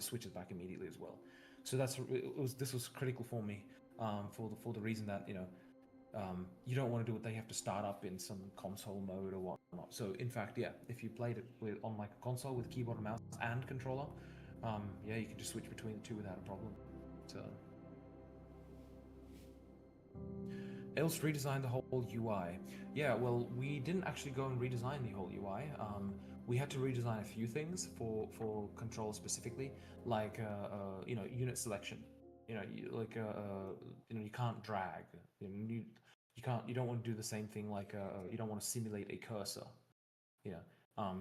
switches back immediately as well. So this was critical for me, for the reason that you don't want to do it. They have to start up in some console mode or whatnot. So in fact, yeah, if you played it on like a console with keyboard and mouse and controller, yeah, you can just switch between the two without a problem. So else redesign the whole UI. Yeah, well, we didn't actually go and redesign the whole UI. We had to redesign a few things for control specifically, like unit selection. You can't drag. You don't want to do the same thing like you don't want to simulate a cursor.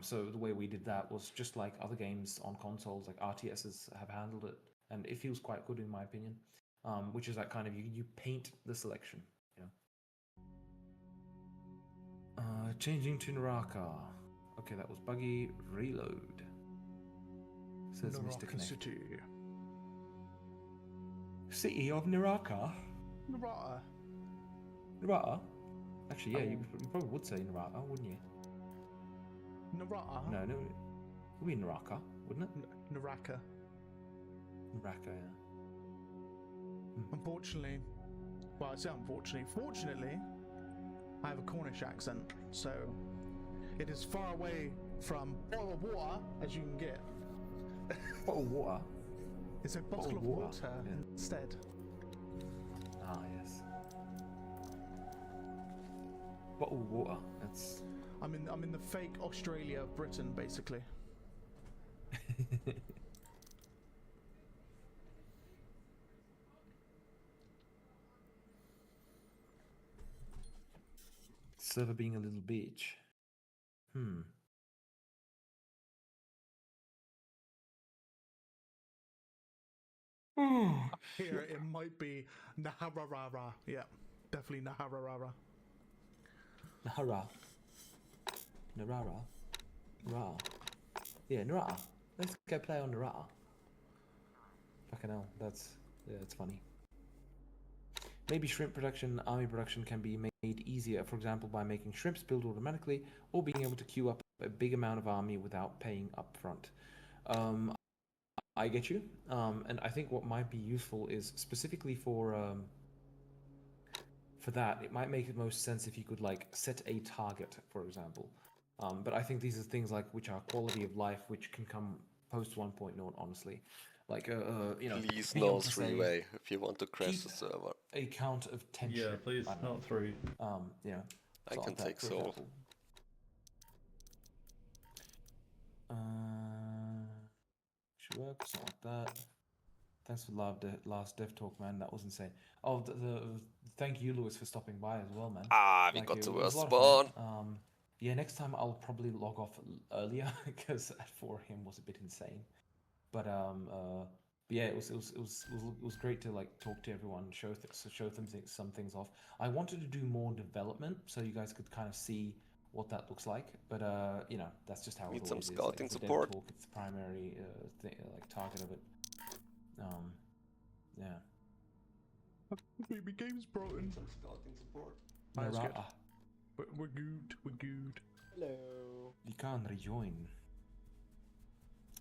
So the way we did that was just like other games on consoles, like RTSs have handled it, and it feels quite good in my opinion. Which is that kind of you paint the selection. Changing to Naraka. Okay, that was buggy. Reload. Says Mr. Connect. City of Naraka. Naraka. Actually, yeah, you probably would say Naraka, wouldn't you? Naraka. No, it would be Naraka, wouldn't it? Naraka. Naraka, yeah. Unfortunately, well, I say unfortunately. Fortunately, I have a Cornish accent, so it is far away from bottle of water as you can get. Bottle of water? It's a bottle of water instead. Ah, yes. Bottle of water. That's. I'm in the fake Australia of Britain, basically. Server being a little bitch. Here it might be Nahararara. Yeah, definitely Nahararara. Nahara. Narara. Ra. Yeah, Narara. Let's go play on Narara. Fucking hell, that's funny. Maybe shrimp production, army production can be made easier, for example, by making shrimps build automatically, or being able to queue up a big amount of army without paying upfront. I get you, and I think what might be useful is specifically for that, it might make the most sense if you could like set a target, for example. But I think these are things like which are quality of life, which can come post 1.0, honestly. Like please no 3-way if you want to crash the server. A count of 10. Yeah, please not 3. I can take Soul. Should work, something like that. Thanks for last dev talk, man. That was insane. Oh, thank you, Lewis, for stopping by as well, man. We got the worst spawn. Yeah, next time I'll probably log off earlier because at 4 AM was a bit insane. But yeah, it was great to like talk to everyone, show them some things off. I wanted to do more development so you guys could kind of see what that looks like. But that's just how it always is. Need some scouting like, support. Talk, it's the primary target of it. Yeah. Baby game's broken. Some scouting support. That's good. But we're good. Hello. Lycan, rejoin.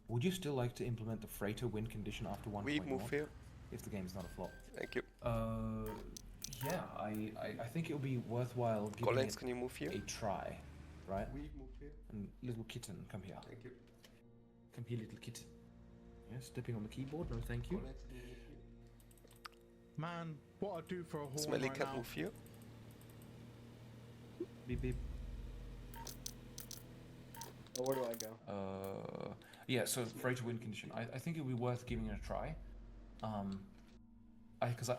Would you still like to implement the freighter win condition after 1.1? We move here. If the game's not a flop. Thank you. Yeah, I think it'll be worthwhile giving Collins, can you move here? a try, right? We move here. And little kitten, come here. Thank you. Come here, little kitten. Yeah, stepping on the keyboard, no thank you. Man, what I do for a horn Smelly right can now. move here. Beep beep. Oh, where do I go? Yeah, so freighter win condition. I think it'll be worth giving it a try. Because I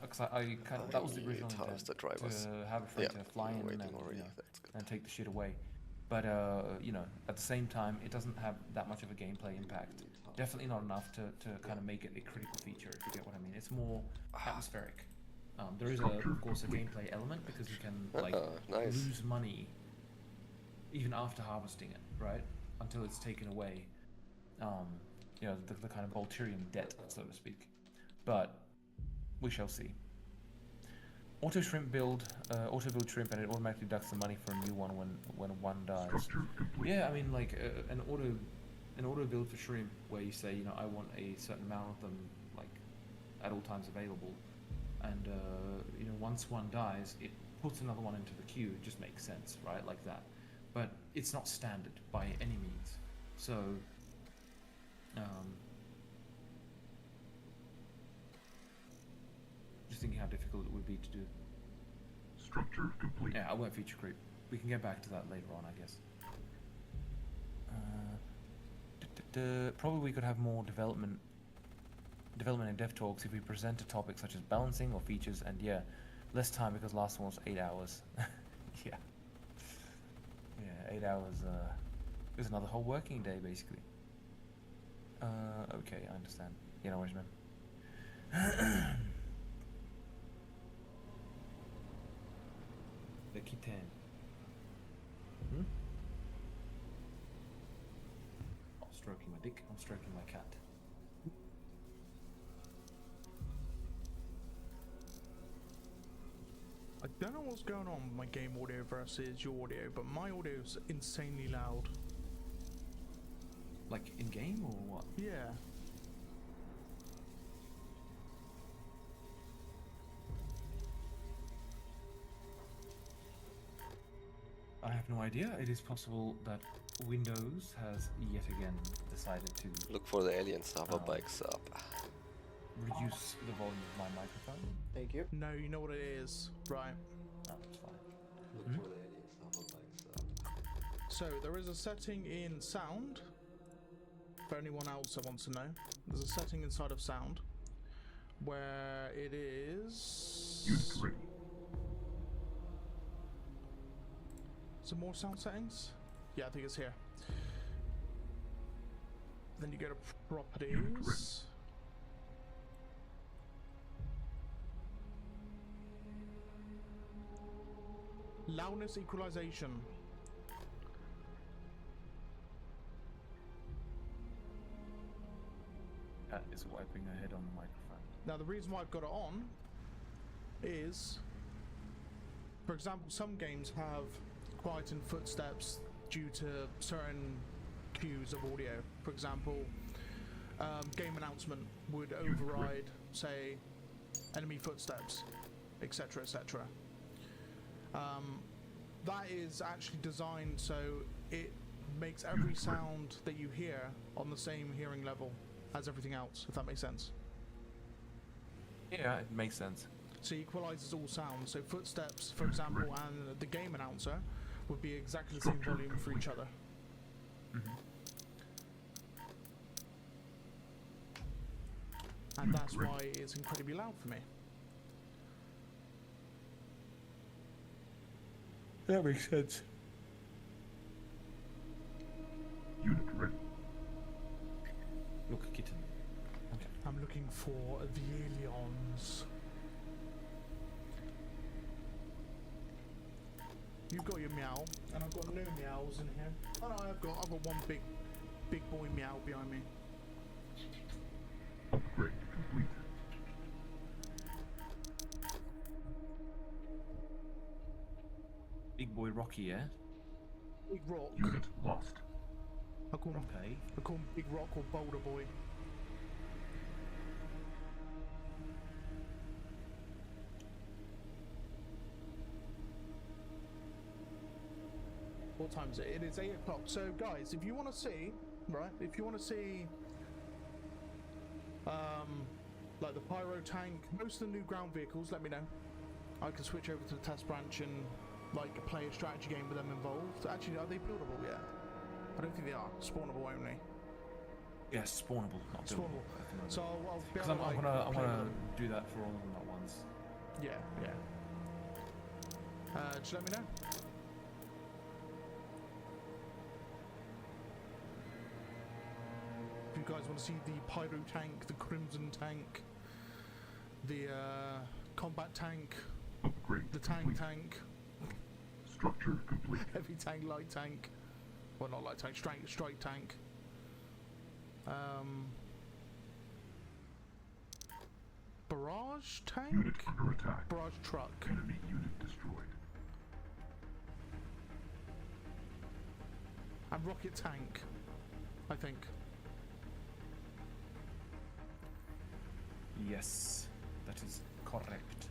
kind of, that was the original intent, to have a freighter fly in and take the shit away. But at the same time, it doesn't have that much of a gameplay impact. Definitely not enough to kind of make it a critical feature, if you get what I mean. It's more atmospheric. There is of course a gameplay element because you can like lose money even after harvesting it, right? Until it's taken away. The kind of Volturian debt, so to speak. But we shall see. Auto build shrimp, and it automatically deducts the money for a new one when one dies. Yeah, I mean like an auto in order to build for Shroom, where you say, you know, I want a certain amount of them, like, at all times available, and, you know, once one dies, it puts another one into the queue. It just makes sense, right? Like that. But it's not standard by any means. So, just thinking how difficult it would be to do. Structure complete. Yeah, I won't feature creep. We can get back to that later on, I guess. Probably we could have more development and dev talks if we present a topic such as balancing or features, and yeah, less time because last one was 8 hours. Yeah, 8 hours is another whole working day basically. Okay, I understand. Yeah, no worries, man. The kitten. Not stroking my dick, I'm stroking my cat. I don't know what's going on with my game audio versus your audio, but my audio is insanely loud. Like in game or what? Yeah. I have no idea. It is possible that Windows has yet again decided to Look for the alien server bikes up. reduce the volume of my microphone. Thank you. No, you know what it is, right? Oh, that's fine. Look for the alien server bikes up. So there is a setting in sound. For anyone else that wants to know, there's a setting inside of sound where it is. Unit ready. Some more sound settings? Yeah, I think it's here. Then you go to properties. Loudness equalization. Cat is wiping her head on the microphone. Now the reason why I've got it on is, for example, some games have quietened footsteps due to certain cues of audio. For example, game announcement would override, say, enemy footsteps, etc., etc. That is actually designed so it makes every sound that you hear on the same hearing level as everything else, if that makes sense. Yeah, it makes sense. So it equalizes all sounds. So footsteps, for example, and the game announcer would be exactly the same volume for each other. And that's why it's incredibly loud for me. That makes sense. Unit ready. Look, kitten. Okay. I'm looking for the aliens. You've got your meow, and I've got no meows in here. Oh no, I've got one big boy meow behind me. Upgrade complete. Big boy Rocky, yeah? Big Rock. Unit lost. I call him, Okay. I call him Big Rock or Boulder Boy. What time is it? It is 8 o'clock. So guys, if you want to see, right, if you want to see like the pyro tank, most of the new ground vehicles, let me know. I can switch over to the test branch and like play a strategy game with them involved. Actually, are they buildable yet? I don't think they are. Spawnable only. Yes, spawnable, not buildable. Spawnable. So I'll be Because able to, I'm like, gonna play with them. do that for all of them at once. Yeah, yeah. Just let me know. If you guys want to see the pyro tank, the crimson tank, the combat tank, Upgrade the tank complete. tank, Structure complete. heavy tank, light tank, well not light tank, strike tank. Barrage tank? Unit under attack. Barrage truck. Enemy unit destroyed. And rocket tank. I think. Yes, that is correct.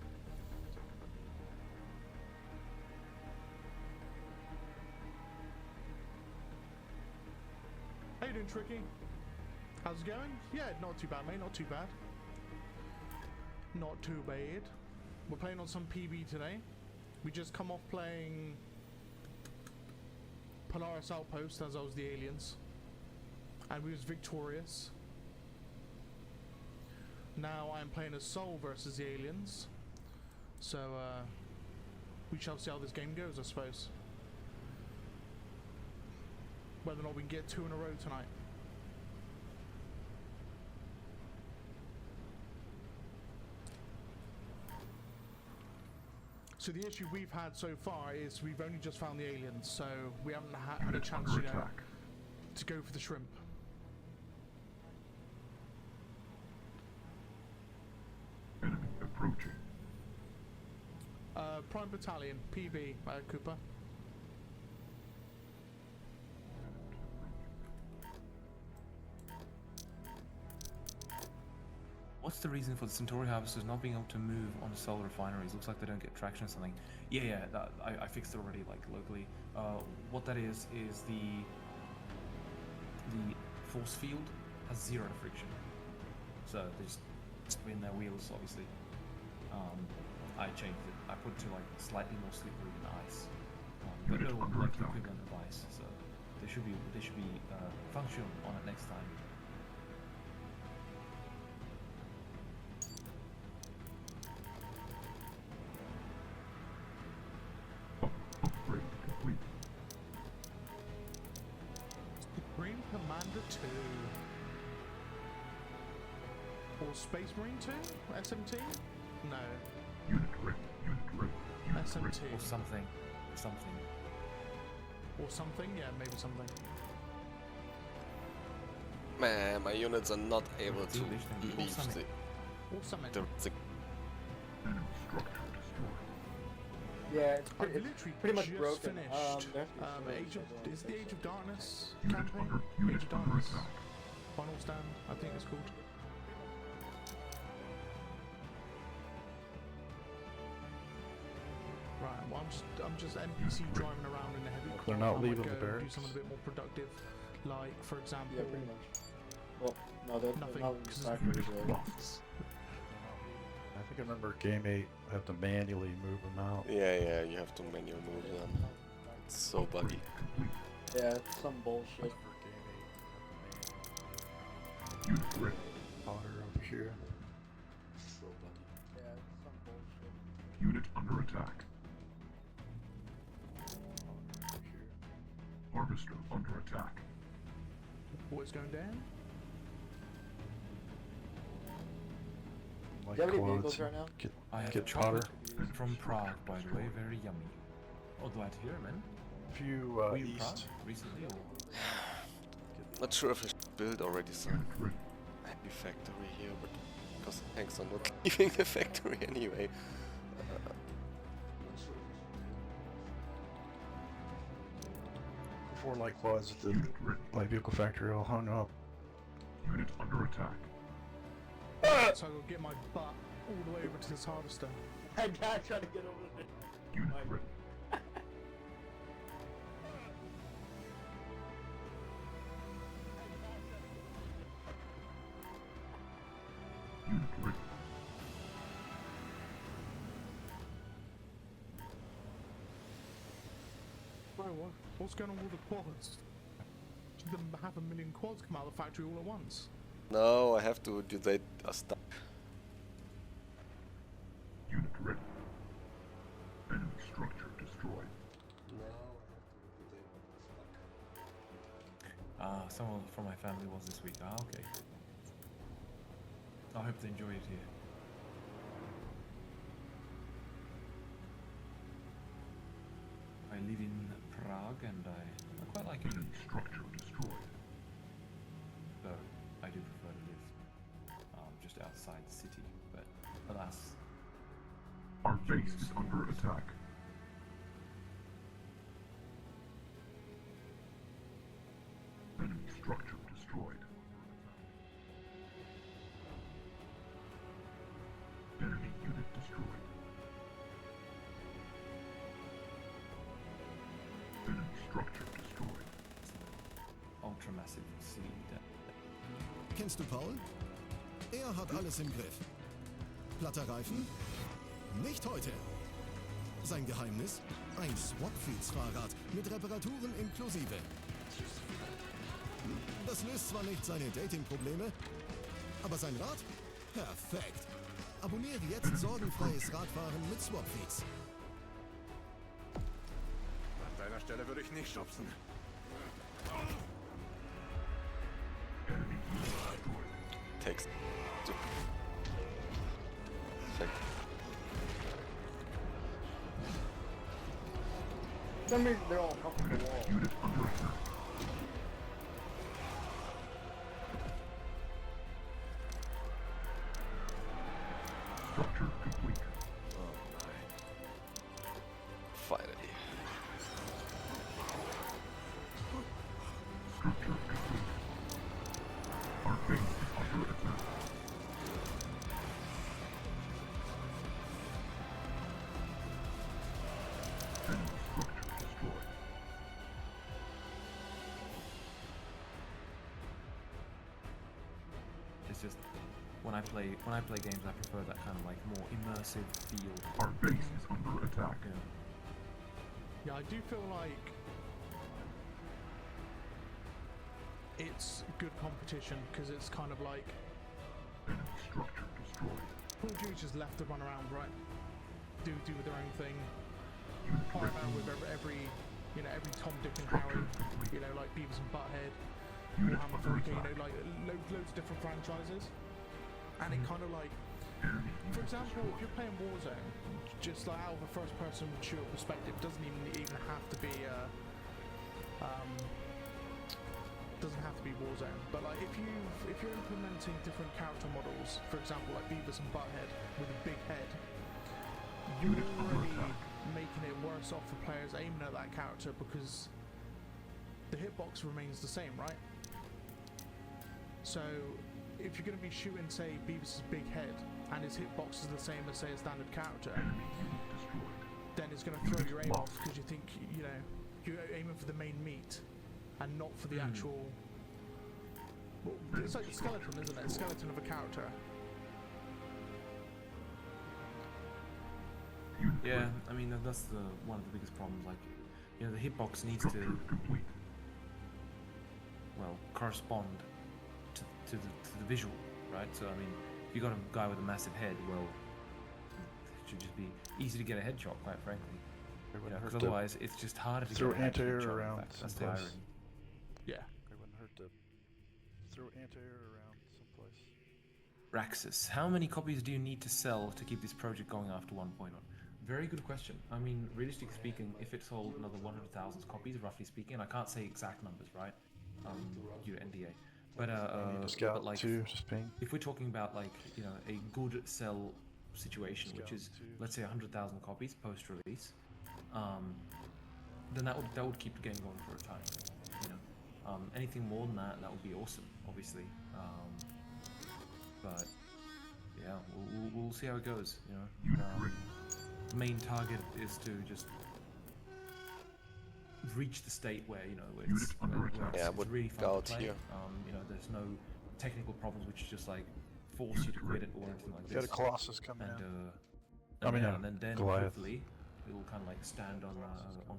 How you doing, Tricky? How's it going? Yeah, not too bad, mate. Not too bad. Not too bad. We're playing on some PB today. We just come off playing Polaris Outpost as I was the aliens, and we was victorious. Now I'm playing as Sol versus the aliens, so we shall see how this game goes, I suppose. Whether or not we can get 2 in a row tonight. So the issue we've had so far is we've only just found the aliens, so we haven't had a chance, you know, to go for the shrimp. Enemy approaching. Prime Battalion, PB, Cooper. What's the reason for the Centauri harvesters not being able to move on the solar refineries? Looks like they don't get traction or something. Yeah, I fixed it already, like locally. What that is the force field has 0 friction, so they just spin their wheels. Obviously, I changed it. I put it to like slightly more slippery than ice, but no like equivalent of ice. So they should be functional on it next time. Upgrade complete. Supreme Commander 2. Or Space Marine 2? SMT? No. Unit ready. Unit ready. Unit SMT. ready. Or something. Or something? Yeah, maybe something. Man, my units are not able to English, then. Or leave something. Or something. the Enemy structure destroyed. Yeah, it's I've pretty, literally pretty much just broken. finished There has to be Age of, is the Age of Darkness Unit campaign? under Age unit of under Darkness. attack. Final Stand, I think it's called. Right, well I'm just NPC driving around in the heavy They're car. not I might leaving the go do barracks. something a bit more productive, like for example. Yeah, pretty much. Well, no, they're Nothing, not in 'cause the it's factories Unit really. lost. I think I remember game 8, I have to manually move them out. yeah, you have to manual move them. It's so buggy. Complete. Yeah, it's some bullshit. Unit ready. Potter over here. So buggy. Yeah, it's some bullshit. Unit under attack. Over here. Harvester under attack. What's going down? Like Do you have any quads. vehicles right now? I have Get chocolate Potter. from Prague, by the way, very yummy. Oh, glad to hear, man. A few Were you in Prague east. recently, or? Not sure if I should build already some Unit ready. happy factory here, but because tanks are not leaving the factory anyway. Before light quads at the Unit ready. light vehicle factory all hung up. Unit under attack. So I'll get my butt all the way over to this harvester. I gotta try to get over there. Unit ready. Unit ready. Bro, what's going on with the quads? Did them have 1 million quads come out of the factory all at once? No, I have to do they are stuck. Unit ready. Enemy structure destroyed. Someone from my family was this week. Okay. I hope they enjoy it here. I live in Prague and I quite like it. Enemy structure destroyed. Though I do prefer to live just outside the city, but alas. Our base is under attack. Enemy structure destroyed. Enemy structure destroyed. Ultra massive Silica. Kennst du Paul? Er hat alles im Griff. Platter Reifen? Nicht heute. Sein Geheimnis? Ein Swapfeeds-Fahrrad mit Reparaturen inklusive. Das löst zwar nicht seine Dating-Probleme, aber sein Rad? Perfekt. Abonniere jetzt sorgenfreies Radfahren mit Swapfeeds. An deiner Stelle würde ich nicht schubsen. Enemy unit destroyed. Text. Perfekt. For some reason they're all up on the wall. Unit under attack. Structure complete. Finally. Structure complete. Our base is under attack. Enemy structure destroyed. It's just when I play games, I prefer that kind of like more immersive feel. Our base is under attack. You know. Yeah, I do feel like it's good competition because it's kind of like Enemy structure destroyed. Call of Duty just left to run around, right? Do their own thing. Unit Fly ready. around with every Tom, Dick and Structure Harry, complete. like Beavis and Butthead, Unit Warhammer under 40k, attack. like loads of different franchises. And it kind of like, Enemy for unit example, if destroyed. you're playing Warzone, just like out of a first-person shooter perspective, doesn't even have to be doesn't have to be Warzone. But like if you're implementing different character models, for example like Beavis and Butthead with a big head, you're Unit under already attack. making it worse off for players aiming at that character because the hitbox remains the same, right? So if you're going to be shooting, say, Beavis' big head and his hitbox is the same as, say, a standard character, Enemy unit destroyed. then it's going to throw your aim off because you think, you're aiming for the main meat and not for the actual... Well, it's like the skeleton, isn't it? A skeleton of a character. Unit Yeah, ready. I mean that's one of the biggest problems. Like, the hitbox needs Structure to complete. correspond to the visual, right? So I mean, if you got a guy with a massive head, well, it should just be easy to get a headshot, quite frankly. It wouldn't Because hurt to otherwise, it's just harder to throw get a anti-air headshot. in around fact. That's the someplace. irony. Yeah. It wouldn't hurt to throw anti-air around someplace. Raxus, how many copies do you need to sell to keep this project going after 1.0? Very good question. I mean, realistically speaking, if it sold another 100,000 copies, roughly speaking, and I can't say exact numbers, right? Due to NDA. But Need to scout but like, too, just ping. if we're talking about like a good sell situation, which is Scout too. let's say 100,000 copies post-release, then that would keep the game going for a time. Anything more than that would be awesome, obviously. But yeah, we'll see how it goes. Unit ready. The main target is to just reach the state where where Unit it's, under where attack. Yeah, it's would really fun go to out play. here. There's no technical problems which just like force you to quit it or anything like You got a this. Colossus coming And in. I mean, and then Goliath. hopefully it will kind of like stand on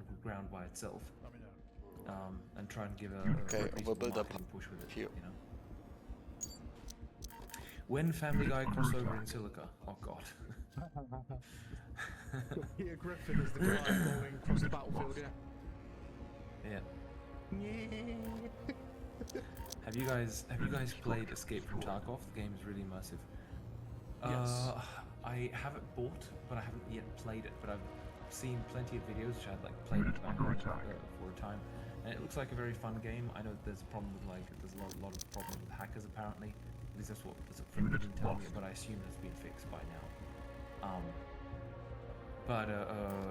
good ground by itself, and try and give a Okay, reasonable we'll build up marketing push with it. here. When Family Guy crossover in Silica? Oh god. Peter Griffin is the guy rolling across the battlefield, Yeah. yeah. Have you guys played Escape from Tarkov? The game is really immersive. Yes. I haven't bought, but I haven't yet played it. But I've seen plenty of videos which I'd like played it for a time, and it looks like a very fun game. I know there's a problem with there's a lot of problems with hackers apparently. At least that's what friend didn't tell me, but I assume that's been fixed by now.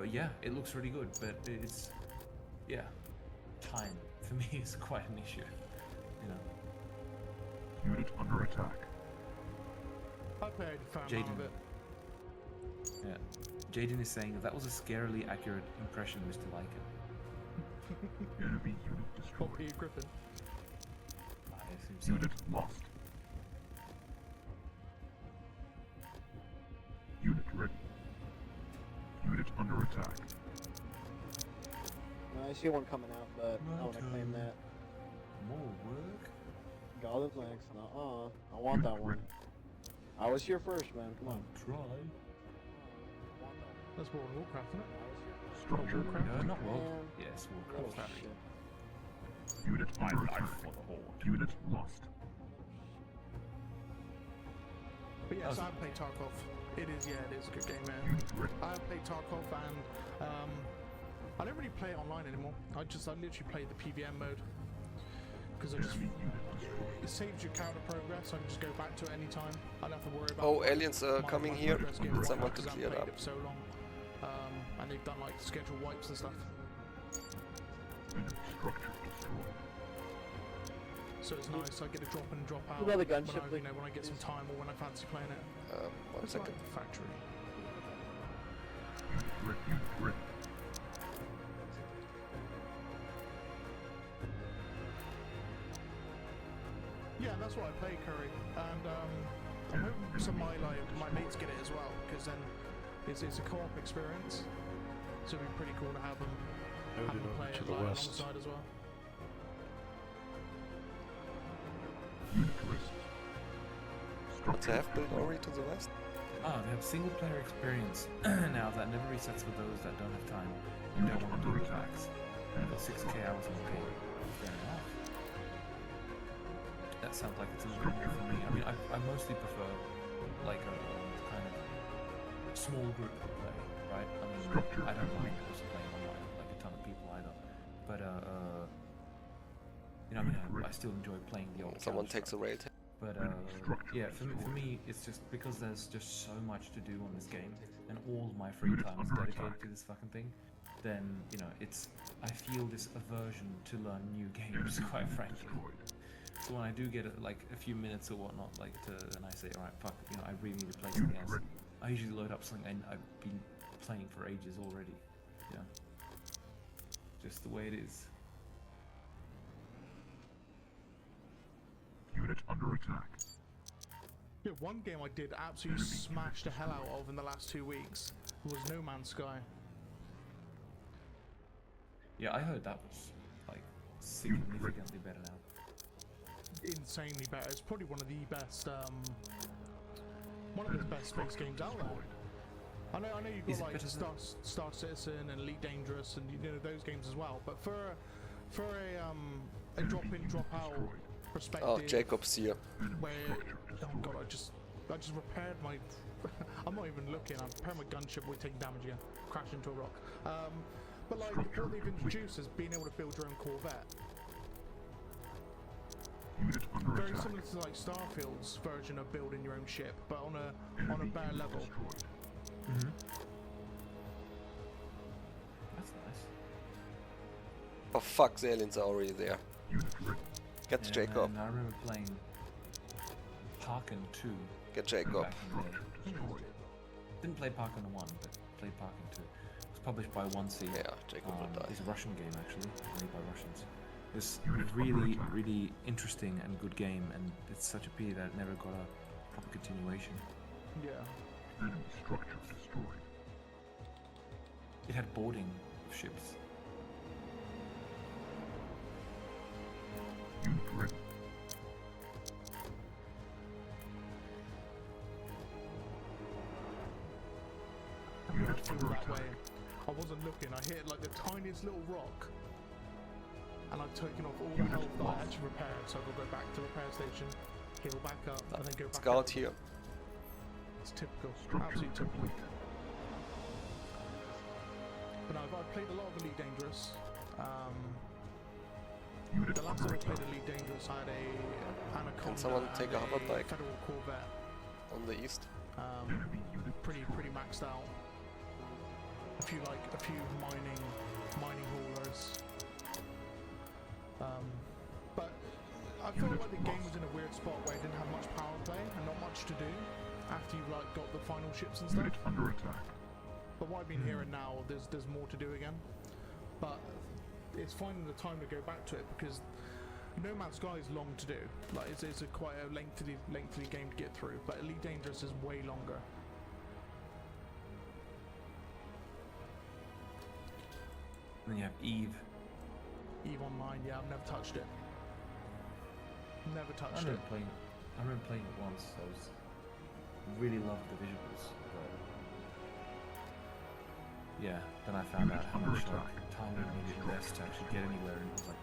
Yeah, it looks really good, but it's time for me is quite an issue. Unit under attack. I played a fair amount Jaden. of it. Yeah. Jaden is saying that was a scarily accurate impression, Mr. Lycan. Enemy unit destroyed. Copy Griffin. I assume so. Unit lost. Unit ready. Unit under attack. I see one coming out, but I want to claim that. More work? Golden flanks. Nuh-uh. I want that one. I was here first, man. Come on. Try. That's World of Warcraft, isn't it? Structure. No, not World. Man. Yes, Oh, Warcraft. shit. Unit under attack. Unit lost. But yes, How's I played Tarkov. It is a good game, man. Unit ready. I played Tarkov and I don't really play it online anymore. I literally play the PVM mode because Enemy unit destroyed. it saves your character progress. I can just go back to it anytime. I don't have to worry about. Oh, aliens are coming here. progress getting wiped Someone to because I've clear it played up. it for so long, and they've done like scheduled wipes and stuff. Enemy structure destroyed. So it's nice. I get to drop in and drop out Another when gunship, I, when I get some time or when I fancy playing it. 1 It's second. like the factory. Unit ready. Unit ready. Yeah, that's what I play, Curry, and I'm hoping some of my mates get it as well, because then it's a co-op experience, so it'd be pretty cool to have them Noted play over to it the like, west. alongside as well. Unit ready. What's Structure. half built already to the west? Ah, they have single player experience now that never resets for those that don't have time and don't want to do the packs. And got 6k hours in the game. Fair enough. That sounds like it's a little bit more for me. I mean, I mostly prefer like a kind of small group play, right? I mean, I don't mind also playing online like a ton of people either. But you know, I mean, I still enjoy playing the old. Someone Counter takes a raid. But yeah, for me, it's just because there's just so much to do on this game, and all my free time is dedicated to this fucking thing. Then you know, I feel this aversion to learn new games, quite frankly. So when I do get like a few minutes or whatnot, and I say, all right, fuck, you know, I really need to play something else. I usually load up something I've been playing for ages already. Yeah, just the way it is. Unit under attack. Yeah, one game I did absolutely smash the hell out of in the last 2 weeks was No Man's Sky. Yeah, I heard that was like significantly better now. Insanely better. It's probably one of the best space games out there. I know you've Is got it like better than- Star Citizen and Elite Dangerous and you know those games as well, but for a drop in drop out perspective, Oh, Jacob's here. where oh god, I just repaired my I'm not even looking. I'm repairing my gunship. We're taking damage again. Crash into a rock. But like what they've introduced is being able to build your own Corvette. Unit under Very attack. similar to like Starfield's version of building your own ship, but on a better level. Destroyed. Mm-hmm. That's nice. Oh fuck, the aliens are already there. Unit ready. Get Yeah, Jacob. man, I remember playing Parkin 2. Get Jacob. Back in the day. Destroyed. Didn't play Parkin 1, but played Parkin 2. It was published by 1C. Yeah, Jacob will die. It's a Russian game actually, made by Russians. It's a really, really interesting and good game, and it's such a pity that it never got a proper continuation. Yeah. Enemy structure destroyed. It had boarding of ships. Unit ready. Unit Flew under that way. attack. I wasn't looking. I hit like the tiniest little rock, and I'd taken off all the health that I actually repaired. So I could go back to the repair station, heal back up, and then go back. Scout up. here. It's typical. Structure Absolutely typical. complete. But no, I've played a lot of Elite Dangerous. Unit The last time under I played attack. Elite Dangerous, I had a Anaconda Can someone take a and hover bike? Federal Corvette. On the east. Enemy unit Pretty maxed out. A few mining haulers. But I felt like the game was in a weird spot where it didn't have much power play and not much to do. after you've like got the final ships and stuff. Unit under attack. But what I've been hearing now, there's more to do again. But it's finding the time to go back to it because No Man's Sky is long to do. Like it's a quite a lengthy game to get through. But Elite Dangerous is way longer. And then you have Eve. Eve Online, yeah, I've never touched it. Never I touched it. remember playing it once. Really loved the visuals, but yeah, then I found out how much time it needed to invest to actually get anywhere, and it was like,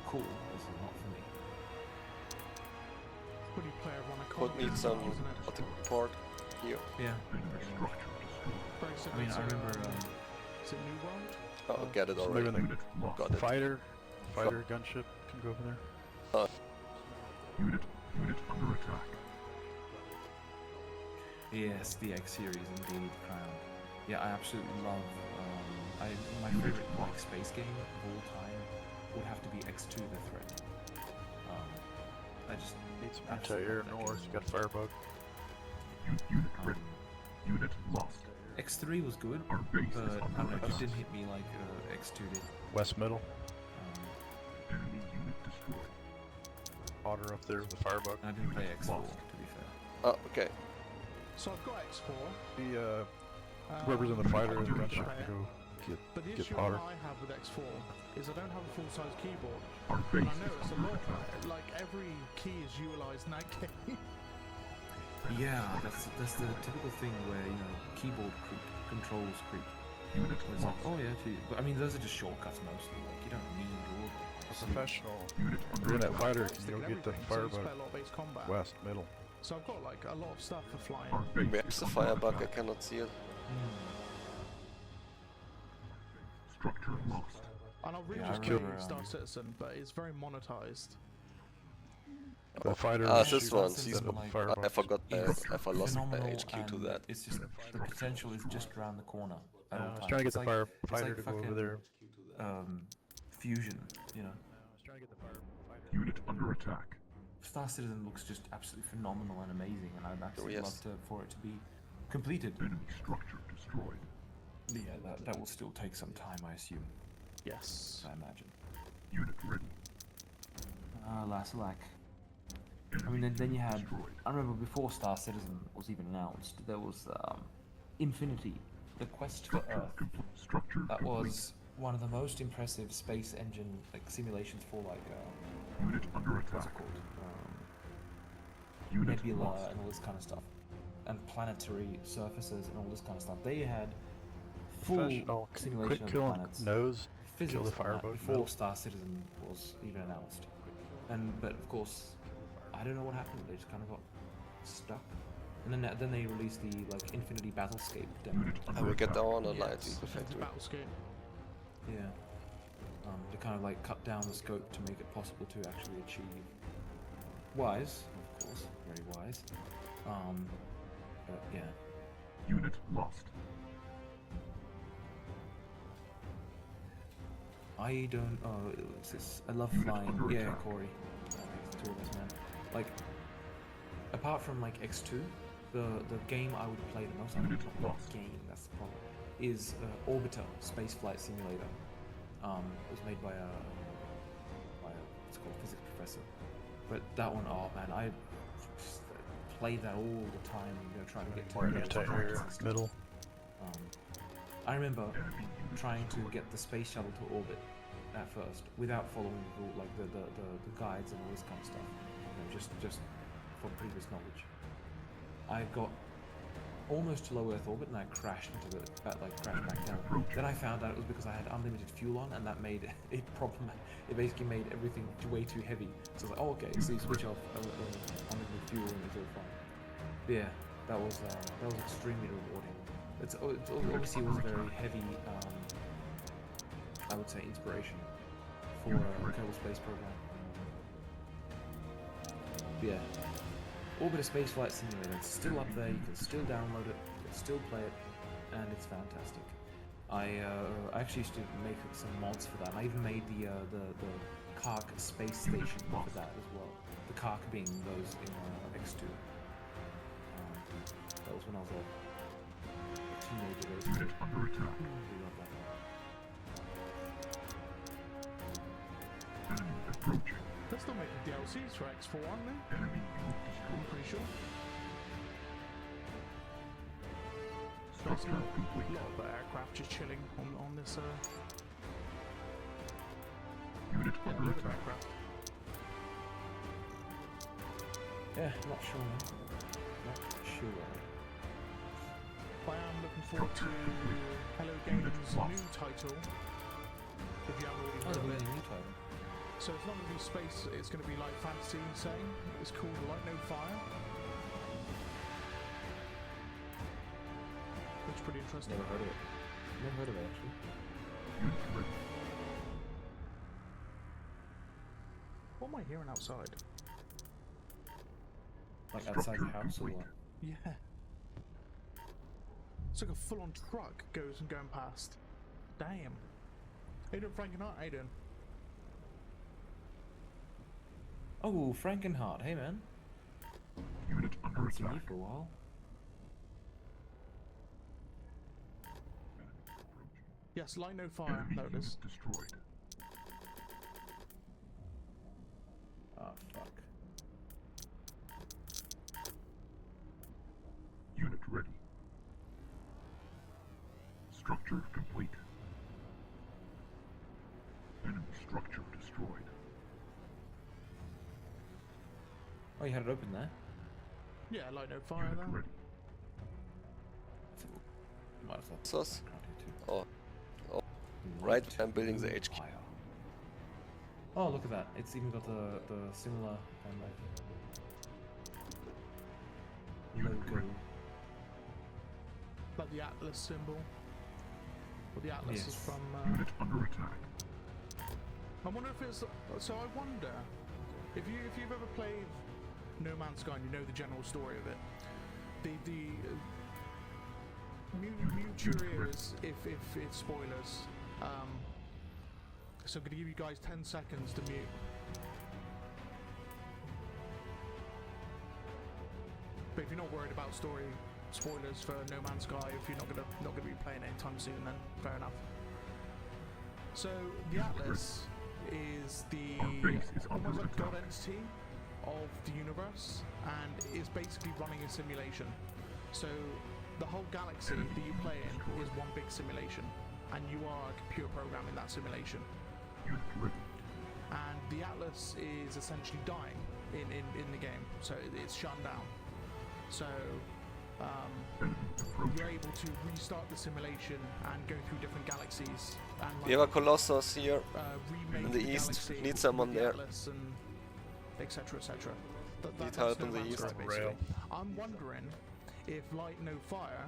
cool, this is not for me. What do you play everyone? Could need some port here. Yeah. Very I mean, I remember. Is it New World? Oh, get it already. Maybe Got the it. fighter gunship can go over there. Unit under attack. Yes, the X series indeed, Crown. Yeah, I absolutely love. My favorite like space game of all time would have to be X2: The Threat. I just Need some absolutely anti-air love that north. game. Got Firebug. Unit ready. Unit lost. X3 was good, Our base but is I don't under know, it attack. didn't hit me like X2 did. West middle. Enemy unit destroyed. Otter up there with the Firebug. I didn't play X4, to be fair. Oh, okay. So I've got X4. The whoever's in the fighter and the gunship play it. can go But the get issue Potter. I have with X4 is I don't have a full-size keyboard. Our And base I know it's is a under lot, attack. like every key is utilized in that game. Yeah, that's the typical thing where, you know, keyboard creep, controls creep. Unit It's like, lost. oh yeah, gee. But I mean, those are just shortcuts mostly. Like, you don't need all of them. a professional. Unit If under you're in that attack. fighter, Stick you in go get the everything, so you Firebug. spare a lot of base combat. West, middle. So I've got like a lot of stuff for flying. Our base Where's is the under firebug? I attack. cannot see it. Structure lost. And I'll really Yeah, I just kill remember, Star Citizen, but it's very monetized. The fighter. Ah, shoots this one. Star See, Citizen, the like, Firebug. I forgot It's if I lost my phenomenal, HQ to and that. It's just the potential is just around the corner. At all I was times. trying to get It's the like- fighter it's to like go over fucking, there. Fusion, you know. I was trying to get the fighter. Unit under attack. Star Citizen looks just absolutely phenomenal and amazing, and I'd absolutely yes. love for it to be completed. Enemy structure destroyed. Yeah, that will still take some time, I assume. Yes. I imagine. Unit ready. Last lack. I Enemy mean, then you unit had. destroyed. I remember before Star Citizen was even announced, there was Infinity, the Quest for Structure Earth. complete. Structure That complete. was one of the most impressive space engine like simulations for like Unit under what's attack. it called? Unit Nebula lost. and all this kind of stuff, and planetary surfaces and all this kind of stuff. They had full Professional. simulation Quick of the kill planets. nose. Physics kill the on that firebug before metal. Star Citizen was even announced. But of course, I don't know what happened. They just kind of got stuck. And then they released the like Infinity Battlescape demo. Unit I under will get attack. on a Yes, light in the Defensive factory. Battlescape. Yeah. To kind of like cut down the scope to make it possible to actually achieve. Wise, of course, very wise. But yeah. Unit lost. I don't. Oh, it's this. I love flying. under Yeah, attack. Corey. That makes the two of us, man. Like, apart from like X2, the game I would play the most. I Unit not lost. game. That's the problem. Is Orbiter Space Flight Simulator. It was made by a what's it called, physics professor. But that one, oh man, I played that all the time. You know, trying to get to Or the anti-air. and stuff. Middle. I remember Enemy unit trying to destroyed. get the space shuttle to orbit at first without following the rule, like the guides and all this kind of stuff. You know, just from previous knowledge. I got almost to low Earth orbit and I crashed into crashed back down. Then I found out it was because I had unlimited fuel on, and that made it problematic. It basically made everything way too heavy. So I was like, oh okay, so you switch off unlimited fuel and it's all fine. But yeah, that was extremely rewarding. It's obviously it was a very heavy, I would say, inspiration for a Kerbal Space Program. But yeah, Orbiter Space Flight Simulator. It's still up there. You can still download it. You can still play it, and it's fantastic. I actually used to make some mods for that. And I even made the Kark space station for that as well. The Kark being those in X2. when I was a teenager. Unit under attack. We love that one. Enemy approaching. They're still making DLCs for X4, aren't they? Enemy unit I'm destroyed. pretty sure. Structure A complete. lot of aircraft just chilling on this. Unit under Load of attack. aircraft. Yeah, not sure, man. Not sure. I am looking forward to Hello Games' new title. If you haven't already Oh, heard they're of it. really new title. So it's not going to be space, it's going to be like fantasy setting. It's called Light No Fire. Looks pretty interesting. Never heard of it. Never heard of it, actually. Unit ready. What am I hearing outside? Like outside the house or what? Yeah. It's like a full-on truck going past. Damn. How you doing, Frankenhart? How you doing? Oh, Frankenhart. Hey, man. Unit under Haven't seen you attack. for a while. Enemy approaching. Yes, Light No Fire. Enemy There it unit is. destroyed. Ah, fuck. Unit ready. Structure complete. Enemy structure destroyed. Oh, you had it open there? Yeah, Light No Fire Unit there. ready. Might as well. Sos. Can't do too. Oh, right, I'm building the HQ. Fire. Oh, look at that. It's even got the similar kind of logo. Like the Atlas symbol. Well, the Atlas is Yes. from. Unit under attack. I wonder if it's. So I wonder if you've ever played No Man's Sky and you know the general story of it. The mute your ears if it's spoilers. So I'm gonna give you guys 10 seconds to mute. But if you're not worried about story spoilers for No Man's Sky, if you're not gonna be playing it anytime soon, then fair enough. So the Atlas is the Our base is under almost like god attack. entity of the universe, and is basically running a simulation. So the whole galaxy that you play in is one big simulation, and you are a computer program in that simulation. Unit ready. And the Atlas is essentially dying in the game, so it's shut down. So Enemy approaching. you're able to restart the simulation and go through different galaxies and We have a Colossus here. remake in the east. galaxy Need someone with the there. Atlas and etc. etc. Need help in the Man's east. Sky, basically. Rail. I'm wondering if Light No Fire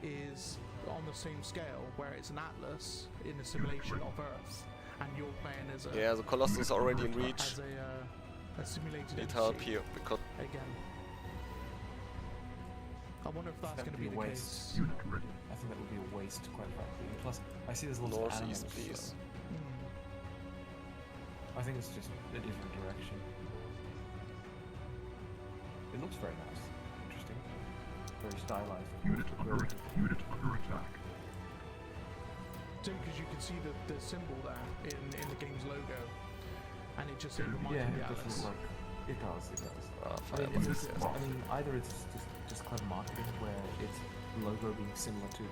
is on the same scale, where it's an Atlas in a simulation of Earth, and you're playing as a Yeah, the Colossus is already in reach. as a simulated Need help entity here because again. I wonder if that's That going to would be be the a case. waste. Unit ready. I think that would be a waste, quite frankly. And plus, I see there's lots of northeast, animals, please. so Hmm. I think it's just a different direction. It looks very nice, interesting, very stylized. Unit under attack. Unit under attack. So because you can see the symbol there in the game's logo, and it just reminds Yeah, you it of the does Atlas. look like it does. It does. Ah, I mean, fire. I mean, either it's just clever marketing where its logo being similar to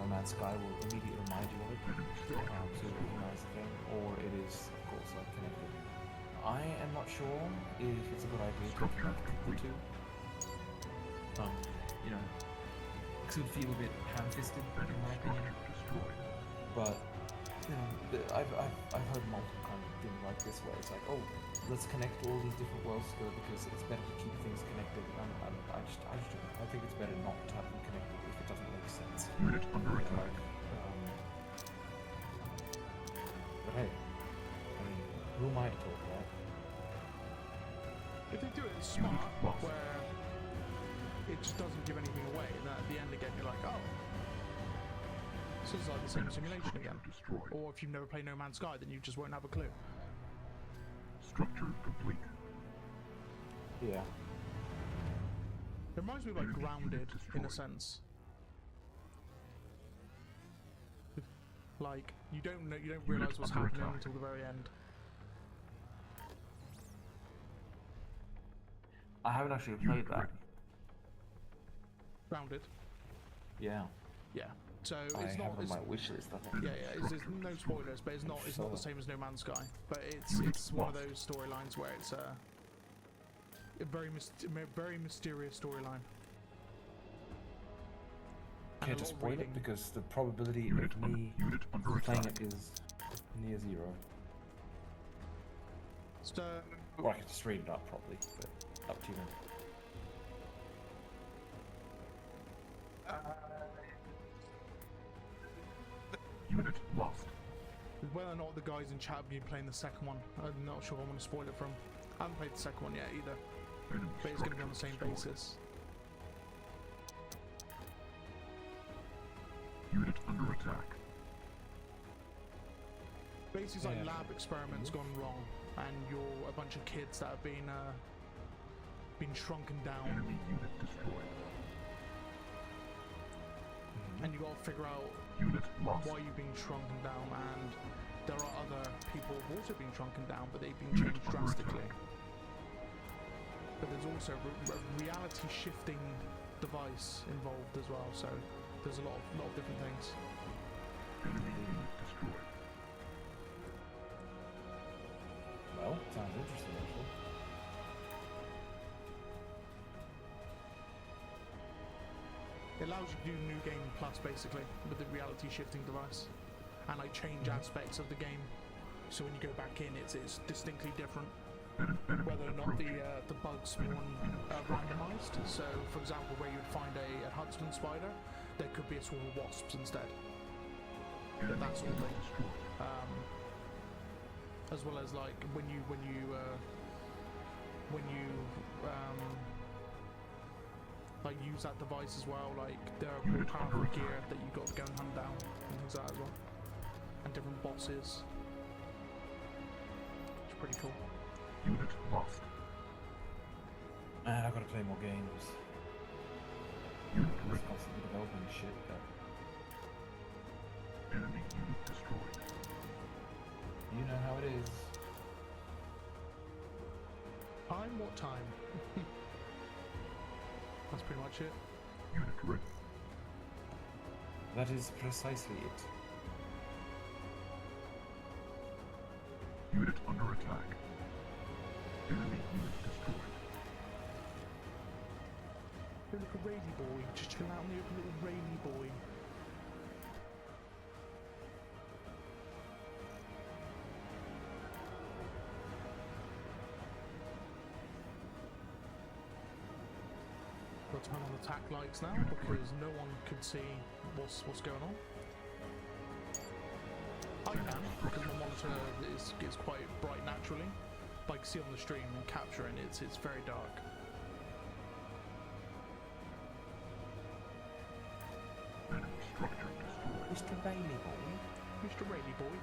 No Man's Sky will immediately remind you of it, so you recognize the game, or it is, of course, like connected. I am not sure if it's a good idea to connect the two. You know, it could feel a bit ham-fisted in Enemy my opinion, structure destroyed. but you know, I've heard multiple kind of things like this where it's like, oh, let's connect all these different worlds together because it's better to keep things connected. I think it's better not to have them connected if it doesn't make sense. Unit under Like, attack. but hey, I mean, who am I to talk, right? If they do it smart, where it just doesn't give anything away, and then at the end again you're like, oh, this is like the same simulation again. Destroyed. Or if you've never played No Man's Sky, then you just won't have a clue. Structure complete. Yeah. reminds me of like Grounded in a sense. Like you don't realize what's happening until the very end. I haven't actually played that. Grounded. Yeah. Yeah. So I it's have not. on It's, my wish list, I think. yeah, yeah. There's no spoilers, but it's not the same as No Man's Sky. But it's one of those storylines where it's a very mysterious storyline. Can't just spoil it because the probability of me playing it is near zero. So, Or I could just read it up probably, but up to you then. Unit lost. whether or not the guys in chat have been playing the second one, I'm not sure I want to spoil it from. I haven't played the second one yet either, but it's going to be on the same basis. Unit under attack. Basically, it's like lab experiments gone wrong, and you're a bunch of kids that have been shrunken down. Enemy unit destroyed. And you got to figure out why you've been shrunken down, and there are other people who've also been shrunken down, but they've been changed drastically. But there's also a reality shifting device involved as well, so there's a lot of different things. Enemy unit destroyed. Well, sounds interesting actually. It allows you to do New Game Plus basically with the reality shifting device, and like change aspects of the game. So when you go back in, it's distinctly different. Whether or not the bugs spawn randomized. So for example, where you'd find a huntsman spider, there could be a swarm of wasps instead. That sort of thing. As well as like when you like use that device as well, like there are more powerful gear that you've got to go and hunt down and things like that as well, and different bosses. It's pretty cool. Unit lost. Man, I've got to play more games. Unit It's ready. constantly developing shit. But Enemy unit destroyed. you know how it is. Time? What time? That's pretty much it. Unit ready. That is precisely it. Unit under attack. Enemy unit destroyed. You're like a rainy boy, just chill out in the little rainy boy. We'll turn on attack lights now because no one can see what's going on. I can because my monitor is quite bright naturally, but I can see on the stream and capturing it's very dark. Enemy structure destroyed. Mr. Bailey boy. Mr. Rainy boy.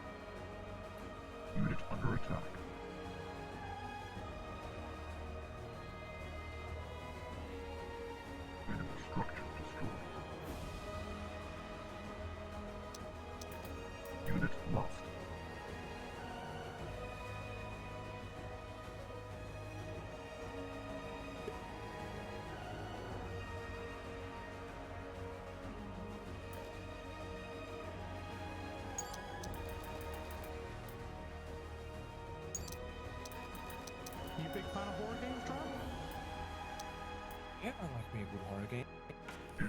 Unit under attack. Enemy structure destroyed. Unit lost. You a big fan of horror games, Dram? Yeah, I like me a good horror game.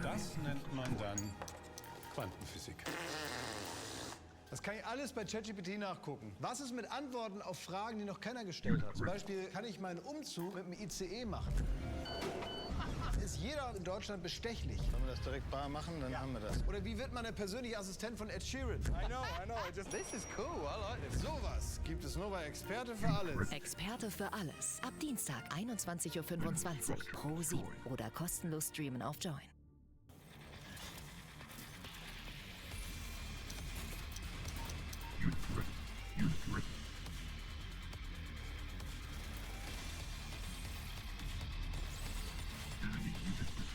Das nennt man dann Quantenphysik. Das kann ich alles bei ChatGPT nachgucken. Was ist mit Antworten auf Fragen, die noch keiner gestellt hat? Zum Beispiel, kann ich meinen Umzug mit dem ICE machen? Ist jeder in Deutschland bestechlich? Wenn wir das direkt bar machen, dann haben wir das. Oder wie wird man der persönliche Assistent von Ed Sheeran? I know. This is cool. I like this. Sowas gibt es nur bei Experte für alles. Experte für alles. Ab Dienstag 21:25 Uhr pro 7 oder kostenlos streamen auf Join. Unit ready. Unit ready. Enemy unit destroyed.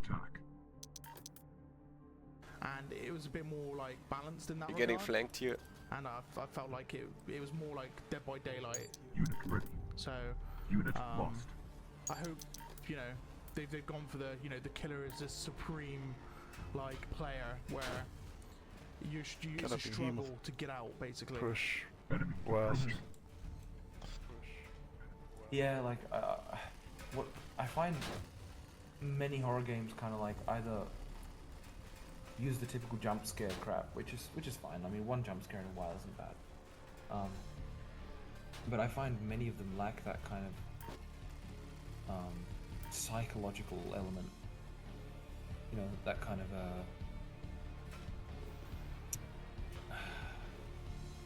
attack. And it was a bit more like balanced in that You're regard. getting flanked here. And I felt like it was more like Dead by Daylight. Unit ready. So Unit lost. I hope, you know, they've gone for the, you know, the killer is this supreme like player where it's a struggle to get out basically. Push Enemy west. Yeah, like what I find many horror games kind of like either use the typical jump scare crap, which is fine. I mean, one jump scare in a while isn't bad. But I find many of them lack that kind of psychological element. You know, that kind of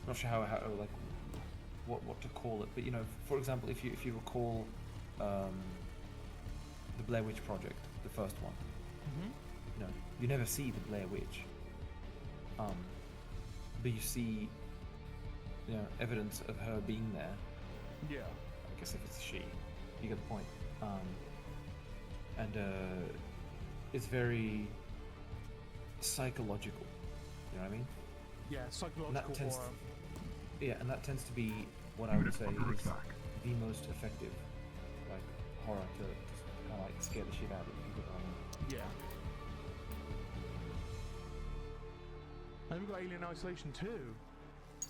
not sure how like what to call it, but you know, for example, if you recall the Blair Witch Project, the first one. You know, you never see the Blair Witch, but you see, you know, evidence of her being there. Yeah. I guess if it's a she, you get the point. And it's very psychological. You know what I mean? Yeah, psychological horror. And that tends to be what I would say is the most effective, like, horror to kind of like scare the shit out of people. Yeah. And we've got Alien Isolation too.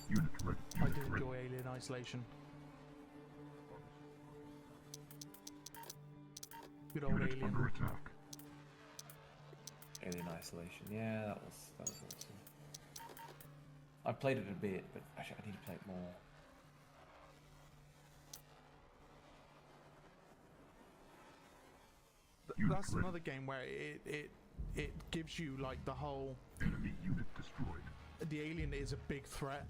Unit ready. I do enjoy Alien Isolation. Good old Unit Alien. under attack. Alien Isolation, yeah, that was awesome. I played it a bit, but actually I need to play it more. That's another game where it gives you like the whole Enemy unit destroyed. the alien is a big threat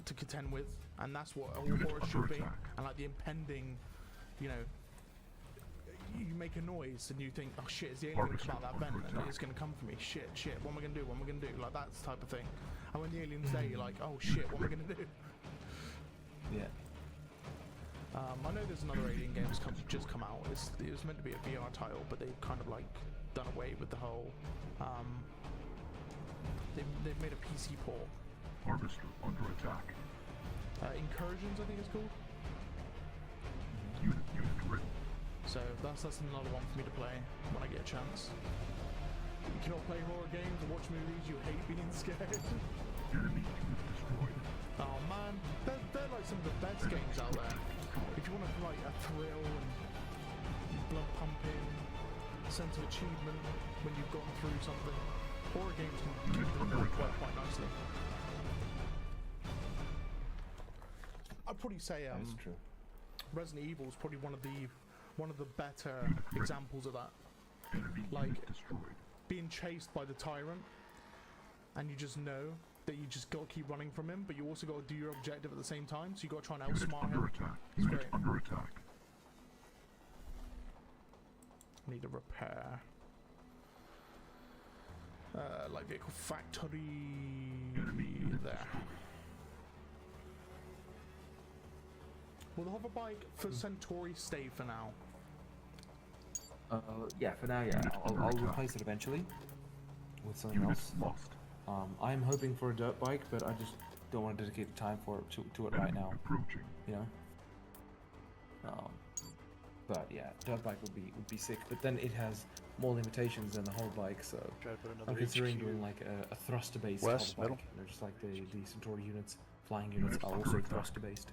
to contend with, and that's what all horror should be. And like the impending, you know, you make a noise and you think, oh shit, is the alien going to come out that vent and it's going to come for me? Shit, what am I going to do? What am I going to do? Like that type of thing. And when the alien's there, you're like, oh shit, what am I going to do? Yeah. I know there's another Alien game that's just come out. It was meant to be a VR title, but they've kind of like done away with the whole. They've made a PC port. Harvester under attack. Incursions, I think it's called. Unit ready. So that's another one for me to play when I get a chance. You cannot play horror games or watch movies. You hate being scared. Enemy unit destroyed. Oh man, they're like some of the best games out there. If you want to like a thrill and blood pumping, sense of achievement when you've gone through something, horror games can deliver quite nicely. I'd probably say That's true. Resident Evil is probably one of the better examples of that. Enemy Like unit destroyed. being chased by the tyrant, and you just know that you just got to keep running from him, but you also got to do your objective at the same time, so you got to try and outsmart him. Attack. It's Unit great. under attack. Need a repair. Light vehicle factory there. Will the hover bike for Centauri stay for now? Yeah, for now, yeah. I'll replace it eventually with something else. Lost. I'm hoping for a dirt bike, but I just don't want to dedicate the time for it to it right now. Approaching. You know. But yeah, dirt bike would be sick. But then it has more limitations than the whole bike, so Try to put I'm another considering HQ. doing like a thruster-based West, hover bike. middle. You know, just like the Centauri units, flying units are also thruster-based.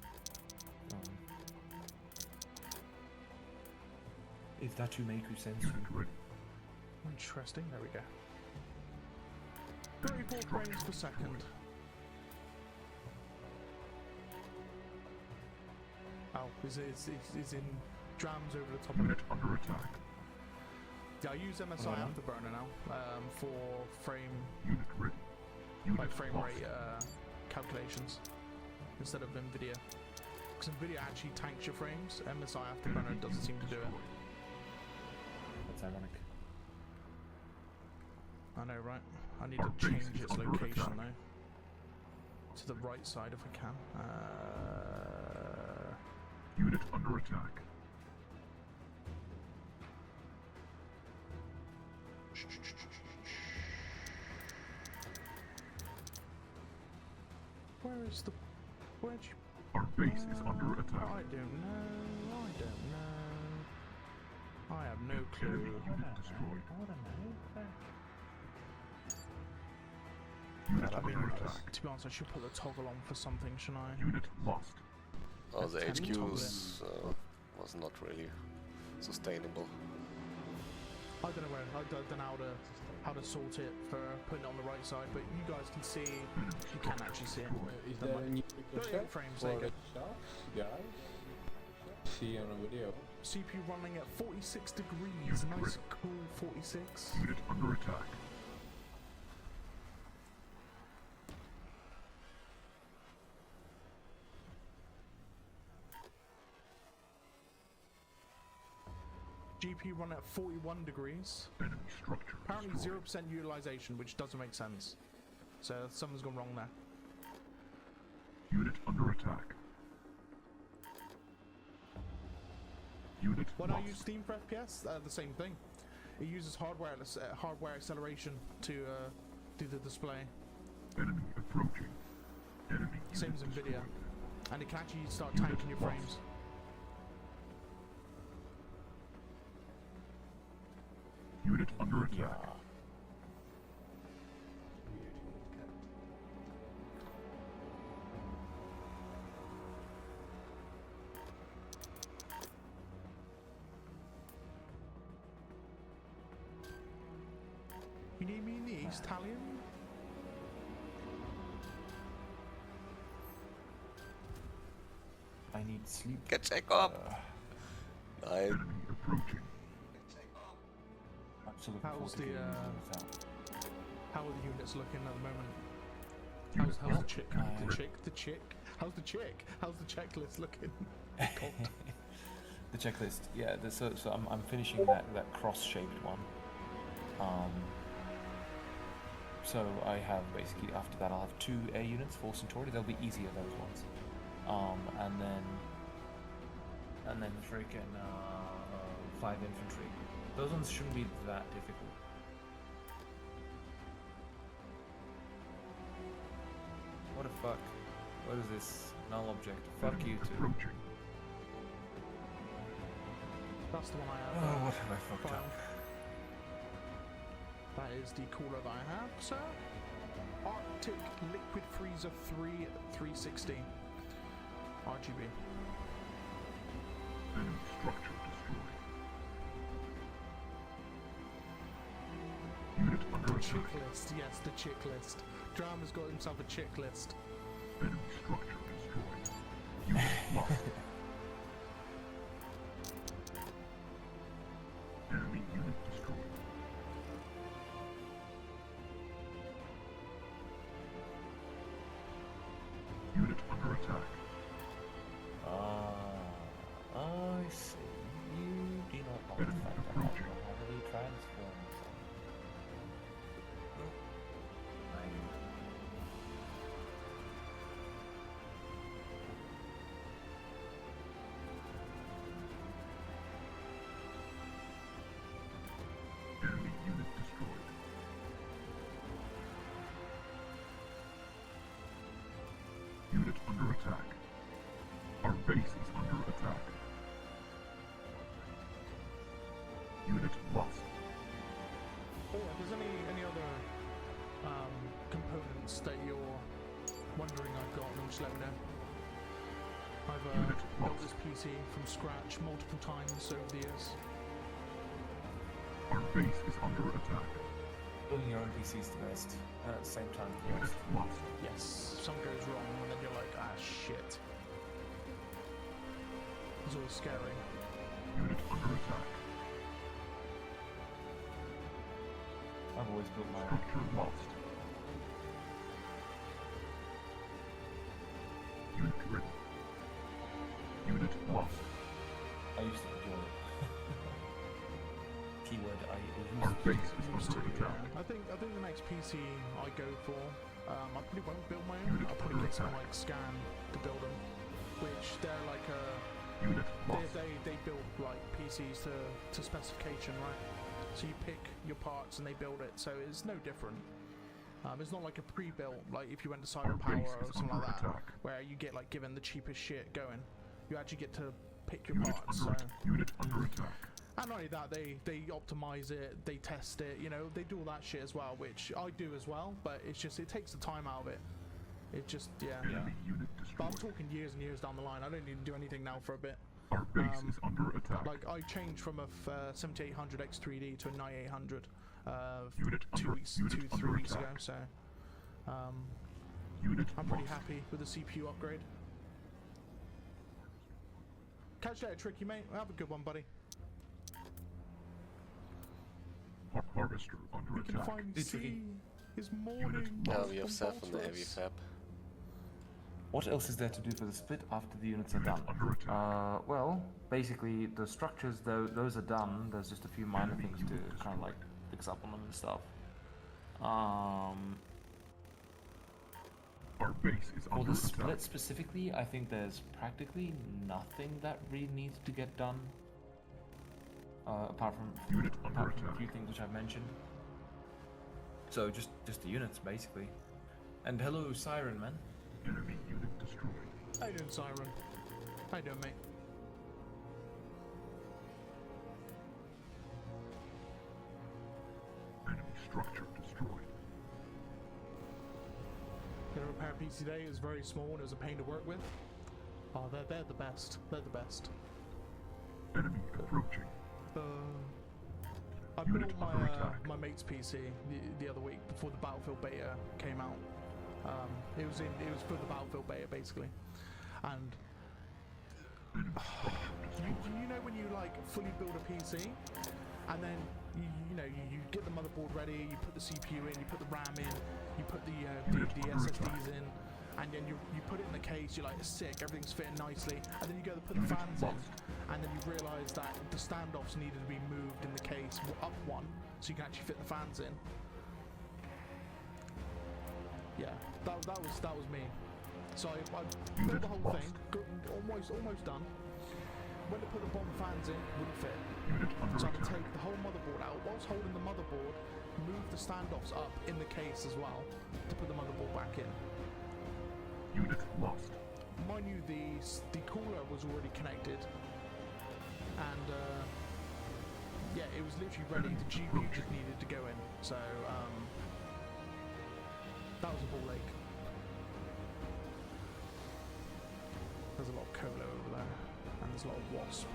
If that you make sense. Unit ready. Interesting, there we go. 34 frames per second. Oh, is in Drams over the top of Unit it. under attack. Yeah, I use MSI Afterburner now for frame Unit ready. Unit like frame lost. rate calculations instead of NVIDIA. Because NVIDIA actually tanks your frames. MSI Afterburner doesn't seem to do it. That's ironic. I know, right? I need to change its location though. To the right side if I can. Unit under attack. Where is the... Where'd you... Our base is under attack. I don't know. I don't know. I have no clue. Enemy unit destroyed. Unit under attack. To be honest, I should put the toggle on for something, shouldn't I? Unit lost. Oh, the Can you toggle HQs was not really sustainable. I don't know how to sort it for putting it on the right side, but you guys can see. You can actually see it. Is there a new 38 frames, there you go. guys? See on a video. CPU running at 46 degrees. Nice, cool 46. Unit under attack. GPU running at 41 degrees. Enemy structure Apparently destroyed. 0% utilization, which doesn't make sense. So something's gone wrong there. Unit under attack. Unit When I lost. use Steam for FPS, the same thing. It uses hardware acceleration to do the display. Enemy approaching. Enemy Same as unit Nvidia. destroyed. And it can actually start Unit tanking your lost. frames. Unit under attack. You need me in the east, Italian? I need sleep. Get check up! Nice. Enemy approaching. Absolutely. How's the, how are the units looking at the moment? Unit How's the lost. chick? The chick? How's the chick? How's the checklist looking? The checklist, yeah. So I'm finishing that cross-shaped one. So I have basically after that I'll have 2 air units for Centauri. They'll be easier, those ones. And then freaking 5 infantry. Those ones shouldn't be that difficult. What the fuck? What is this? Null object. Fuck Enemy you too. approaching. That's the one I have. Oh, what have I fucked fine. up? That is the cooler that I have, sir. Arctic Liquid Freezer 360 RGB. Enemy structure destroyed. Unit under The attack. chick list, yes, the chick list. Dram has got himself a chick list. Enemy structure destroyed. Unit lost. Enemy unit destroyed. Unit under attack. I see. You do not like the Enemy fact that I approaching. don't have any transforms. Enemy unit destroyed. Unit under attack. Our base is under attack. Unit lost. Oh yeah, if there's any other components that you're wondering I've got, then just let me know. I've Unit built lost. this PC from scratch multiple times over the years. Our base is under attack. Building your own PC is the best, and at the same time the Unit worst. lost. Yes, if something goes wrong and then you're like, ah shit. It's always scary. Unit under attack. I've always built my own. Structure lost. Unit ready. Unit lost. I used to enjoy it. Keyword I Our used base is under attack. I think the next PC I go for, I probably won't build my own. Unit I'll probably under get some attack. like Scan to build them, which they're like Unit lost. they build like PCs to specification, right? So you pick your parts and they build it. So it's no different. It's not like a pre-built, like if you went to Cyber Power or something like that, where you get like given the cheapest shit going. You actually get to pick your parts. Unit under attack. And not only that, they optimize it, they test it, you know, they do all that shit as well, which I do as well, but it's just, it takes the time out of it. It just, yeah. But I'm talking years and years down the line. I don't need to do anything now for a bit. Our base is under attack. Like, I changed from a 7800 X3D to a 9800 3 weeks ago, so I'm pretty happy with the CPU upgrade. Catch you later, Tricky, mate. Have a good one, buddy. Harvester under We can attack. finally see his morning. Yeah, we have Sept on the heavy fab. What else is there to do for the split after the units are done? Well, basically the structures, though, those are done. There's just a few minor things to kind of like fix up on them and stuff. Our base is For under the attack. split specifically, I think there's practically nothing that really needs to get done. Apart from a few things which I've mentioned. So just the units basically. And hello, Siren man. Enemy unit destroyed. How you doing, Siren? How you doing, mate? Enemy structure destroyed. Gonna repair PC today. It was very small and it was a pain to work with. Oh, they're the best. They're the best. Enemy approaching. I built my mate's PC the other week before the Battlefield beta came out. It was for the Battlefield beta basically, and you know when you like fully build a PC, and then you get the motherboard ready, you put the CPU in, you put the RAM in, you put the SSDs in, and then you put it in the case. You're like, sick, everything's fitting nicely, and then you go to put the fans in, and then you realise that the standoffs needed to be moved in the case up one, so you can actually fit the fans in. Yeah, that was me. So I built the whole thing, almost done. When I put the bomb fans in, wouldn't fit. So I had to take the whole motherboard out, whilst holding the motherboard, move the standoffs up in the case as well, to put the motherboard back in. Unit lost. Mind you, the cooler was already connected, and yeah, it was literally ready. The GPU just needed to go in, so that was a ball ache. There's a lot of colo over there, and there's a lot of wasp.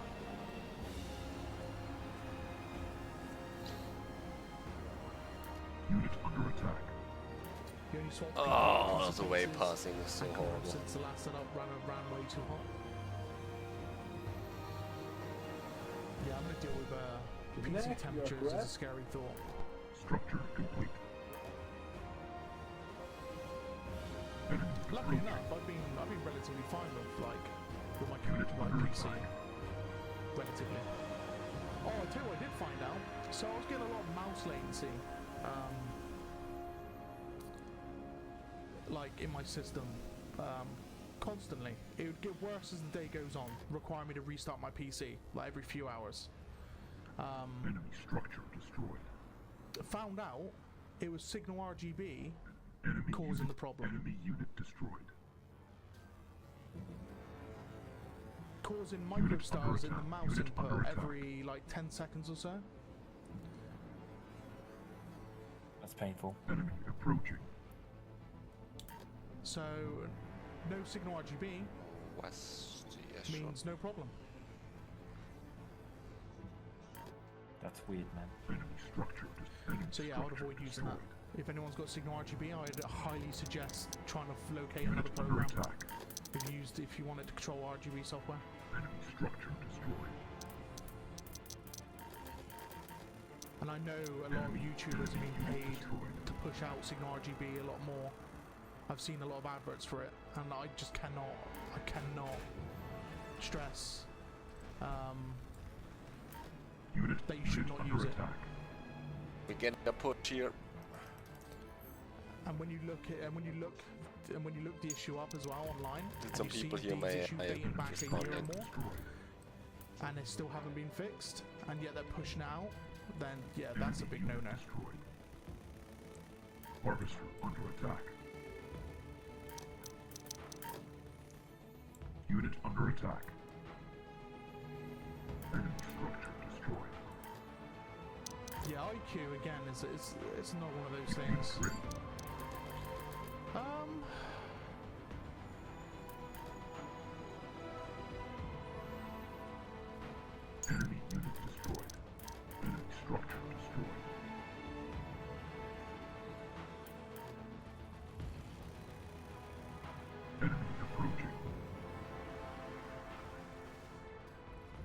Unit under attack. Oh, the way passing is so horrible. Since the last setup ran way too hot. Yeah, I'm gonna deal with PC temperatures as a scary thought. Structure complete. Luckily enough, I've been relatively fine with my current PC. Relatively. Oh, I tell you what I did find out. So I was getting a lot of mouse latency. Like in my system, constantly. It would get worse as the day goes on, requiring me to restart my PC like every few hours. Enemy structure destroyed. Found out it was signal RGB causing the problem. Enemy unit destroyed. Causing microstars in the mouse input every like 10 seconds or so. That's painful. Enemy approaching. So, no signal RGB means no problem. That's weird, man. Enemy structure. So yeah, I would avoid using that. If anyone's got signal RGB, I'd highly suggest trying to locate another program. If you wanted to control RGB software. Enemy structure destroyed. And I know a lot of YouTubers are being paid to push out signal RGB a lot more. I've seen a lot of adverts for it, and I just cannot stress that you should not use it. We get a push here. And when you look the issue up as well online, Did and some you people see hear these my issues dating back a year or responding? more, and they still haven't been fixed, and yet they're pushing out. then yeah, that's a big no-no. Destroyed. Harvester under attack. Unit under attack. Enemy structure destroyed. Yeah, IQ again is it's not one of those things. Enemy unit destroyed. Enemy structure destroyed. Enemy approaching.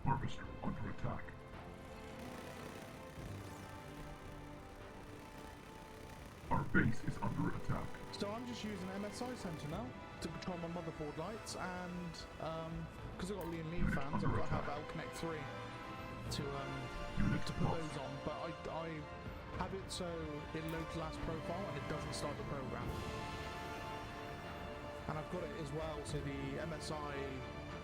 Harvester under attack. Our base is under attack. So I'm just using MSI Center now to control my motherboard lights, and because I've got Liam Lee fans, I've got to have Connect 3 to put those on. But I have it so it loads last profile and it doesn't start the program. And I've got it as well so the MSI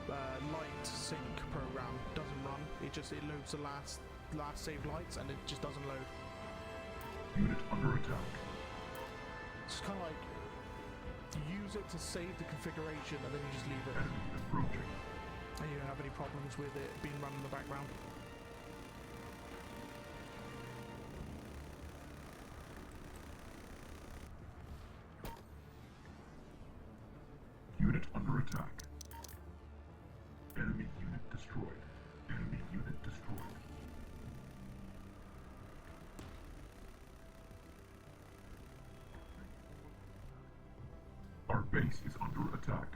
light sync program doesn't run. It loads the last saved lights and it just doesn't load. Unit under attack. It's kind of like you use it to save the configuration and then you just leave it. Enemy approaching. And you don't have any problems with it being run in the background. Unit under attack. Enemy unit destroyed. Enemy unit destroyed. Our base is under attack.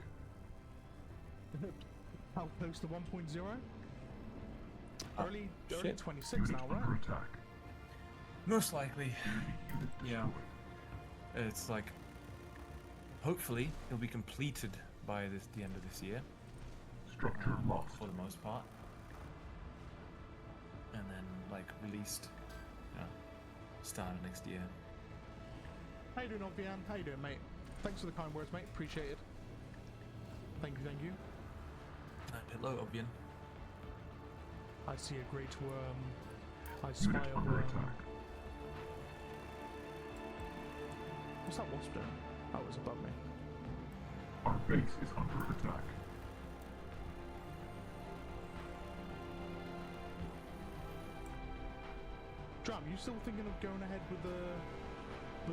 How close to 1.0? Early shit. 26 now, right? Under attack. Most likely. Unit Yeah. destroyed. It's like, hopefully it'll be completed by the end of this year, Structure lost. for the most part, and then like released, start of next year. How you doing, Obvian? How you doing, mate? Thanks for the kind words, mate. Appreciate it. Thank you. Hello, Obian. I see a great worm. I Unit spy a under worm. attack. What's that wasp doing? Oh, it was above me. Our base is under attack. Dram, you still thinking of going ahead with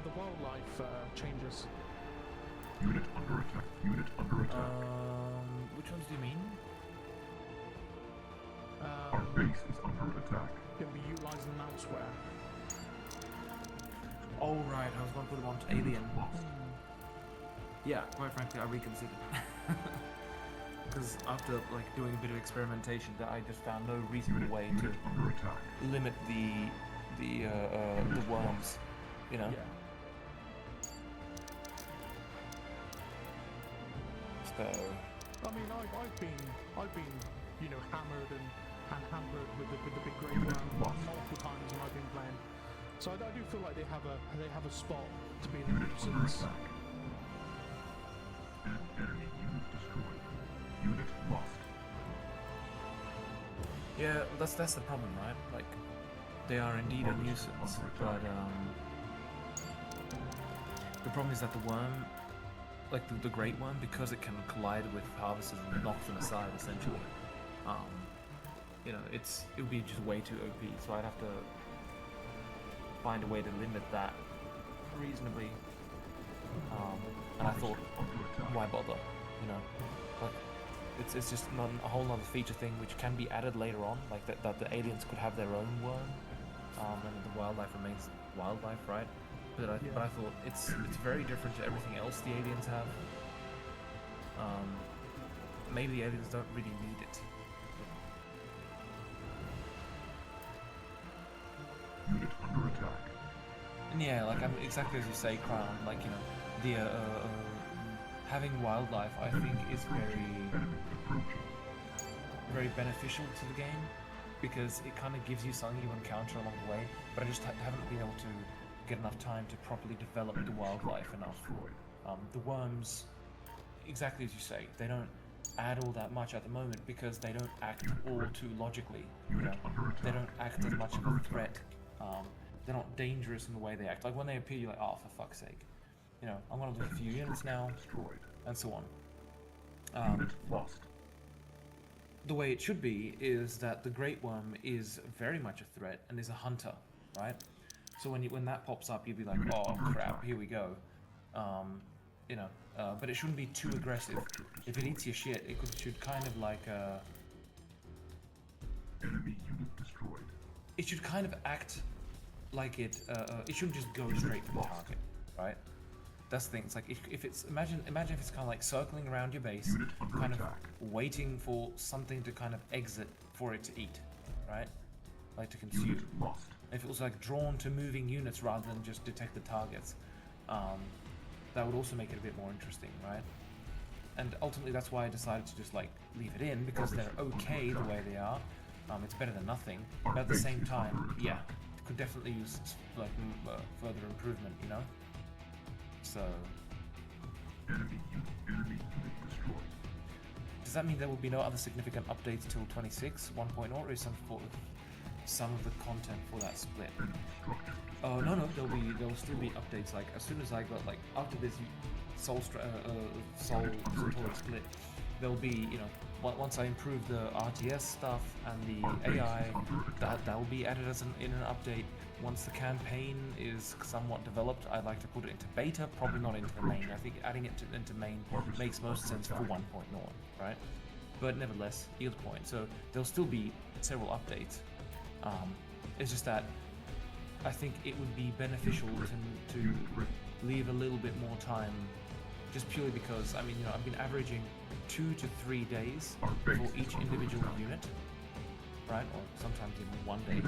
the wildlife changes? Unit under attack. Unit under attack. Which ones do you mean? Our base is under attack. Gonna be utilizing them elsewhere. Oh right, I was going to put them onto Alien. Lost. Yeah, quite frankly, I reconsidered. Because after like doing a bit of experimentation, that I just found no reasonable way to Unit under attack. limit the worms, you know. Yeah. So I mean, I've been, hammered and hampered with the big grey worm multiple times when I've been playing. So I do feel like they have a spot to be in the Unit under nuisance. attack. Enemy unit destroyed. Unit lost. yeah, that's the problem, right? Like they are indeed a nuisance, but the problem is that the worm, like the great worm, because it can collide with harvesters and knock them aside essentially. It would be just way too OP. So I'd have to find a way to limit that reasonably. And I thought, why bother? Like it's just not a whole other feature thing which can be added later on, like that the aliens could have their own worm, and the wildlife remains wildlife, right? But I thought it's very different to everything else the aliens have. Maybe the aliens don't really need it. Unit under attack. And yeah, like exactly as you say, Crown. Like the having wildlife, I think, is very beneficial to the game because it kind of gives you something you encounter along the way. But I just haven't been able to get enough time to properly develop the wildlife enough. The worms, exactly as you say, they don't add all that much at the moment because they don't act all too logically. They don't act as much of a threat They're not dangerous in the way they act. Like when they appear, you're like, oh, for fuck's sake. You know, I'm gonna lose a few units now, and so on. The way it should be is that the Great Worm is very much a threat and is a hunter, right? So when that pops up, you'd be like, oh crap, here we go. You know, but it shouldn't be too aggressive. If it eats your shit, should kind of like Enemy unit destroyed. it should kind of act like it shouldn't just go straight for the target, right? That's the thing. It's like if it's imagine if it's kind of like circling around your base, kind of waiting for something to kind of exit for it to eat, right? Like to consume. If it was like drawn to moving units rather than just detect the targets, that would also make it a bit more interesting, right? And ultimately, that's why I decided to just like leave it in, because they're okay the way they are. It's better than nothing, but at the same time, yeah, it could definitely use like further improvement, you know. So, enemy unit destroyed. Does that mean there will be no other significant updates till 26 1.0, or is some of the content for that split? Oh no, there'll still be updates. Like as soon as I got like after this Soul Centauri split, there'll be, you know, once I improve the RTS stuff and the AI, that will be added as in an update. Once the campaign is somewhat developed, I'd like to put it into beta, probably not into the main. I think adding it into main makes most sense for 1.0, right? But nevertheless, you get the point. So there'll still be several updates. It's just that I think it would be beneficial to leave a little bit more time, just purely because, I mean, you know, I've been averaging 2 to 3 days for each individual unit, right? Or sometimes even 1 day.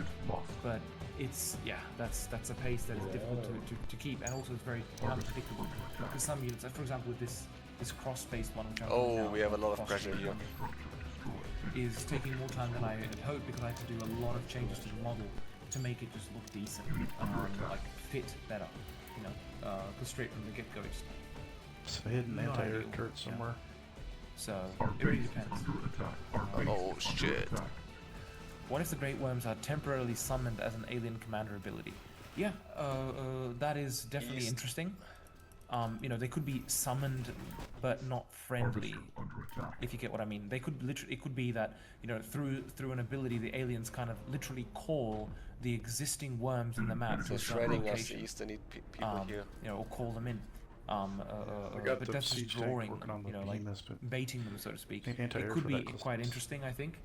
But it's, yeah, that's a pace that is difficult to keep, and also it's very unpredictable. Because some units, like for example with this cross-based one, which I'm doing now, we have a lot of pressure here. Is taking more time than I had hoped, because I had to do a lot of changes to the model to make it just look decent, like fit better, you know, because straight from the get-go it's so hidden anti-air turret somewhere. So it really depends. Oh shit. What if the Great Worms are temporarily summoned as an alien commander ability? Yeah, that is definitely interesting. You know, they could be summoned, but not friendly, if you get what I mean. They could literally, it could be that, you know, through an ability, the aliens kind of literally call the existing worms in the map to a certain location. Us, they need people here. You know, or call them in. But that's just drawing, you know, like baiting them, so to speak. It could be quite interesting, I think.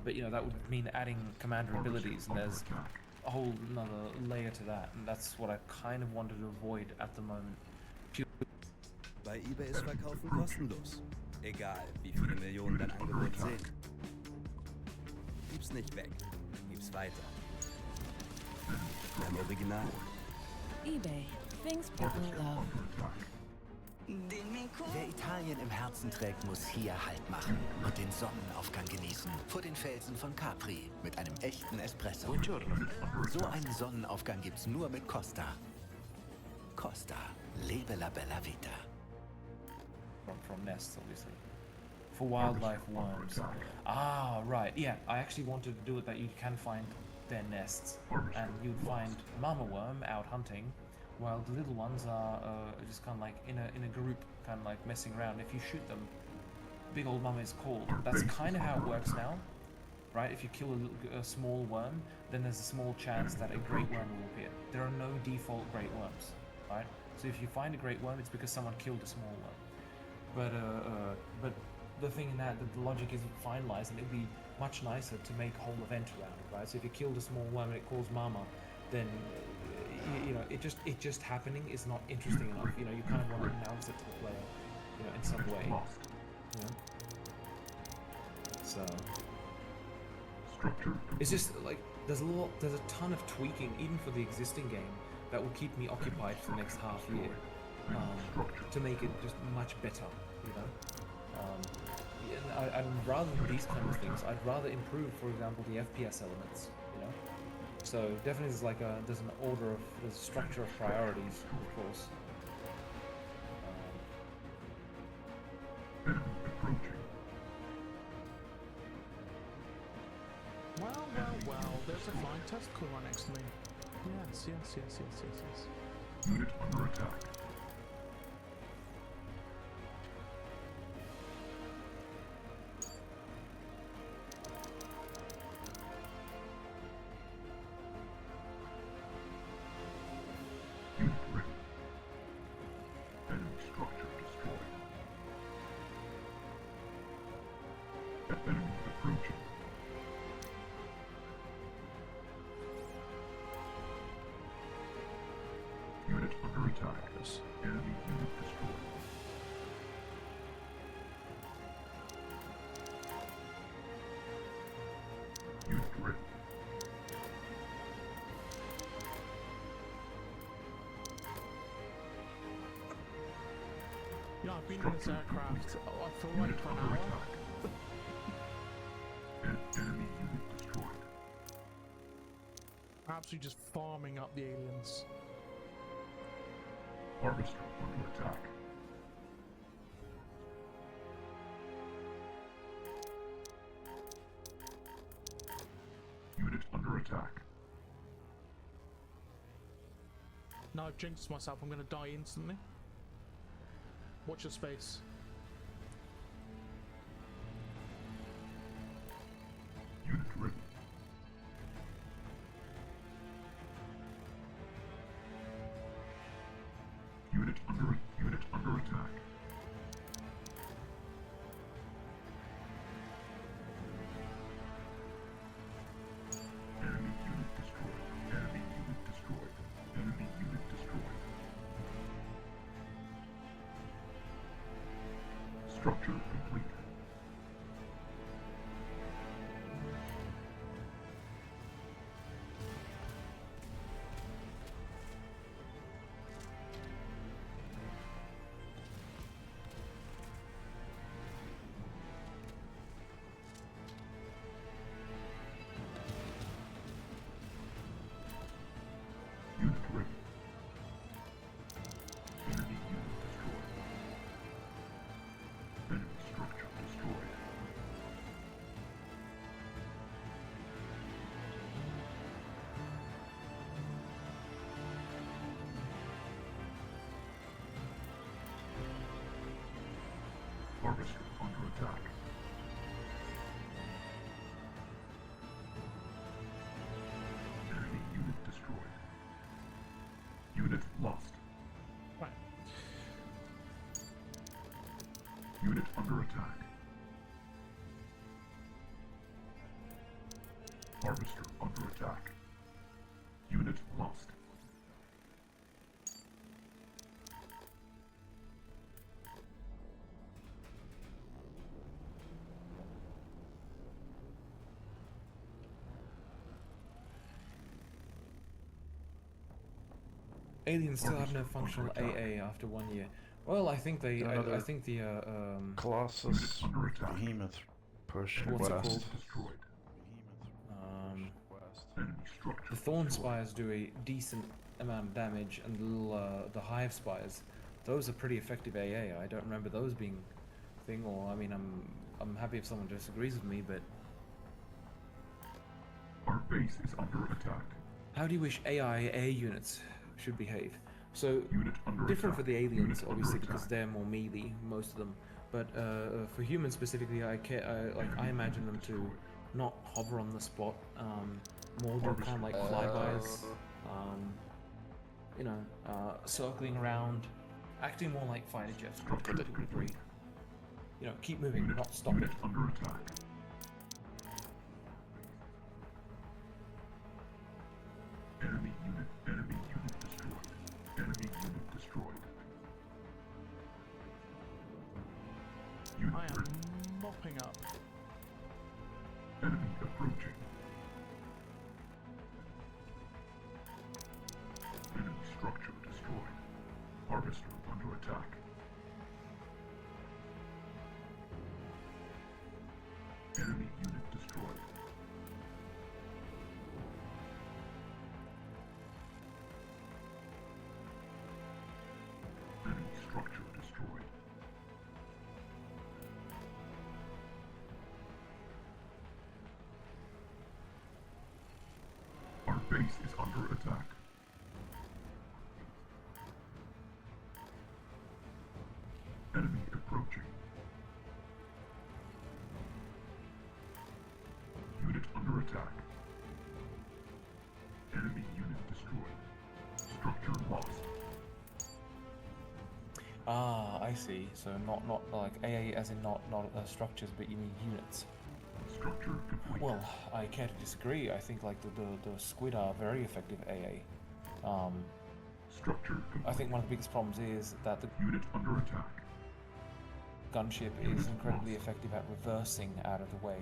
But you know, that would mean adding commander abilities, and there's a whole another layer to that, and that's what I kind of wanted to avoid at the moment. Bei eBay ist Verkaufen kostenlos. Egal, wie viele Millionen dein Angebot sehen. Gib's nicht weg. Gib's weiter. Beim Original. eBay. Things people love. Wer Italien im Herzen trägt, muss hier Halt machen und den Sonnenaufgang genießen. Vor den Felsen von Capri mit einem echten Espresso. So einen Sonnenaufgang gibt's nur mit Costa. Costa. Lebe la bella vita. From nests, obviously. For wildlife worms. Ah, right. Yeah, I actually wanted to do it that you can find their nests, and you'd find mama worm out hunting, while the little ones are just kind of like in a group, kind of like messing around. If you shoot them, big old mama is called. That's kind of how it works now, right? If you kill a small worm, then there's a small chance that a great worm will appear. There are no default great worms, right? So if you find a great worm, it's because someone killed a small worm. But the thing in that the logic isn't finalized, and it'd be much nicer to make a whole event around it, right? So if you killed a small worm and it calls mama, then you know, it just happening is not interesting enough. You know, you kind of want to announce it to the player, you know, in some way. You know? So it's just like there's a ton of tweaking even for the existing game that will keep me occupied for the next half year, to make it just much better, you know. I'd rather than these kind of things, I'd rather improve, for example, the FPS elements, you know. So definitely there's a structure of priorities, of course. Well, there's a flying testicle right next to me. Yes, yes, yes, yes, yes, yes. Unit under attack. Unit ready. Enemy structure destroyed. Enemy approaching. Unit under attack. Enemy unit destroyed. Unit ready. Yeah, I've been in this aircraft, I feel like for an hour. Enemy unit destroyed. Absolutely just farming up the aliens. Harvester under attack. Unit under attack. Now I've jinxed myself, I'm gonna die instantly. Watch your space. Unit ready. Unit under attack. Enemy unit destroyed. Enemy unit destroyed. Enemy unit destroyed. Structure complete. Unit ready. Enemy unit destroyed. Enemy structure destroyed. Harvester under attack. Enemy unit destroyed. Unit lost. Right. Unit under attack. Harvester under attack. Unit lost. Aliens still have no functional AA after 1 year. Well, I think they. I think the Colossus Behemoth push what's it west. called? The Thorn Spires do a decent amount of damage, and the little the Hive Spires, those are pretty effective AA. I don't remember those being a thing, or I mean, I'm happy if someone disagrees with me, but our base is under attack. How do you wish AIA units should behave? So different for the aliens, obviously, because they're more melee, most of them. But for humans specifically, I imagine them to not hover on the spot, more do kind of like flybys, you know, circling around, acting more like fighter jets to a degree. You know, keep moving, not stop it. Under attack. Enemy unit destroyed. Enemy unit destroyed. Unit I am mopping up. Enemy approaching. Enemy structure destroyed. Harvester under attack. Enemy unit destroyed. Enemy structure destroyed. Our base is under attack. Enemy approaching. Unit under attack. Enemy unit destroyed. Structure lost. Ah, I see. So not like AA as in not structures, but you mean units. Structure complete. Well, I can't disagree. I think like the squid are very effective AA. Structure complete. I think one of the biggest problems is that the unit under attack. Gunship is incredibly effective at reversing out of the way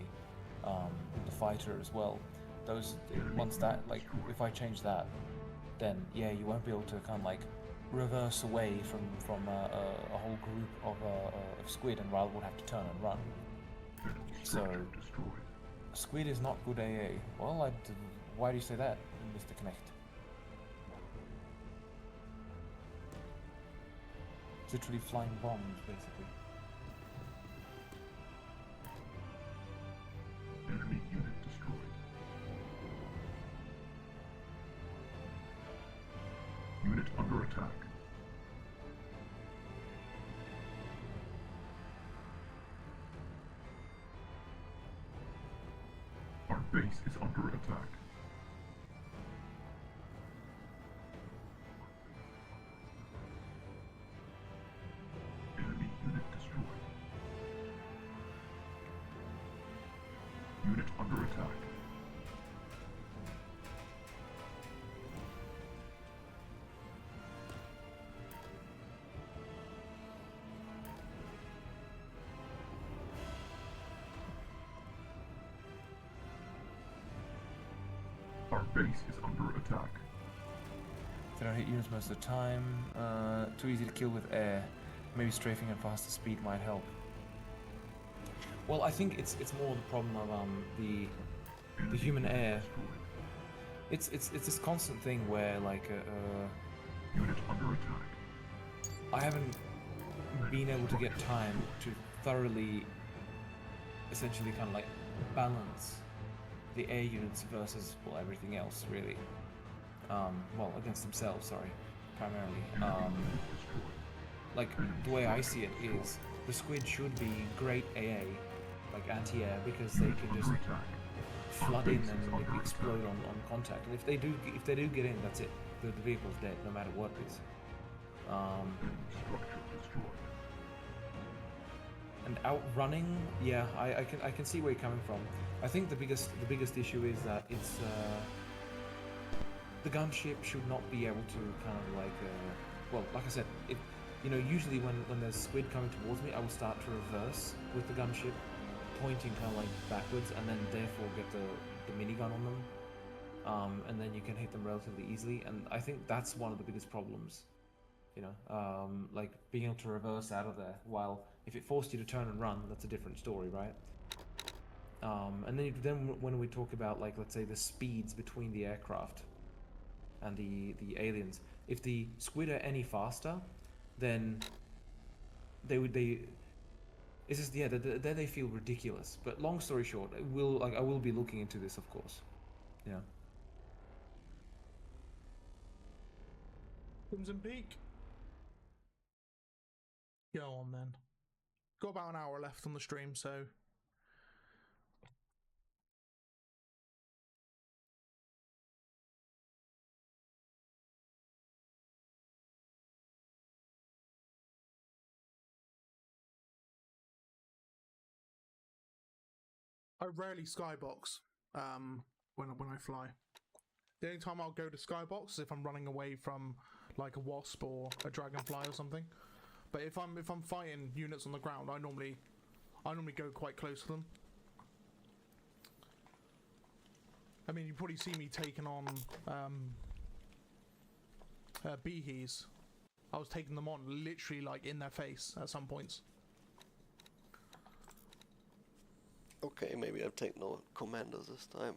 with the fighter as well. Once that, like, if I change that, then yeah, you won't be able to kind of like reverse away from a whole group of squid, and rather would have to turn and run. So squid is not good AA. Well, why do you say that, Mr. Knecht? It's literally flying bombs, basically. Enemy unit destroyed. Unit under attack. Our base is under attack. Enemy unit destroyed. Unit under attack. Our base is under attack. They don't hit units most of the time. Too easy to kill with air. Maybe strafing at faster speed might help. Well, I think it's more the problem of the human air. It's this constant thing where like unit under attack. I haven't been able to get time to thoroughly, essentially, kind of like balance the air units versus, well, everything else really. Well, against themselves, sorry, primarily. Like the way I see it is the squid should be great AA, like anti-air, because they can just flood in and explode on contact. And if they do get in, that's it. The vehicle's dead, no matter what it is. And outrunning, yeah, I can see where you're coming from. I think the biggest issue is that it's the gunship should not be able to kind of like well, like I said, usually when there's squid coming towards me, I will start to reverse with the gunship, pointing kind of like backwards, and then therefore get the minigun on them, and then you can hit them relatively easily. And I think that's one of the biggest problems, like being able to reverse out of there. While if it forced you to turn and run, that's a different story, right? And then when we talk about, like, let's say the speeds between the aircraft and the aliens, if the squid are any faster, then then they feel ridiculous. But long story short, I will be looking into this, of course. Yeah. Crimson Peak. Go on then. Got about an hour left on the stream, so. I rarely skybox when I fly. The only time I'll go to skybox is if I'm running away from like a wasp or a dragonfly or something. But if I'm fighting units on the ground, I normally go quite close to them. I mean, you probably see me taking on beehies. I was taking them on literally like in their face at some points. Okay, maybe I'll take no commanders this time.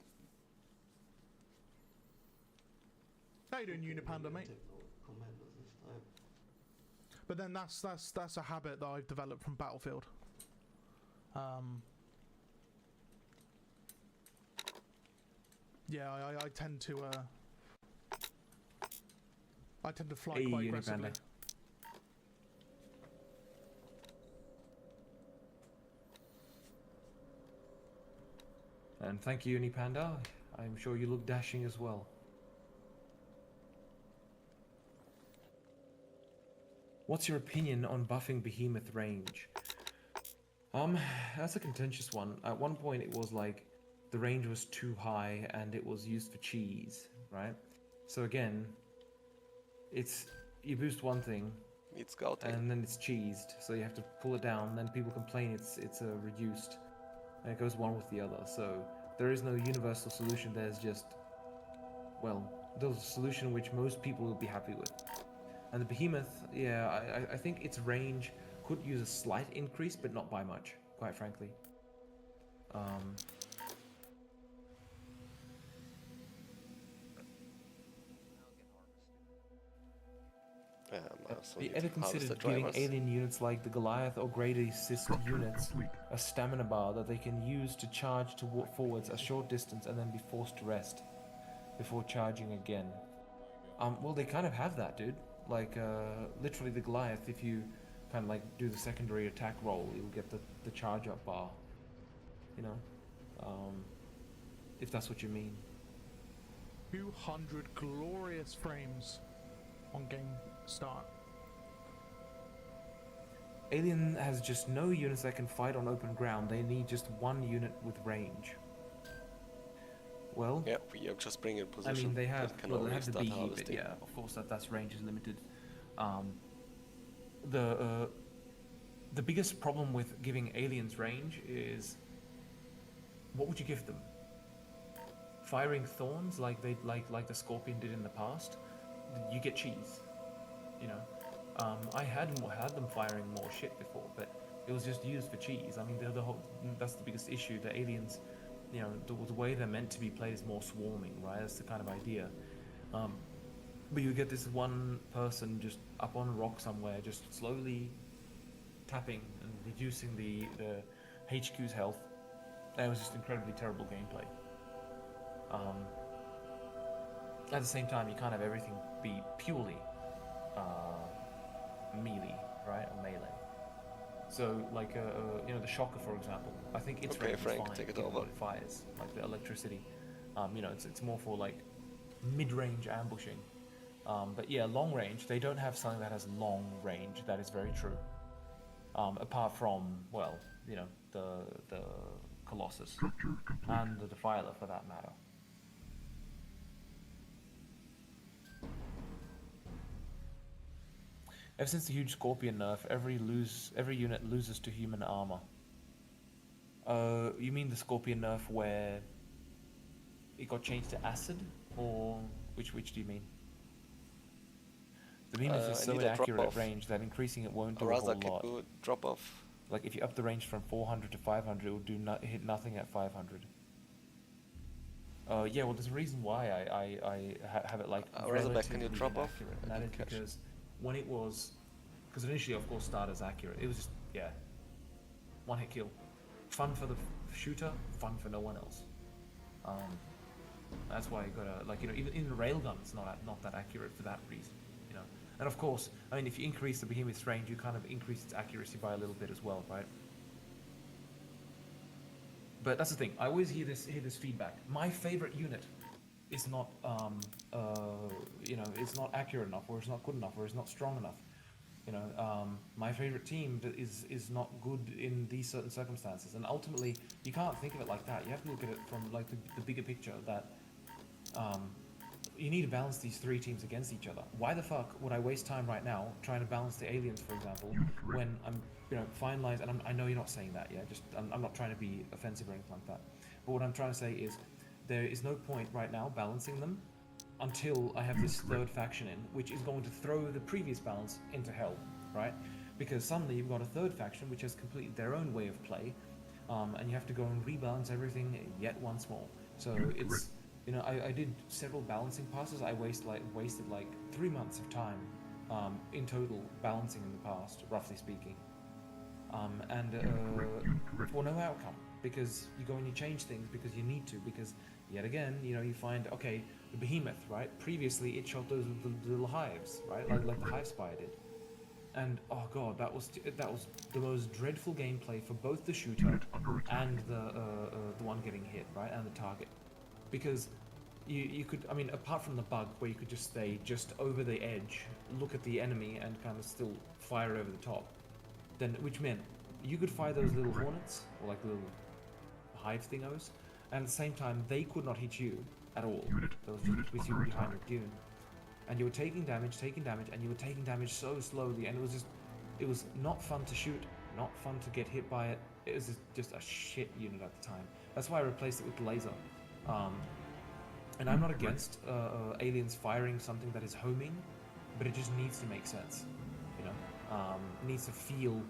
How you doing, Unipanda, mate? But then that's a habit that I've developed from Battlefield. Yeah, I tend to fly quite aggressively. And thank you, Unipanda. I'm sure you look dashing as well. What's your opinion on buffing Behemoth range? That's a contentious one. At one point it was like the range was too high and it was used for cheese, right? So again, it's you boost one thing, it's scouting, and then it's cheesed, so you have to pull it down. Then people complain it's reduced, and it goes one with the other. So there is no universal solution. There's just, well, there's a solution which most people will be happy with. And the Behemoth, yeah, I think its range could use a slight increase, but not by much, quite frankly. Have you ever considered giving alien units like the Goliath or Grady Cis units a stamina bar that they can use to charge forwards a short distance and then be forced to rest before charging again? Well, they kind of have that, dude. Like, literally the Goliath, if you kind of like do the secondary attack roll, you'll get the charge up bar. You know? If that's what you mean. 200 glorious frames on game start. Alien has just no units that can fight on open ground. They need just one unit with range. Well, yeah, we are just bringing in position. I mean, they have, they well, they have the BE, but yeah, of course that's range is limited. The biggest problem with giving aliens range is, what would you give them? Firing thorns like the Scorpion did in the past? You get cheese, you know. I had them firing more shit before, but it was just used for cheese. I mean, that's the biggest issue. The aliens, you know, the way they're meant to be played is more swarming, right? That's the kind of idea. But you get this one person just up on a rock somewhere, just slowly tapping and reducing the HQ's health. That was just incredibly terrible gameplay. At the same time, you can't have everything be purely melee, right, or melee. So, like, you know, the Shocker, for example, I think it's okay, Frank, fine, take it over. It fires, like the electricity. You know, it's more for like mid-range ambushing. But yeah, long range, they don't have something that has long range. That is very true. Apart from, well, you know, the Colossus and the Defiler, for that matter. Ever since the huge Scorpion nerf, every unit loses to human armor. You mean the Scorpion nerf where it got changed to acid, or which do you mean? The Behemoth is so accurate at range that increasing it won't do a whole lot. Drop off. Like if you up the range from 400 to 500, it will do hit nothing at 500. Yeah, well, there's a reason why I have it like Razorback, can you drop off? Accurate, and that is because when it was, because initially, of course, started as accurate. It was just, yeah, one hit kill, fun for the shooter, fun for no one else. That's why you gotta, like, you know, even in the railgun, it's not that accurate for that reason, you know. And of course, I mean, if you increase the Behemoth's range, you kind of increase its accuracy by a little bit as well, right? But that's the thing. I always hear this feedback. My favorite unit is not, you know, it's not accurate enough, or it's not good enough, or it's not strong enough. You know, my favorite team is not good in these certain circumstances. And ultimately, you can't think of it like that. You have to look at it from like the bigger picture that you need to balance these three teams against each other. Why the fuck would I waste time right now trying to balance the aliens, for example, when I'm, you know, finalized, and I know you're not saying that, yeah, just, I'm not trying to be offensive or anything like that. But what I'm trying to say is, there is no point right now balancing them until I have this third faction in, which is going to throw the previous balance into hell, right? Because suddenly you've got a third faction which has completely their own way of play, and you have to go and rebalance everything yet once more. So it's, you know, I did several balancing passes. I wasted like 3 months of time in total balancing in the past, roughly speaking, and for no outcome, because you go and you change things because you need to, because yet again, you know, you find, okay, the Behemoth, right? Previously it shot those little hives, right? Like the Hive Spire did. And oh god, that was the most dreadful gameplay for both the shooter and the one getting hit, right, and the target, because you could, I mean, apart from the bug where you could just stay just over the edge, look at the enemy, and kind of still fire over the top, then which meant you could fire those little hornets or like little hive thingos, and at the same time they could not hit you at all. They was just with you behind a dune. And you were taking damage, and you were taking damage so slowly, and it was not fun to shoot, not fun to get hit by it. It was just a shit unit at the time. That's why I replaced it with the laser. And I'm not against aliens firing something that is homing, but it just needs to make sense, you know? It needs to feel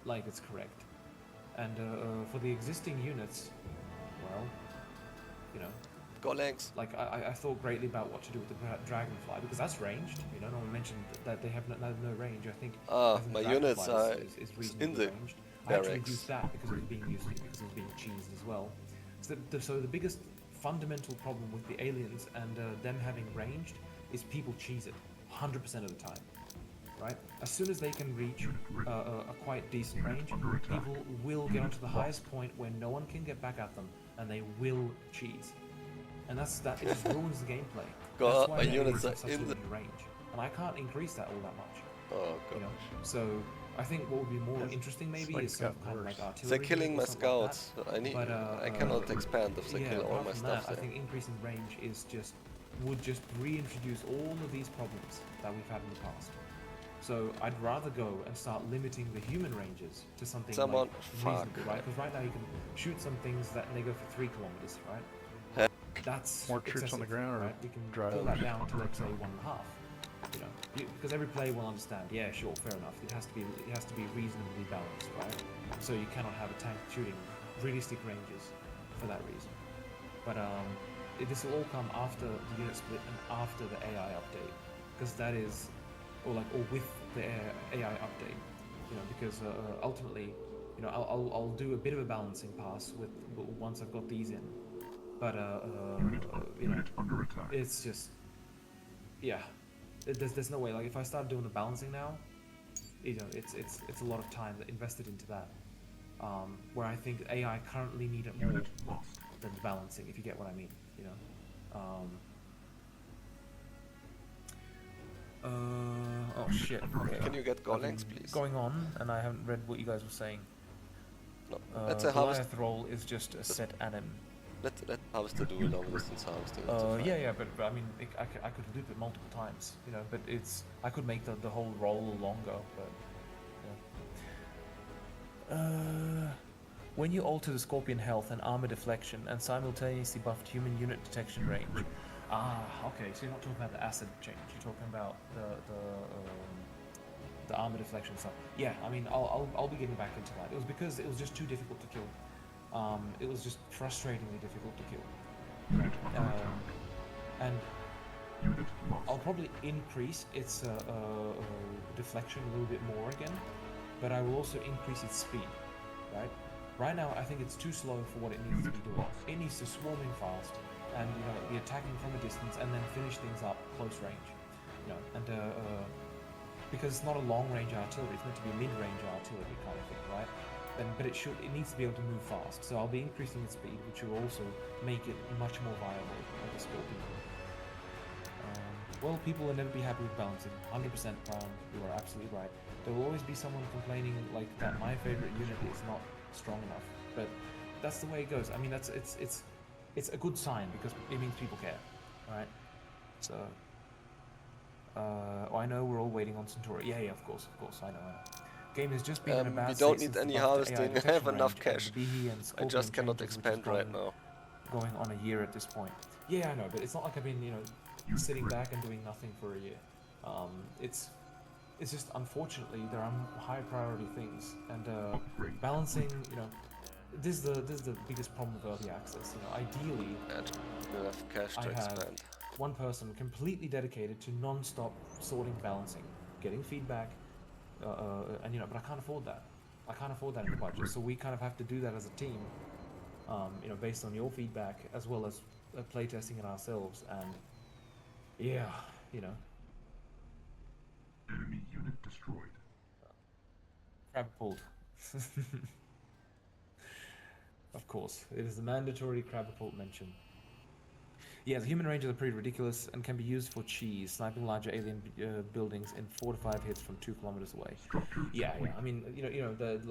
like it's correct. And for the existing units, well, you know, like I thought greatly about what to do with the dragonfly, because that's ranged. You know, no one mentioned that they have no range. I think my units are is in the ranged. I had to reduce that because it was being used because it was being cheesed as well. So the biggest fundamental problem with the aliens and them having ranged is people cheese it 100% of the time. Right? As soon as they can reach a quite decent range, people will get onto the highest point where no one can get back at them, and they will cheese. And it just ruins the gameplay. God, that's why my units are such in the range, and I can't increase that all that much. Oh god. You know? So I think what would be more interesting maybe is some kind of like artillery. They're killing my scouts. Like I cannot expand if they kill all my stuff. I think increasing range would just reintroduce all of these problems that we've had in the past. So I'd rather go and start limiting the human ranges to something like reasonable, right? Because right now you can shoot some things that they go for 3 kilometers, right? That's more troops on the ground, right? You can pull that down to, let's say, 1.5. You know, because every player will understand. Yeah, sure, fair enough. It has to be reasonably balanced, right? So you cannot have a tank shooting realistic ranges for that reason. But this will all come after the unit split and after the AI update, because that is, or with the AI update, you know, because ultimately, you know, I'll do a bit of a balancing pass once I've got these in. But you know, it's just, yeah, there's no way. Like if I start doing the balancing now, you know, it's a lot of time invested into that. Where I think AI currently need it more than the balancing, if you get what I mean. You know. Oh shit. Okay. Can you get Golangs, please? Going on, and I haven't read what you guys were saying. No, let's harvest. Goliath roll is just a set anim. Let harvester do long distance harvesting. Yeah, but I mean, I could loop it multiple times, you know. But I could make the whole roll longer, but yeah. When you alter the Scorpion health and armor deflection and simultaneously buffed human unit detection range. Okay. So you're not talking about the acid change. You're talking about the armor deflection stuff. Yeah, I mean, I'll be getting back into that. It was because it was just too difficult to kill. It was just frustratingly difficult to kill. And I'll probably increase its deflection a little bit more again, but I will also increase its speed, right? Right now, I think it's too slow for what it needs to be doing. It needs to swarm in fast, and you know, be attacking from a distance, and then finish things up close range. You know, and because it's not a long-range artillery, it's meant to be a mid-range artillery kind of thing, right? But it needs to be able to move fast. So I'll be increasing its speed, which will also make it much more viable as a Scorpion. Well, people will never be happy with balancing. 100% Brown, you are absolutely right. There will always be someone complaining like that my favorite unit is not strong enough. But that's the way it goes. I mean, it's a good sign because it means people care, right? So, I know we're all waiting on Centauri. Yeah, of course, I know. Game has just been in a bad we don't need any harvesting. I have enough cash. I just cannot expand right now. Going on a year at this point. Yeah, I know, but it's not like I've been, you know, sitting back and doing nothing for a year. It's just unfortunately there are high priority things, and balancing. You know, this is the biggest problem with early access. You know, ideally, enough cash to expand. One person completely dedicated to non-stop sorting, balancing, getting feedback. And you know, but I can't afford that. I can't afford that in the budget. So we kind of have to do that as a team. You know, based on your feedback as well as playtesting it ourselves. And yeah, you know. Enemy unit destroyed. Crabapult. Of course, it is the mandatory Crabapult mention. Yeah, the human rangers are pretty ridiculous and can be used for cheese, sniping larger alien buildings in 4 to 5 hits from 2 kilometers away. Yeah. I mean, the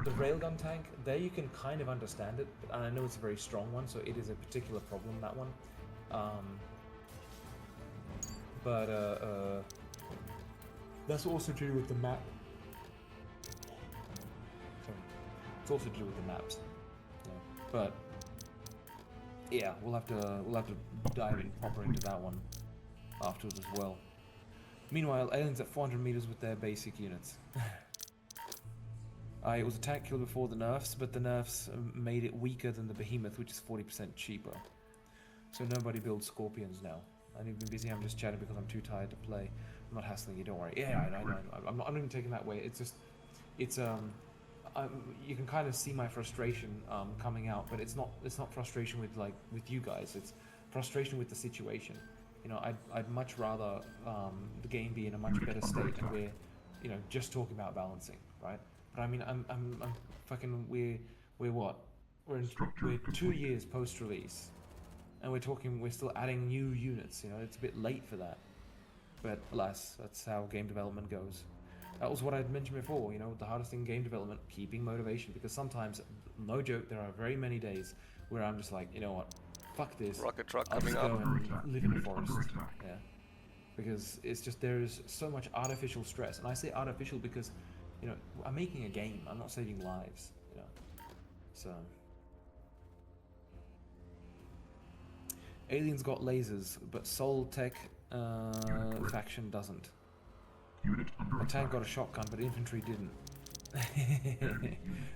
the railgun tank. There you can kind of understand it, but I know it's a very strong one, so it is a particular problem, that one. That's also to do with the map. Sorry. It's also to do with the maps. Yeah. But yeah, we'll have to dive in proper into that one afterwards as well. Meanwhile, aliens at 400 meters with their basic units. It was a tank kill before the nerfs, but the nerfs made it weaker than the Behemoth, which is 40% cheaper. So nobody builds Scorpions now. I've been busy. I'm just chatting because I'm too tired to play. I'm not hassling you. Don't worry. Yeah, I know. I'm not even taking that way. It's just, you can kind of see my frustration coming out, but it's not frustration with you guys. It's frustration with the situation. I'd much rather the game be in a much better state, and we're just talking about balancing, right? But I mean, I'm fucking we're what? We're 2 years post-release, and we're still adding new units. It's a bit late for that, but alas, that's how game development goes. That was what I'd mentioned before. The hardest thing in game development, keeping motivation, because sometimes, no joke, there are very many days where I'm just like, you know what, fuck this. Rocket truck I'll coming just go up. and live in a forest. Yeah, because it's just there's so much artificial stress, and I say artificial because I'm making a game. I'm not saving lives. So aliens got lasers, but Soul Tech faction doesn't. A tank got a shotgun, but infantry didn't.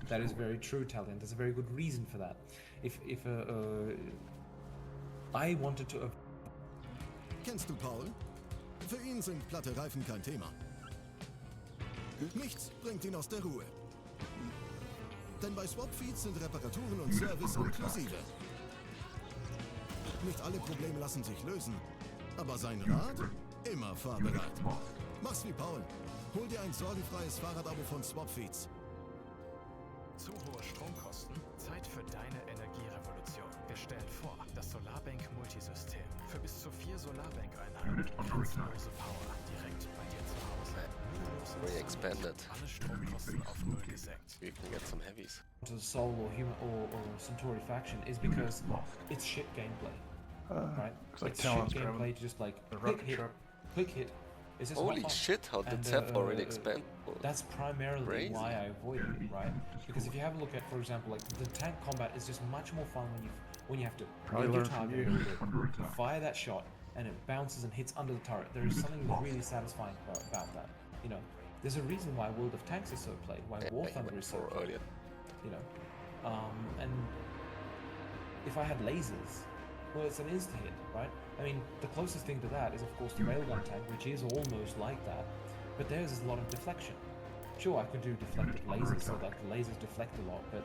That is very true, Talion. There's a very good reason for that. If I wanted to. Kennst du Paul? Für ihn sind platte Reifen kein Thema. Nichts bringt ihn aus der Ruhe. Denn bei Swapfeeds sind Reparaturen und Service inklusive. Nicht alle Probleme lassen sich lösen, aber sein Rad immer fahrbereit. Mach's wie Paul. Hol dir ein sorgenfreies Fahrradabo von Swapfeeds. Zu hohe Stromkosten? Zeit für deine Energierevolution. Wir stellen vor, das Solarbank-Multisystem. Für bis zu 4 Solarbank-Einheiten. Grenzenlose Power direkt bei dir zu Hause. Very expanded. Alle Stromkosten auf Null gesenkt. We can get some heavies. To the Soul or Human or Centauri faction is because it's shit gameplay, right? It's shit gameplay to just click hit. It's just holy shit! How did Sept already expand? That's primarily Crazy. why I avoid it, right? Because if you have a look at, for example, like the tank combat is just much more fun when you have to Probably your learn from target, you. fire that shot, and it bounces and hits under the turret. There is something really satisfying about that. There's a reason why World of Tanks is so played, why War Thunder is so played. And if I had lasers, well, it's an insta-hit, right? I mean, the closest thing to that is, of course, the railgun tank, which is almost like that, but theirs is a lot of deflection. Sure, I could do deflective lasers, so that the lasers deflect a lot, but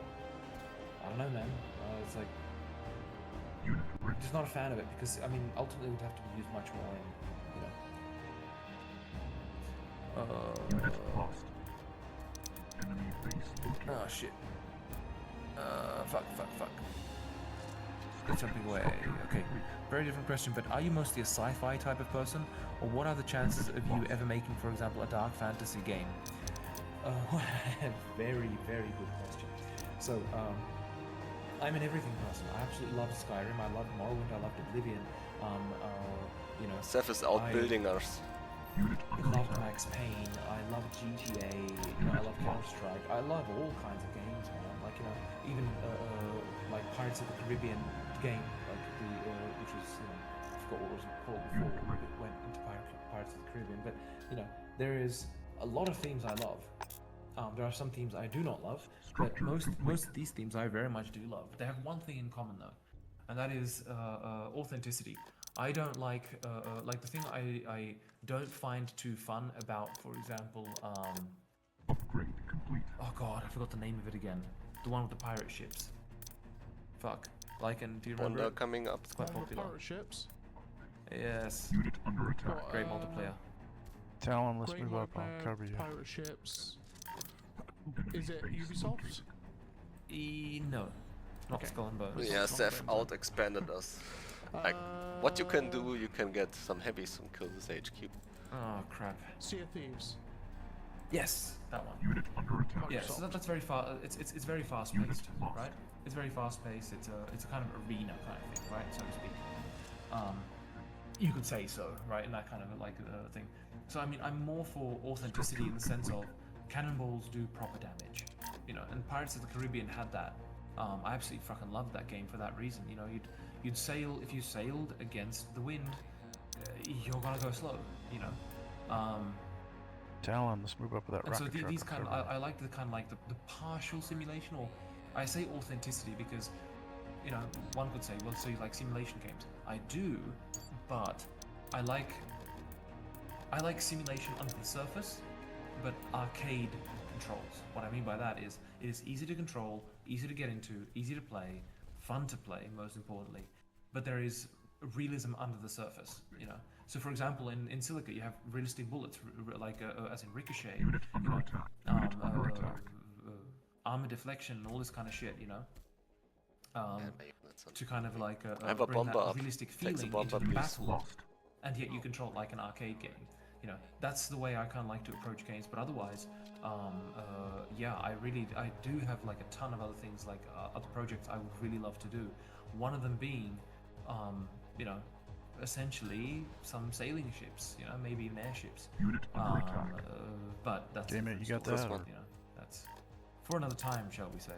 I don't know, man. It's like, I'm just not a fan of it, because, I mean, ultimately it would have to be used much more in, oh, shit. Fuck. It's jumping away. Okay, very different question, but are you mostly a sci-fi type of person, or what are the chances of you ever making, for example, a dark fantasy game? Very, very good question. So, I'm an everything person. I absolutely love Skyrim, I love Morrowind, I love Oblivion. Seth is outbuilding us. I love Max Payne, I love GTA, I love Counter-Strike, I love all kinds of games, man. Like, even like Pirates of the Caribbean game, like which was, I forgot what it was called before it went into Pirates of the Caribbean, but, there is a lot of themes I love. There are some themes I do not love, but most of these themes I very much do love. They have one thing in common, though, and that is authenticity. I don't like the thing I don't find too fun about, for example, Upgrade complete. oh god, I forgot the name of it again. The one with the pirate ships. Fuck. Lycan, do you remember? Wonder It? coming up. It's quite popular. Pirate ships. Yes. Unit under attack. Great multiplayer. Talon, let's Great move up. I'll Nightmare, cover you. Pirate ships. Is it Ubisoft? No, not Skull and Bones. Yeah, Sept out-expanded us. Like, what you can do, you can get some heavies from Kill This HQ. Oh crap. Sea of Thieves. Yes, that one. Unit under attack. Yeah, so that's very fast. It's very fast paced, right? It's very fast paced. It's a kind of arena kind of thing, right, so to speak. You could say so, right, in that kind of like thing. So I mean, I'm more for authenticity in the sense of cannonballs do proper damage, you know. And Pirates of the Caribbean had that. I absolutely fucking loved that game for that reason. You know, you'd sail if you sailed against the wind, you're gonna go slow, you know. Talon, let's move up with that and rocket so these truck. kind of, I like the kind of like the partial simulation, or I say authenticity because, you know, one could say, well, so you like simulation games. I do, but I like simulation under the surface, but arcade controls. What I mean by that is it is easy to control, easy to get into, easy to play, fun to play, most importantly, but there is realism under the surface, you know. So for example, in Silica you have realistic bullets, like as in ricochet, you know, armor deflection and all this kind of shit, you know. To kind of like bring that realistic feeling into the battle, and yet you control it like an arcade game. You know, that's the way I kind of like to approach games. But otherwise, yeah, I do have like a ton of other things, like other projects I would really love to do. One of them being, you know, essentially some sailing ships, you know, maybe even airships. But that's Game it, you got that? You know, that's for another time, shall we say.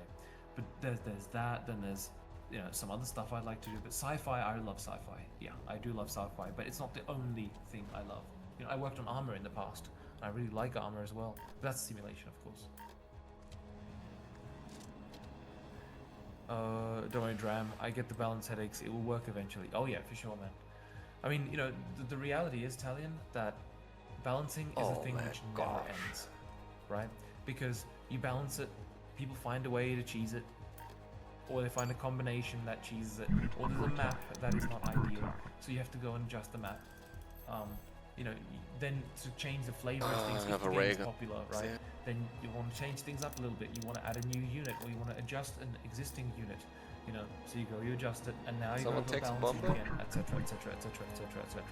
But there's that. Then there's, you know, some other stuff I'd like to do. But sci-fi, I love sci-fi. Yeah, I do love sci-fi, but it's not the only thing I love. You know, I worked on armor in the past. I really like armor as well. But that's simulation, of course. Don't worry, Dram. I get the balance headaches. It will work eventually. Oh yeah, for sure, man. I mean, you know, the reality is, Talion, that balancing is a thing which never ends, right? Because you balance it, people find a way to cheese it, or they find a combination that cheeses it, or there's a map that is not ideal, so you have to go and adjust the map. You know, then to change the flavor of things, if the game is popular, right? Then you want to change things up a little bit. You want to add a new unit, or you want to adjust an existing unit. You know, so you go, you adjust it, and now you go to balance it again, etc., etc., etc., etc., etc.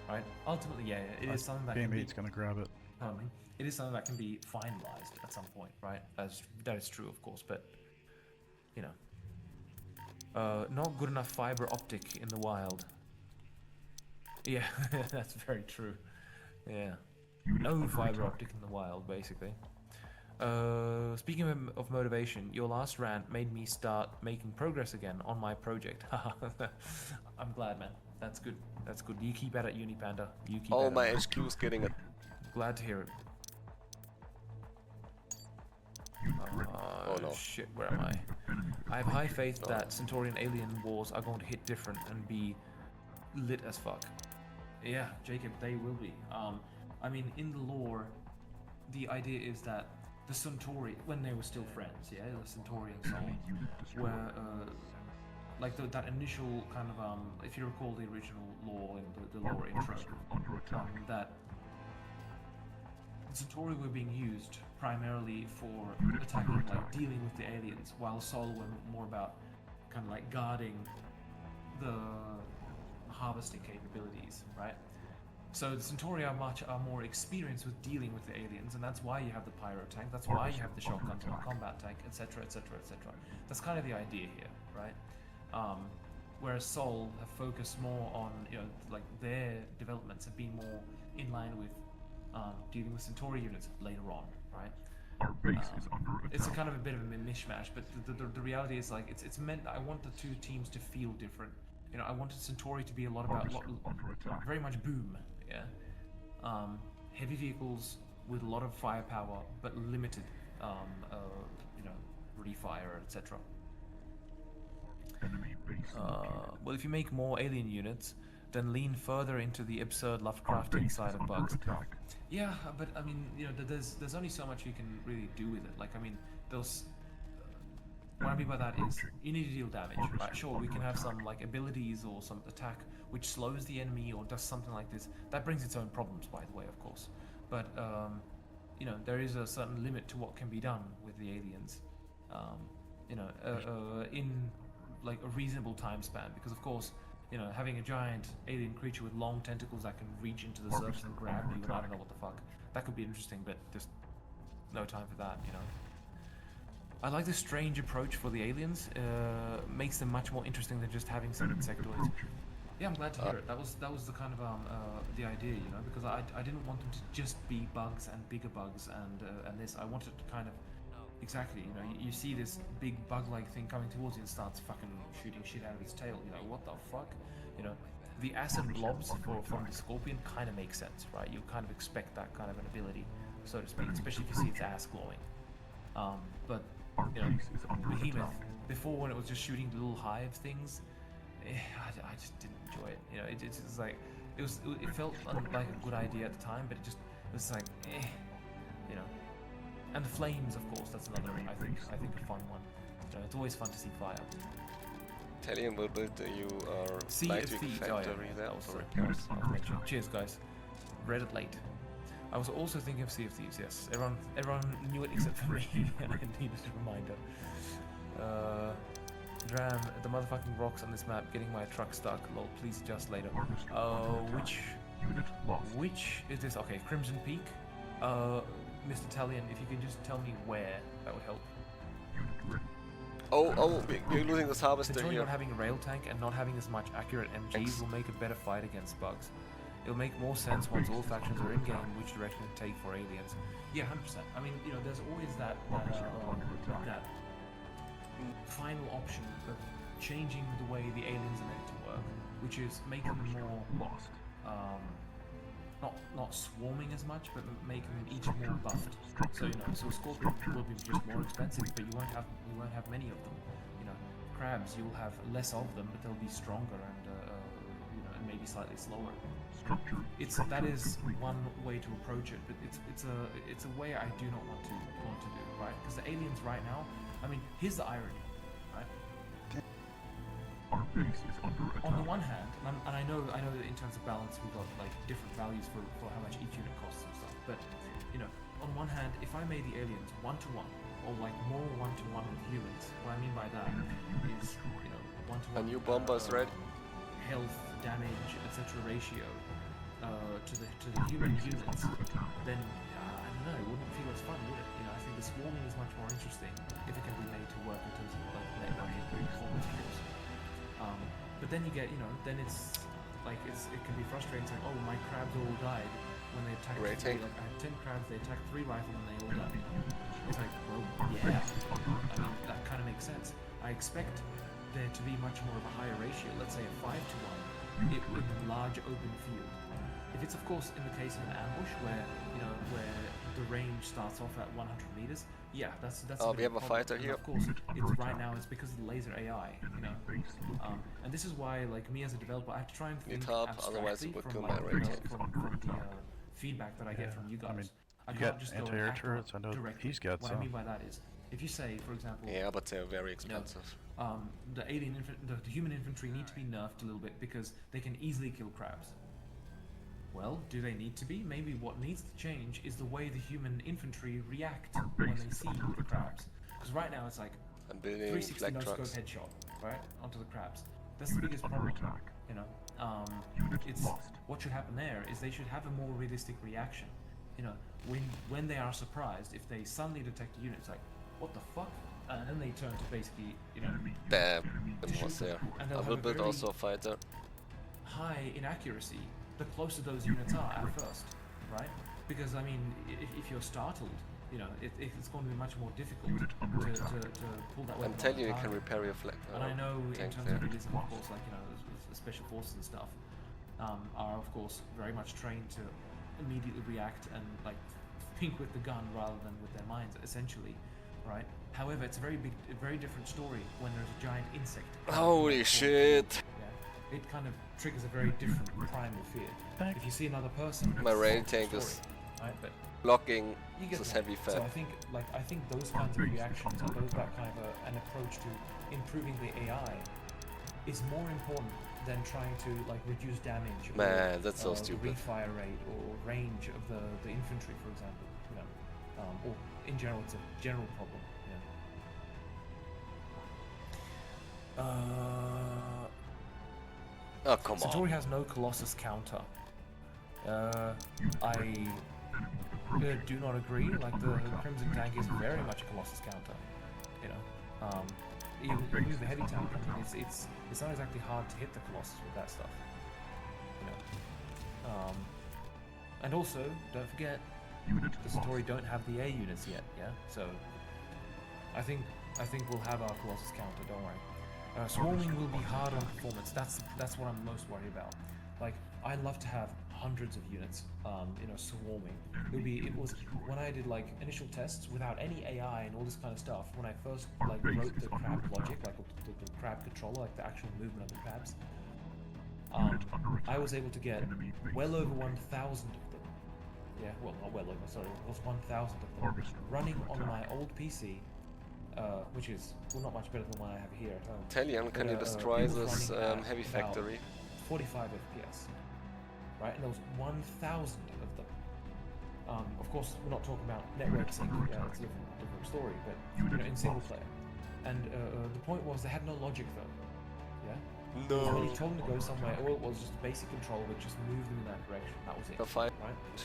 Right? Ultimately, yeah, it is something that Game 8's gonna grab it. It is something that can be finalized at some point, right? That is true, of course, but you know, not good enough fiber optic in the wild. Yeah, that's very true. Yeah, no fiber optic in the wild, basically. Speaking of motivation, your last rant made me start making progress again on my project. I'm glad, man. That's good. That's good. You keep at it, Unipanda. You keep all at my it. HQ's getting it. Glad to hear it. Oh no. Shit, where am I? I have high faith that Centaurian alien wars are going to hit different and be lit as fuck. Yeah, Jacob, they will be. I mean, in the lore, the idea is that the Centauri, when they were still friends, yeah, the Centauri and so on, were like that initial kind of if you recall the original lore in the lore intro, that the Centauri were being used primarily for attacking, like dealing with the aliens, while Sol were more about kind of like guarding the harvesting capabilities, right? So the Centauri are more experienced with dealing with the aliens, and that's why you have the pyro tank, that's why you have the shotgun combat tank, etc., etc., etc. That's kind of the idea here, right? Whereas Sol have focused more on, you know, like their developments have been more in line with dealing with Centauri units later on, right? Our base is under attack. It's a kind of a bit of a mishmash, but the reality is, like, it's meant. I want the two teams to feel different. You know, I wanted Centauri to be a lot about very much boom, yeah. Heavy vehicles with a lot of firepower, but limited, you know, refire, etc. Well, if you make more alien units, then lean further into the absurd Lovecraftian side of bugs. Yeah, but I mean, you know, there's only so much you can really do with it. Like, I mean, those. What I mean by that is you need to deal damage, right? Sure, we can have some like abilities or some attack which slows the enemy or does something like this. That brings its own problems, by the way, of course. But you know, there is a certain limit to what can be done with the aliens, you know, in like a reasonable time span. Because of course, you know, having a giant alien creature with long tentacles that can reach into the surface and grab you, and I don't know what the fuck, that could be interesting, but just no time for that, you know. I like this strange approach for the aliens. Makes them much more interesting than just having some insectoids. Yeah, I'm glad to hear it. That was the kind of the idea, you know, because I didn't want them to just be bugs and bigger bugs and this. I wanted to kind of exactly, you know, you see this big bug-like thing coming towards you and starts fucking shooting shit out of its tail. You know, what the fuck? You know, the acid blobs from the scorpion kind of makes sense, right? You kind of expect that kind of an ability, so to speak, especially if you see its ass glowing. But you know, Behemoth, before when it was just shooting little hive things, I just didn't enjoy it. You know, it's like it felt like a good idea at the time, but it was like, you know. And the flames, of course, that's another I think a fun one. You know, it's always fun to see fire. Italian will build you Sea light of vehicle Thieves. factory there That was for the repairs. I was mentioning. Cheers, guys. Read it late. I was also thinking of Sea of Thieves. Yes, everyone knew it except for me, and I needed a reminder. Dram, the motherfucking rocks on this map, getting my truck stuck. Lol, please adjust later. Which is this? Okay, Crimson Peak. Mr. Italian, if you can just tell me where, that would help. Oh, we're losing this harvester Controlling here. not having a rail tank and not having as much accurate MGs will make a better fight against bugs. It'll make more sense once all factions are in-game which direction to take for aliens. Yeah, 100%. I mean, you know, there's always that final option of changing the way the aliens are meant to work, which is making them more not swarming as much, but making them each more buffed. So you know, so Scorpion will be just more expensive, but you won't have many of them. You know, crabs you will have less of them, but they'll be stronger and you know, and maybe slightly slower. That is one way to approach it, but it's a way I do not want to do, right? Because the aliens right now, I mean, here's the irony, right? Our base is under attack. On the one hand, and I know that in terms of balance we've got like different values for how much each unit costs and stuff, but you know, on one hand, if I made the aliens 1-to-1 or like more 1-to-1 with humans, what I mean by that is, you know, 1-to-1. A new bomber's ready. Health, damage, etc. ratio to the human units, then I don't know, it wouldn't feel as fun, would it? You know, I think the swarming is much more interesting if it can be made to work in terms of like performance rules. But then you get, you know, then it's like it can be frustrating. It's like, oh, my crabs all died when they attacked. Like I had 10 crabs, they attacked 3 rifles and they all died. It's like, well, yeah, I mean, that kind of makes sense. I expect there to be much more of a higher ratio. Let's say a 5-to-1 in a large open field. If it's of course in the case of an ambush where, you know, where the range starts off at 100 meters, yeah, that's. Oh, we have a fighter and here. of course, it's right now it's because of the laser AI, you know. And this is why, like me as a developer, I have to try and think abstractly from like, you know, from the feedback that I get from you guys. I mean, I you can't got just go anti-air and turrets. I know directly. he's got What some. I mean by that is, if you say, for example, Yeah, but they're very expensive. you know, the human infantry need to be nerfed a little bit because they can easily kill crabs. Well, do they need to be? Maybe what needs to change is the way the human infantry react when they see the crabs. Because right now it's like 360 no-scope headshot, right, onto the crabs. That's the biggest problem, you know. It's what should happen there is they should have a more realistic reaction. You know, when they are surprised, if they suddenly detect a unit, it's like, what the fuck? And then they turn to basically, you know, Damn, it was there. I will build also a fighter. High inaccuracy the closer those units are at first, right? Because I mean, if you're startled, you know, it's going to be much more difficult to pull that weapon. I'm telling you, you can repair your flag. And I know in terms of realism, of course, like, you know, the special forces and stuff are of course very much trained to immediately react and like think with the gun rather than with their minds, essentially, right? However, it's a very different story when there's a giant insect. Holy shit! Yeah, it kind of triggers a very different primal fear. If you see another person, my rail tank is right, but blocking this heavy fat. So I think those kinds of reactions and that kind of an approach to improving the AI is more important than trying to like reduce damage. Man, or, that's so the stupid. refire rate or range of the infantry, for example. You know, or in general, it's a general problem. Oh, come Centauri on. has no Colossus counter. I do not agree. Like the Crimson tank is very much a Colossus counter. You know, even with the heavy tank, I mean, it's not exactly hard to hit the Colossus with that stuff. You know, and also don't forget the Centauri don't have the air units yet. Yeah, so I think we'll have our Colossus counter. Don't worry. Swarming will be hard on performance. That's what I'm most worried about. Like, I love to have hundreds of units, you know, swarming. It was when I did like initial tests without any AI and all this kind of stuff. When I first like wrote the crab logic, like the crab controller, like the actual movement of the crabs, I was able to get well over 1,000 of them. Yeah, well, not well over. Sorry, it was 1,000 of them running on my old PC. Which is not much better than what I have here at home. Italian, can you destroy this heavy factory? 45 FPS, right? And there was 1,000 of them. Of course, we're not talking about network sync. Yeah, it's a different story. But you know, in single player. And the point was they had no logic though. Yeah. No. When you told them to go somewhere, all it was just basic control that just moved them in that direction. That was it. Right?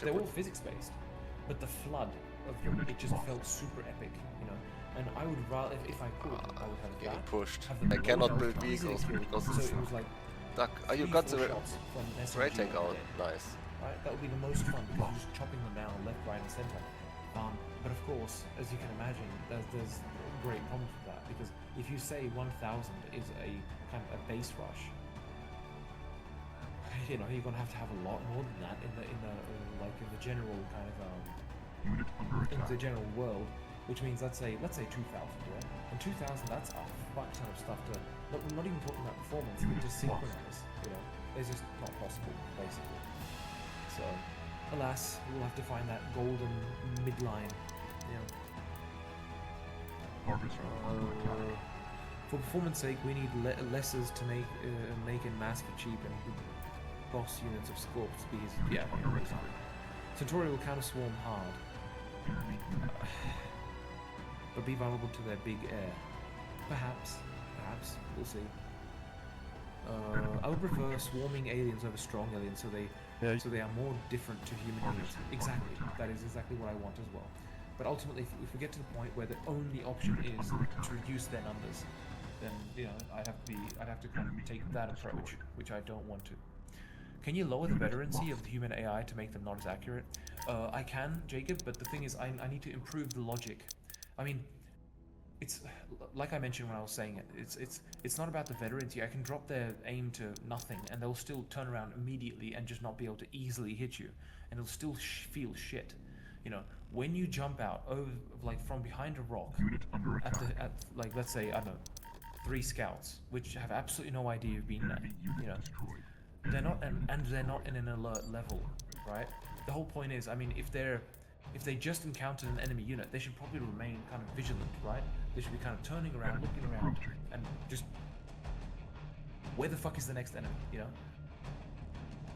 They're all physics based, but the flood of them, it just felt super epic. You know. And I would rather, if I could, I would have getting that. pushed. Have I cannot build vehicles because so it was like stuck. Oh, you got the ray tank out. Nice. Right, that would be the most fun because you're just chopping them down left, right, and center. But of course, as you can imagine, there's great problems with that because if you say 1,000 is a kind of a base rush, you know, you're gonna have a lot more than that in the general kind of in the general world. Which means let's say 2,000, yeah? And 2,000, that's a fuck ton of stuff to. But we're not even talking about performance, but just synchronize. You know, it's just not possible, basically. So, alas, we'll have to find that golden midline. You know. For performance sake, we need lessers to make in mass for cheap and boss units of Scorps. Because basically, Centauri will counter swarm hard. But be vulnerable to their big air. Perhaps, we'll see. I would prefer swarming aliens over strong aliens, so they are more different to human units. Exactly, that is exactly what I want as well. But ultimately, if we get to the point where the only option is to reduce their numbers, then you know I'd have to kind of take that approach, which I don't want to. Can you lower the veterancy of the human AI to make them not as accurate? I can, Jacob, but the thing is, I need to improve the logic. I mean, it's like I mentioned when I was saying it. It's not about the veterancy. I can drop their aim to nothing, and they'll still turn around immediately and just not be able to easily hit you, and it'll still feel shit. You know, when you jump out over like from behind a rock at like let's say I don't know 3 scouts, which have absolutely no idea you've been there. You know, they're not and they're not in an alert level, right? The whole point is, I mean, if they just encountered an enemy unit, they should probably remain kind of vigilant, right? They should be kind of turning around, looking around, and just where the fuck is the next enemy, you know?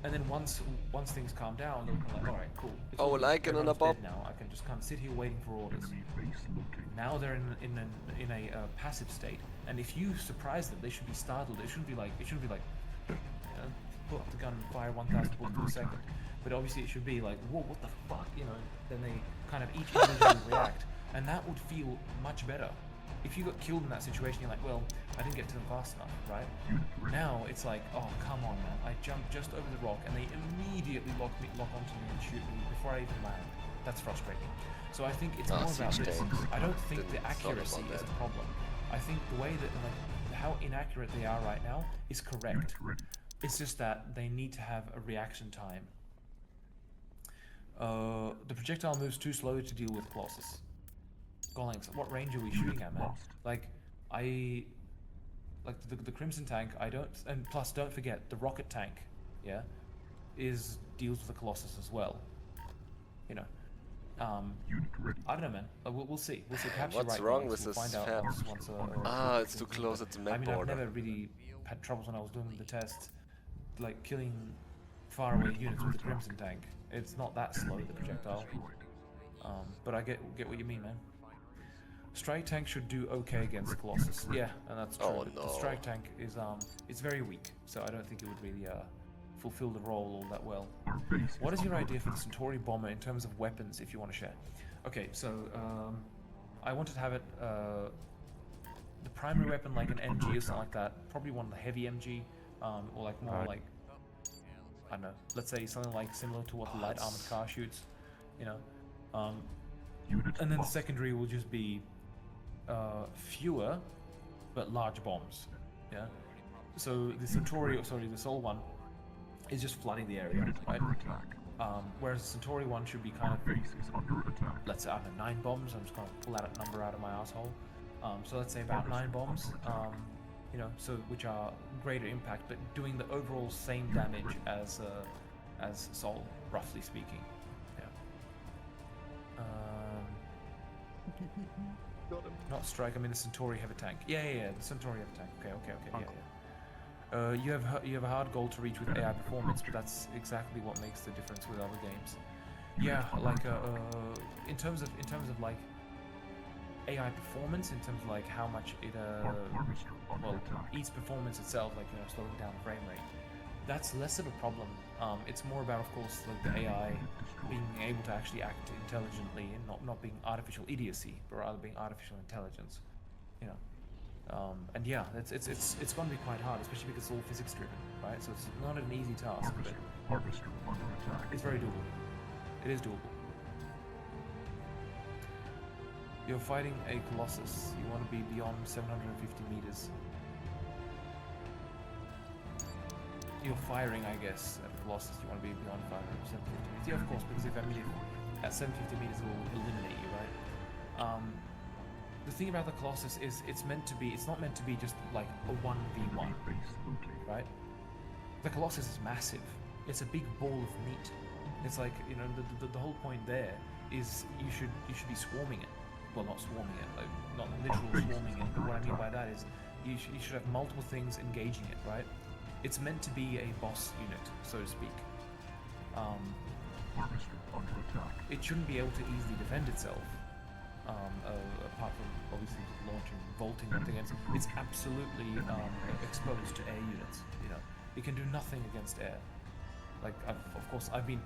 And then once things calm down, they'll be like, all right, cool. Oh, Lycan and a Bob. Now I can just kind of sit here waiting for orders. Now they're in a passive state, and if you surprise them, they should be startled. It shouldn't be like you know, put up the gun and fire 1,000 bullets per second. But obviously it should be like, whoa, what the fuck, you know? Then they kind of each individually react, and that would feel much better. If you got killed in that situation, you're like, well, I didn't get to them fast enough, right? Now it's like, oh, come on, man. I jumped just over the rock, and they immediately lock onto me and shoot me before I even land. That's frustrating. So I think it's more about this. I don't think the accuracy is the problem. I think the way that, like, how inaccurate they are right now is correct. It's just that they need to have a reaction time. The projectile moves too slowly to deal with Colossus. Golangs, what range are we shooting at, man? Like, the Crimson tank, I don't, and plus don't forget, the rocket tank, yeah, deals with the Colossus as well. You know, I don't know, man. We'll see. We'll see. Perhaps What's you're right, wrong with we'll this find out once it's too close at the map border. I've never really had troubles when I was doing the tests, like killing faraway units with the Crimson tank. It's not that slow, the projectile. But I get what you mean, man. Strike tank should do okay against Colossus. Yeah, and that's true. Oh, no. The strike tank is it's very weak, so I don't think it would really fulfill the role all that well. What is your idea for the Centauri bomber in terms of weapons, if you want to share? Okay, so I wanted to have it the primary weapon like an MG or something like that. Probably one of the heavy MG, or like more like, I don't know. Let's say something like similar to what the light armored car shoots, you know. And then the secondary will just be fewer but large bombs. Yeah. So the Centauri, the Sol one, is just flooding the area, right? Whereas the Centauri one should be kind of, let's say, I don't know, 9 bombs. I'm just gonna pull that number out of my asshole. So let's say about 9 bombs. You know, so which are greater impact, but doing the overall same damage as Sol, roughly speaking. Yeah. Not strike. I mean the Centauri have a tank. Yeah. The Centauri have a tank. Okay. Yeah. You have a hard goal to reach with AI performance, but that's exactly what makes the difference with other games. Yeah, like in terms of like AI performance, in terms of like how much it eats performance itself, like slowing down the frame rate. That's less of a problem. It's more about, of course, like the AI being able to actually act intelligently and not being artificial idiocy, but rather being artificial intelligence. You know, and yeah, it's going to be quite hard, especially because it's all physics driven, right? So it's not an easy task, but it's very doable. It is doable. You're fighting a Colossus. You want to be beyond 750 meters. You're firing, I guess, at a Colossus. You want to be beyond 750 meters. Yeah, of course, because if at 750 meters, it will eliminate you, right? The thing about the Colossus is it's not meant to be just like a 1v1, right? The Colossus is massive. It's a big ball of meat. It's like, the whole point there is you should be swarming it. Well, not swarming it, like not literal swarming it, but what I mean by that is you should have multiple things engaging it, right? It's meant to be a boss unit, so to speak. It shouldn't be able to easily defend itself, apart from obviously just launching, vaulting against. It's absolutely exposed to air units. It can do nothing against air. Like, of course, I've been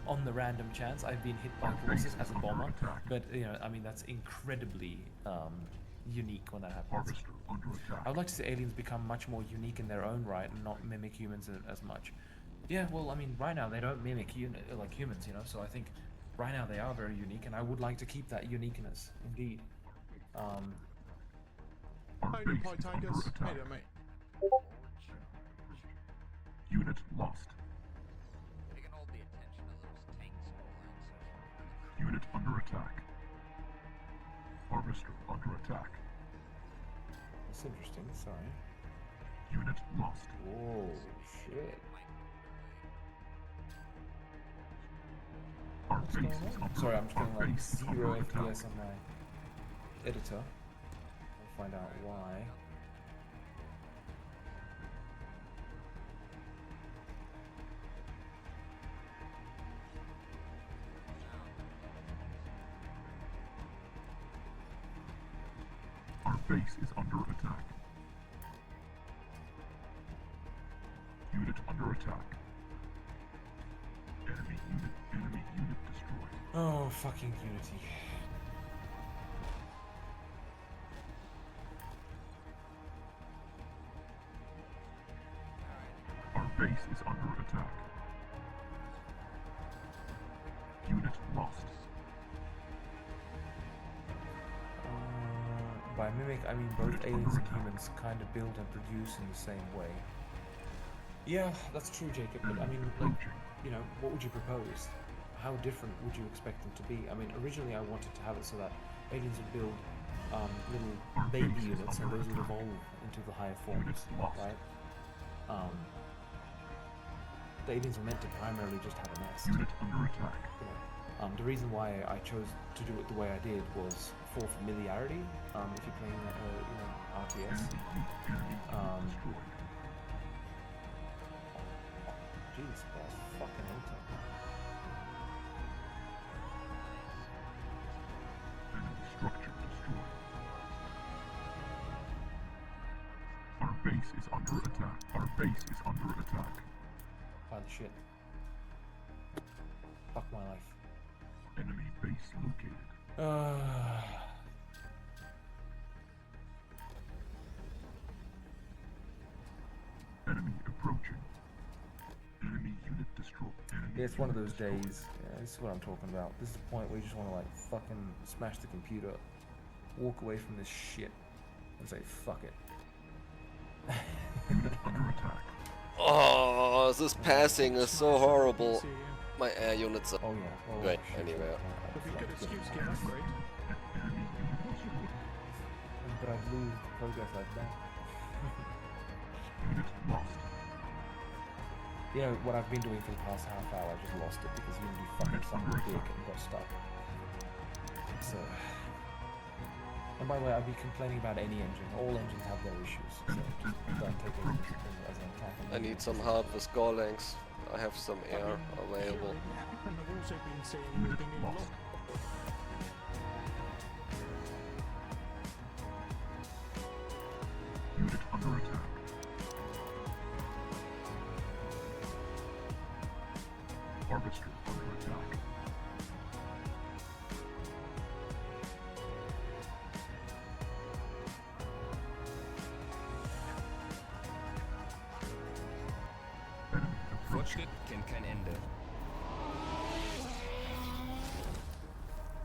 on the random chance I've been hit by Colossus as a bomber, but I mean that's incredibly unique when that happens. I would like to see aliens become much more unique in their own right and not mimic humans as much. Yeah, well, I mean, right now they don't mimic like humans, so I think right now they are very unique, and I would like to keep that uniqueness, indeed. How do you fight tigers? Hey there, mate. Unit lost. Taking all the attention of those tanks all Unit under attack. Harvester under attack. That's interesting, sorry. Unit lost. Whoa, shit. What's going on? Sorry, I'm just getting like 0 FPS on my editor. I'll find out why. Our base is under attack. Unit under attack. Enemy unit destroyed. Oh, fucking Unity. Our base is under attack. Unit lost. By mimic, I mean both aliens and humans kind of build and produce in the same way. Yeah, that's true, Jacob, but I mean, like, what would you propose? How different would you expect them to be? I mean, originally I wanted to have it so that aliens would build little baby units and those would evolve into the higher forms, right? The aliens were meant to primarily just have a nest. Unit under attack. The reason why I chose to do it the way I did was for familiarity. If you're playing, RTS, Jesus Christ, fucking hell. Enemy structure destroyed. Our base is under attack. Our base is under attack. Pile of shit. Fuck my life. Enemy base located. Enemy approaching. Enemy unit destroyed. Yeah, it's one of those days. Yeah, this is what I'm talking about. This is the point where you just want to like fucking smash the computer, walk away from this shit, and say fuck it. Unit under attack. Oh, this passing is so horrible. My air units are going anywhere. If you could excuse get an upgrade. But I've lose the progress I've done. Unit lost. You know, what I've been doing for the past half hour, I just lost it because Unity fucking something big and got stuck. So... And by the way, I'd be complaining about any engine. All engines have their issues, so just don't take it as an attack. I need some help with score lengths. I have some air available. And I've also been saying they need a lot. Unit under attack. Harvester under attack. Fortschritt kennt kein Ende.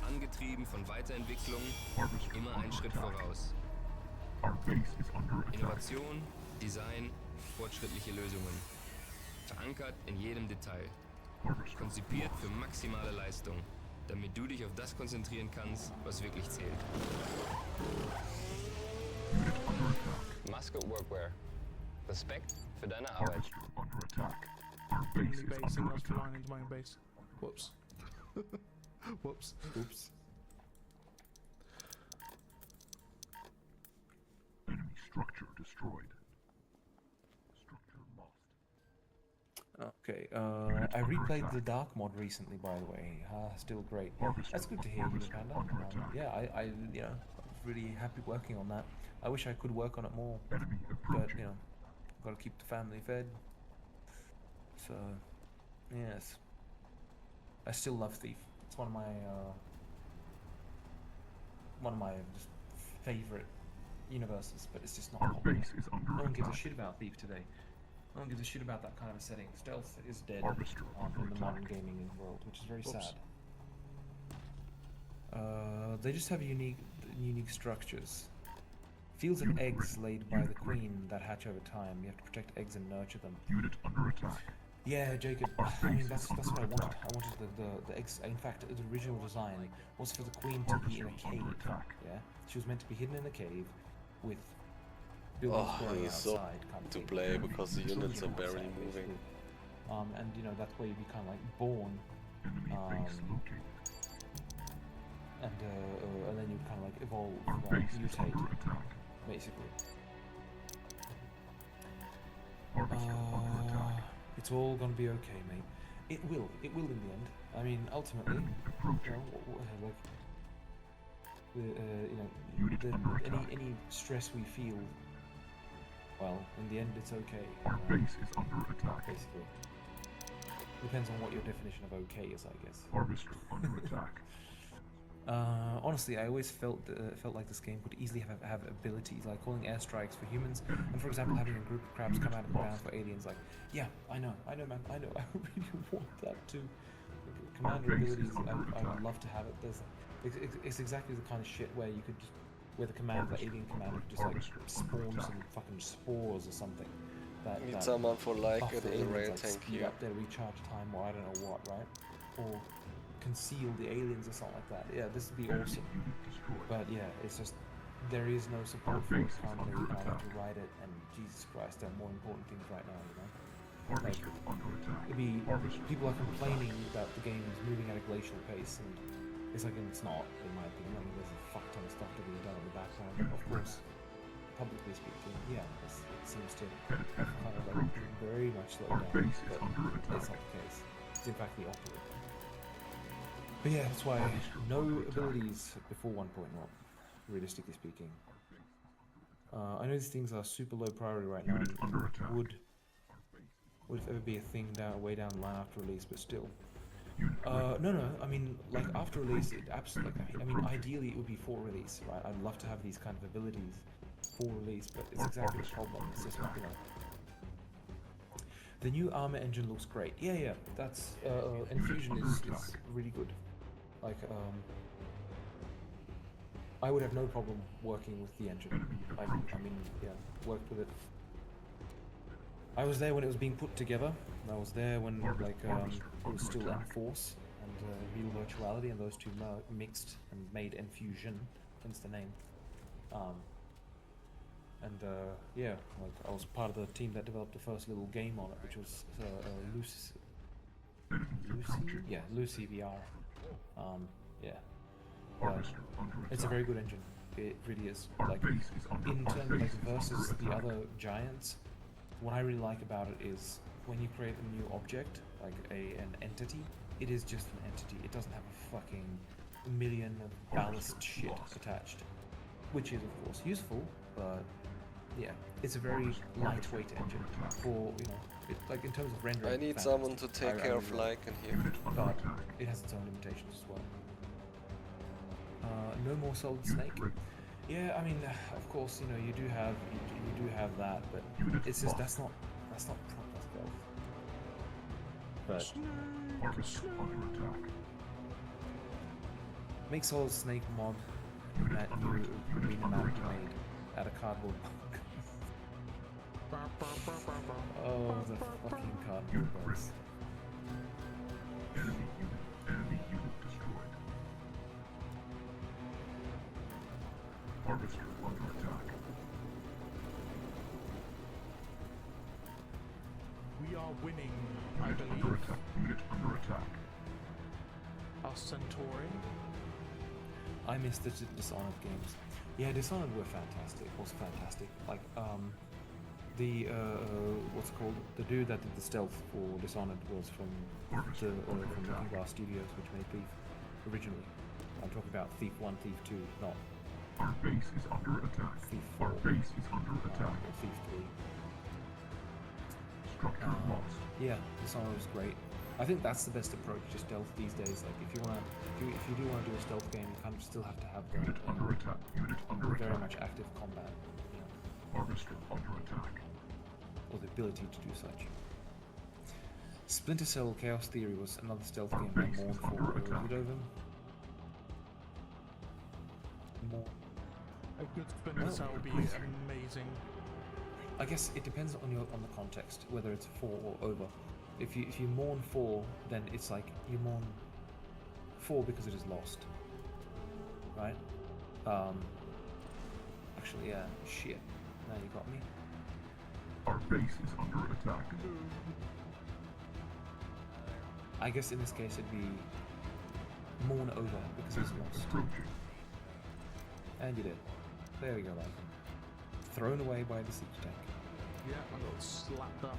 Angetrieben von Weiterentwicklung, immer einen Schritt voraus. Innovation, Design, fortschrittliche Lösungen. Verankert in jedem Detail. Konzipiert für maximale Leistung, damit du dich auf das konzentrieren kannst, was wirklich zählt. Maske Workwear. Respekt für deine Arbeit. Enemy base and I was flying into my own base. Whoops. Whoops. Oops. Enemy structure destroyed. Structure lost. Okay, I replayed the Dark mod recently, by the way. Still great. That's good to hear, you Panda. Yeah, I you know, I was really happy working on that. I wish I could work on it more, but you know, gotta keep the family fed. So, yes, I still love Thief. It's one of my just favorite universes, but it's just not popular. No one gives a shit about Thief today. No one gives a shit about that kind of a setting. Stealth is dead in the modern gaming world, which is very sad. They just have unique structures. Fields of eggs laid by the queen that hatch over time. You have to protect eggs and nurture them. Unit under attack. Yeah, Jacob. I mean, that's what I wanted. I wanted the eggs. In fact, the original design was for the queen to be in a cave. Yeah, she was meant to be hidden in a cave with buildings growing outside. To play because the units are barely moving. And you know that's where you become like born. And then you kind of like evolve, mutate, basically. It's all gonna be okay, mate. It will in the end. I mean, ultimately, any stress we feel, well, in the end, it's okay. Our base is under attack. Basically, depends on what your definition of okay is, I guess. Harvester under attack. Honestly, I always felt like this game could easily have abilities, like calling airstrikes for humans, and for example, having a group of crabs come out of the ground for aliens. Like, yeah, I know, man, I know. I really want that too. Commander abilities, I would love to have it. It's exactly the kind of shit where you could just, where the alien commander could just like spawn some fucking spores or something. Need someone for Lycan in the rail tank here. Up their recharge time, or I don't know what, right? Or conceal the aliens or something like that. Yeah, this would be awesome. But yeah, it's just there is no support for it currently, and I have to write it, and Jesus Christ, there are more important things right now, you know? Like, people are complaining that the game is moving at a glacial pace, and it's like, it's not, in my opinion. I mean, there's a fuck ton of stuff to be done in the background, of course. publicly speaking, yeah, it seems to have kind of like very much slowed down, but it's not the case. It's in fact the opposite. But yeah, that's why no abilities before 1.0, realistically speaking. I know these things are super low priority right now, and would if ever be a thing way down the line after release, but still. No, I mean, like, after release, it absolutely, I mean, ideally it would be for release, right? I'd love to have these kind of abilities for release, but it's exactly the problem. It's just not, you know. The new armor engine looks great. Yeah, that's, Infusion is really good. Like, I would have no problem working with the engine. I mean, yeah, worked with it. I was there when it was being put together. I was there when, like, it was still Enforce and Real Virtuality, and those two mixed and made Infusion, hence the name. Yeah, like, I was part of the team that developed the first little game on it, which was Lucy VR. Yeah. It's a very good engine. It really is. Like, in terms of, like, versus the other giants, what I really like about it is when you create a new object, like an entity, it is just an entity. It doesn't have a fucking million of ballast shit attached, which is of course useful, but yeah, it's a very lightweight engine for, you know, like in terms of rendering. I need someone to take care of Lycan here. But it has its own limitations as well. No more Solid Snake. Yeah, I mean, of course, you know, you do have that, but it's just that's not proper stealth. But make Solid Snake mod that new arena map you made out of cardboard box. Oh, the fucking cardboard box. Harvester under attack. We are winning, I believe. Unit under attack. Our Centauri. I missed the Dishonored games. Yeah, Dishonored was fantastic. Like, the what's it called? The dude that did the stealth for Dishonored was from Looking Glass Studios, which made Thief originally. I'm talking about Thief 1, Thief 2, not Our base is under attack. Thief 4. Our base is under attack. Thief 3. Structure lost. Yeah, Dishonored was great. I think that's the best approach to stealth these days. Like, if you do want to do a stealth game, you kind of still have to have the very much active combat. You know. Harvester under attack. Or the ability to do such. Splinter Cell Chaos Theory was another stealth game I mourned for. Was it over? More. A good Splinter Cell would be amazing. I guess it depends on the context, whether it's 4 or over. If you mourn 4, then it's like you mourn 4 because it is lost, right? Actually, yeah. Shit. Now you got me. Our base is under attack. I guess in this case it'd be mourn over because it's lost. And you did. There we go, like. Thrown away by the siege tank. Yeah, I got slapped up.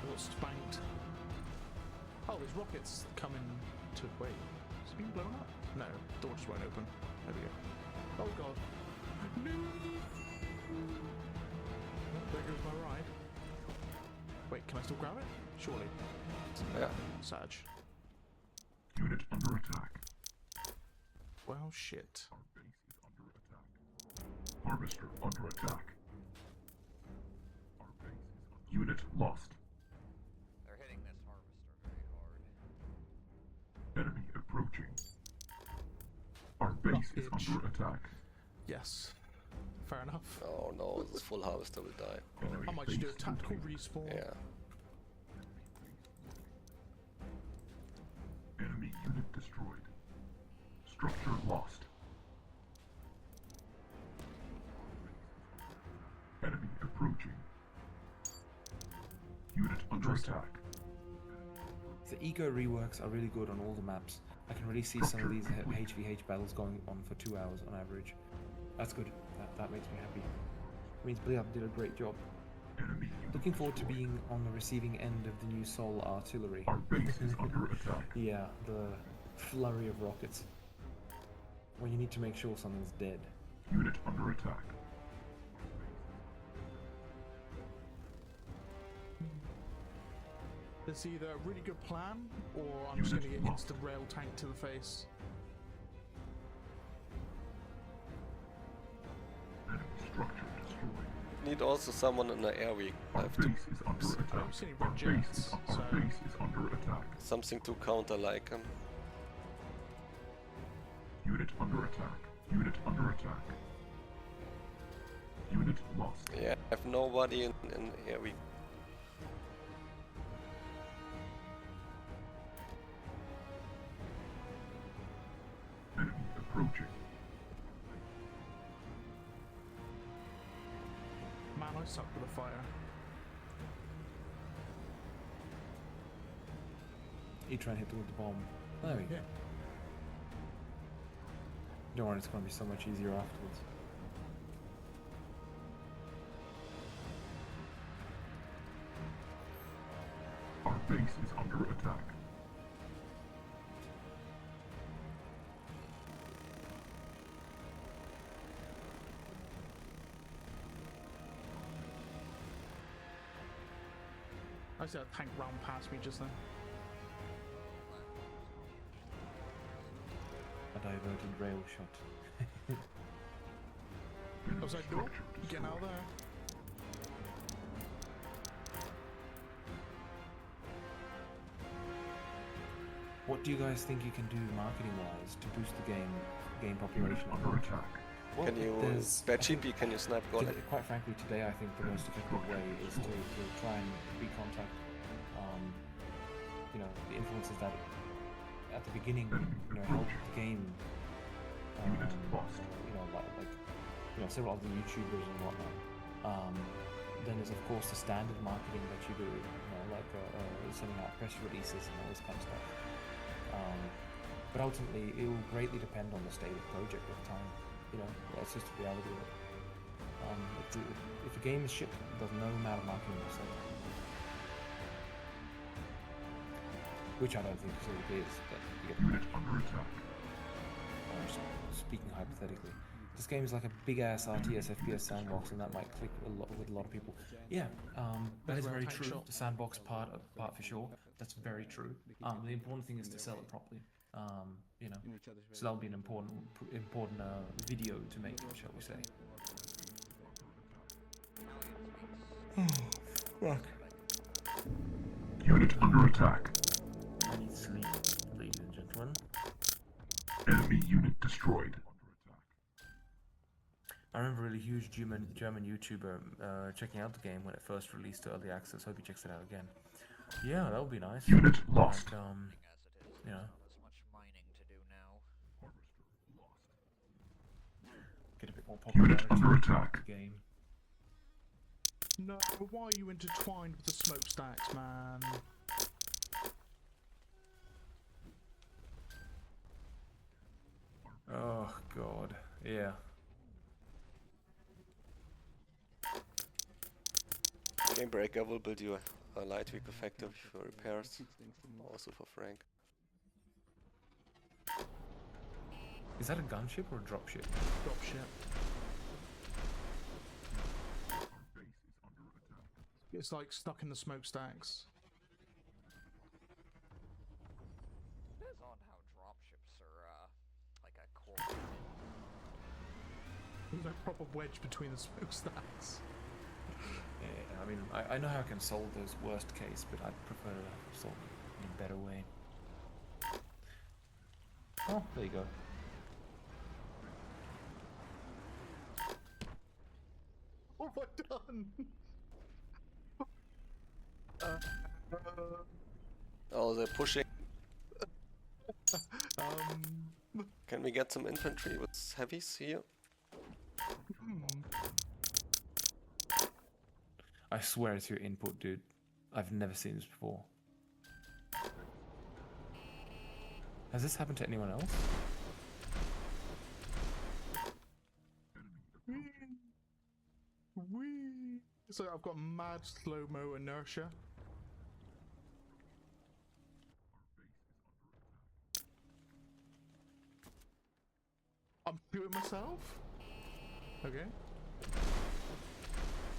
I got spanked. Oh, there's rockets coming to... Wait, is it being blown up? No, door just won't open. There we go. Oh god. No! There goes my ride. Wait, can I still grab it? Surely. Yeah. Sag. Unit under attack. Well, shit. Our base is under attack. Harvester under attack. Our base is under... Unit lost. They're hitting this harvester very hard. Enemy approaching. Our base is under attack. Yes. Fair enough. Oh no, this full harvester will die. I might just do a tactical respawn. Yeah. Enemy unit destroyed. Structure lost. Enemy approaching. Unit under attack. The eco reworks are really good on all the maps. I can really see some of these HVH battles going on for 2 hours on average. That's good. That makes me happy. It means Blizzard did a great job. Looking forward to being on the receiving end of the new Soul artillery. Yeah, the flurry of rockets. Where you need to make sure something's dead. Unit under attack. There's either a really good plan, or I'm just going to get instant rail tank to the face. Structure destroyed. Need also someone in the air we have to. Base is under attack. Our base is under attack. Something to counter Lycan. Unit under attack. Unit under attack. Unit lost. Yeah, I have nobody in air we. Enemy approaching. Man, I suck with the fire. You try and hit with the bomb. There we go. Don't worry, it's going to be so much easier afterwards. Our base is under attack. I see a tank round past me just then. A diverted rail shot. I was like, no, get out there. What do you guys think you can do marketing-wise to boost the game population? Under attack. Well, can you, Chippy, can you snipe God? Quite frankly, today I think the most effective way is to try and recontact, you know, the influences that at the beginning, you know, helped the game, you know, like, you know, several other YouTubers and whatnot. Then there's of course the standard marketing that you do, you know, like sending out press releases and all this kind of stuff. But ultimately, it will greatly depend on the state of the project at the time. You know, that's just the reality of it. If a game is shipped, there's no amount of marketing to say. Which I don't think it is, but you get Unit under attack. Speaking hypothetically. This game is like a big-ass RTS FPS sandbox, and that might click with a lot of people. Yeah, that is very true. The sandbox part for sure. That's very true. The important thing is to sell it properly. You know, so that'll be an important video to make, shall we say? Fuck. Unit under attack. I need sleep, ladies and gentlemen. Enemy unit destroyed. I remember a really huge German YouTuber checking out the game when it first released to early access. Hope he checks it out again. Yeah, that would be nice. Unit lost. Like, you know. Get a bit more popularity. Unit under attack. Game. No, why are you intertwined with the smokestacks, man? Oh god, yeah. Game Breaker will build you a light weak effective for repairs, also for Frank. Is that a gunship or a dropship? Dropship. It's like stuck in the smokestacks. Depends on how dropships are, like a core. There's no proper wedge between the smokestacks. Yeah, I mean, I know how I can solve those worst case, but I'd prefer to solve it in a better way. Oh, there you go. What have I done? Oh, they're pushing. Can we get some infantry with heavies here? I swear it's your input, dude. I've never seen this before. Has this happened to anyone else? Whee! So I've got mad slow-mo inertia. I'm shooting myself? Okay.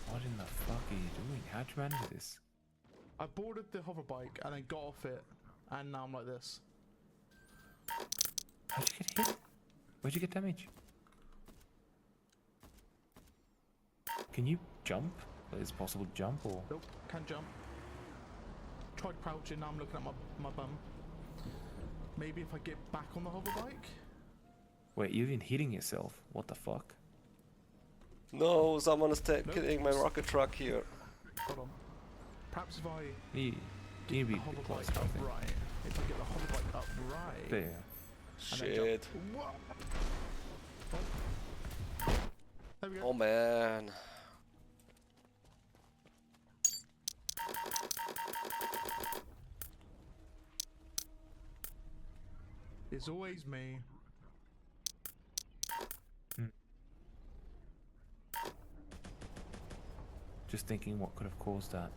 What in the fuck are you doing? How'd you manage this? I boarded the hover bike and then got off it, and now I'm like this. How'd you get hit? Where'd you get damage? Can you jump? Is it possible to jump or? Nope, can't jump. Tried crouching, now I'm looking at my bum. Maybe if I get back on the hover bike? Wait, you're even hitting yourself? What the fuck? No, someone is killing my rocket truck here. Hold on. Perhaps if I you get need to the be hover close, bike I think. upright, if I get the hover bike upright, There. Shit. There we go. Oh man. It's always me. Just thinking what could have caused that.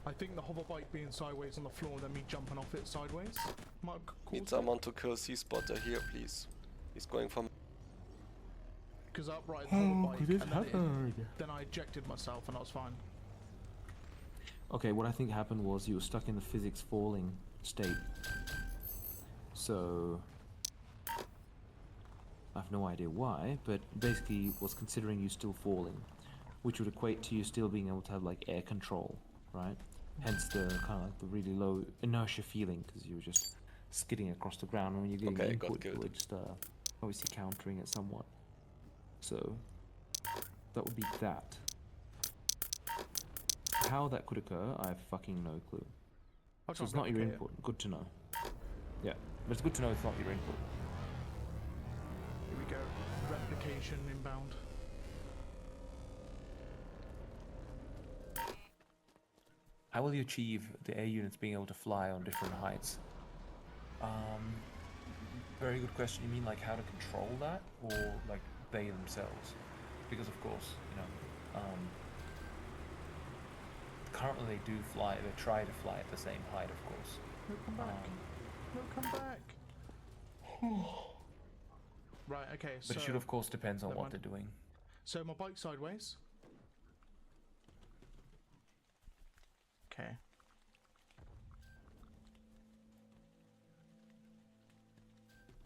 I think the hover bike being sideways on the floor and then me jumping off it sideways might have caused Need someone to kill C-Spotter here, please. He's going for me. Because upright the hover bike and then I ejected myself and I was fine. Okay, what I think happened was you were stuck in the physics falling state. So I have no idea why, but basically was considering you still falling, which would equate to you still being able to have like air control, right? Hence the kind of like the really low inertia feeling, because you were just skidding across the ground. And when you're getting input, you were just obviously countering it somewhat. So that would be that. How that could occur, I have fucking no clue. So it's not your input. Good to know. Yeah, but it's good to know it's not your input. Here we go. Replication inbound. How will you achieve the air units being able to fly on different heights? Very good question. You mean like how to control that, or like they themselves? Because of course, you know, currently they do fly. They try to fly at the same height, of course. No, come back. No, come back. Right. Okay. But it should, of course, depends on what they're doing. So my bike's sideways. Okay.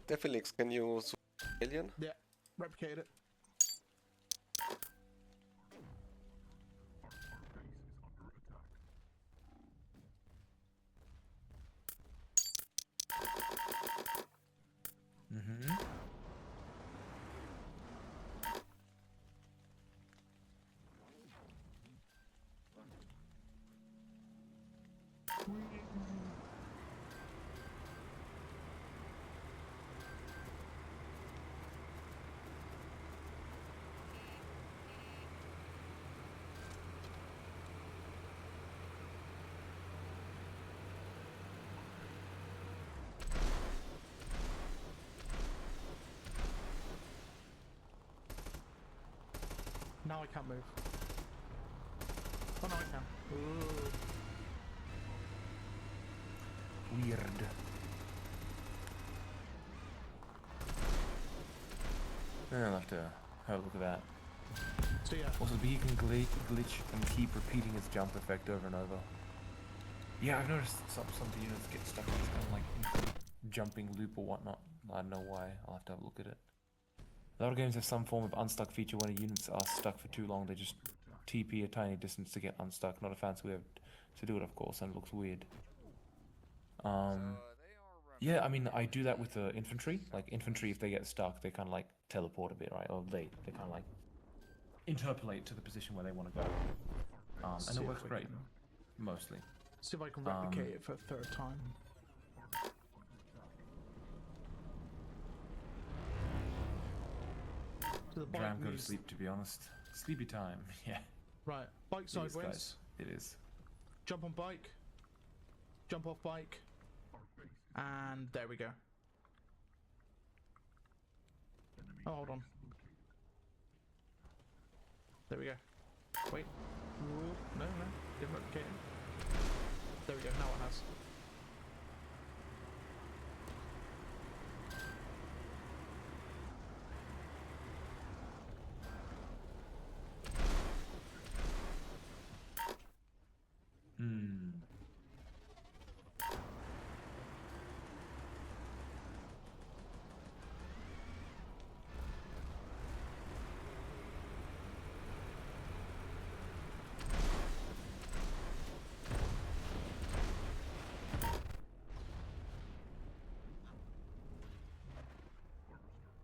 Definitely, can you alien? Yeah, replicate it. Mm-hmm. Now I can't move. Oh, no, I can. Ooh. Weird. I'll have to have a look at that. So yeah. Also, the beacon glitch and keep repeating its jump effect over and over. Yeah, I've noticed some of the units get stuck in this kind of like jumping loop or whatnot. I don't know why. I'll have to have a look at it. A lot of games have some form of unstuck feature. When units are stuck for too long, they just TP a tiny distance to get unstuck. Not a fancy way to do it, of course, and it looks weird. Yeah, I mean, I do that with the infantry. Like, infantry, if they get stuck, they kind of like teleport a bit, right? Or they kind of like interpolate to the position where they want to go. And it works great, mostly. See if I can replicate it for a third time. So Dram, go to sleep, to be honest. Sleepy time, yeah. Right, bike sideways. Guys, it is. Jump on bike. Jump off bike. And there we go. Oh, hold on. There we go. Wait. Ooh, no, didn't replicate it. There we go, now it has.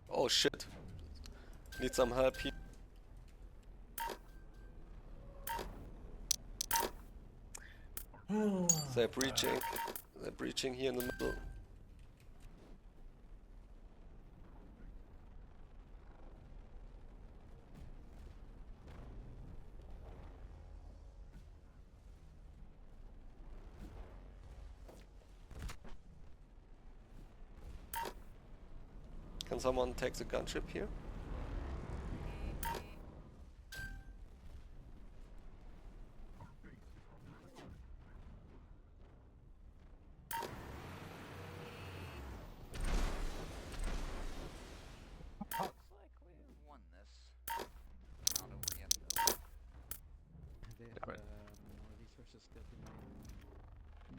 Oh shit. Need some help here. They're breaching. They're breaching here in the middle. Can someone take the gunship here?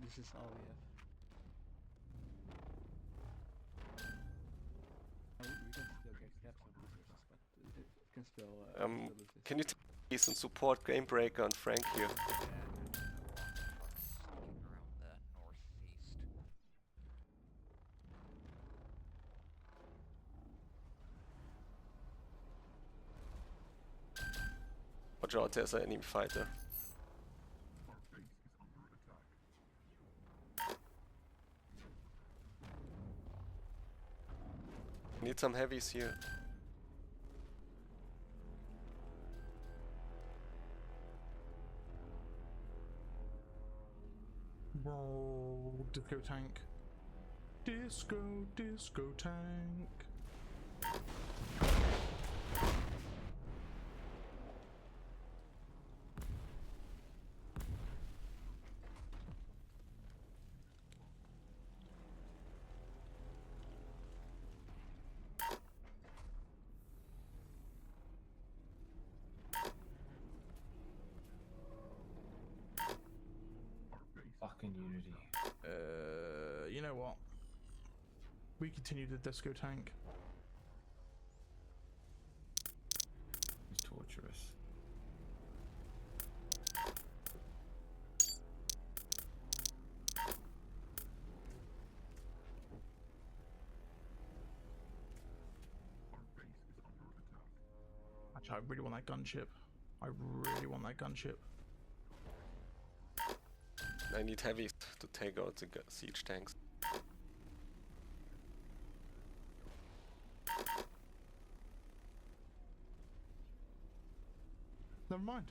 This is all we have. We can still get some resources, but it can still. Can you take and support Game Breaker and Frank here? Watch out, there's an enemy fighter. Need some heavies here. Whoa, disco tank. Disco tank. Fucking Unity. You know what? We continue the disco tank. It's torturous. Actually, I really want that gunship. I really want that gunship. I need heavies to take out the siege tanks. Never mind.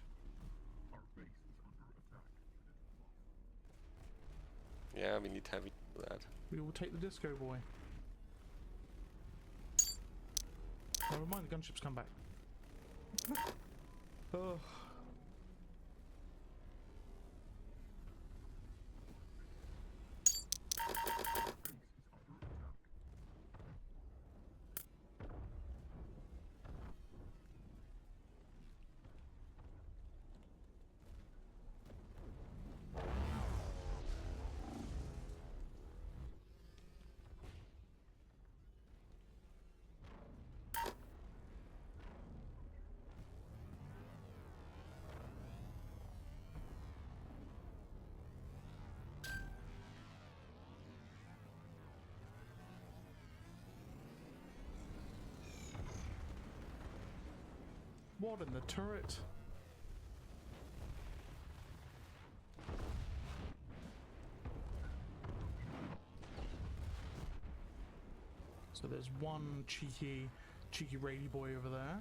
Yeah, we need heavy for that. We will take the disco boy. Never mind, the gunships come back. Oh. What in the turret? So there's one cheeky rady boy over there.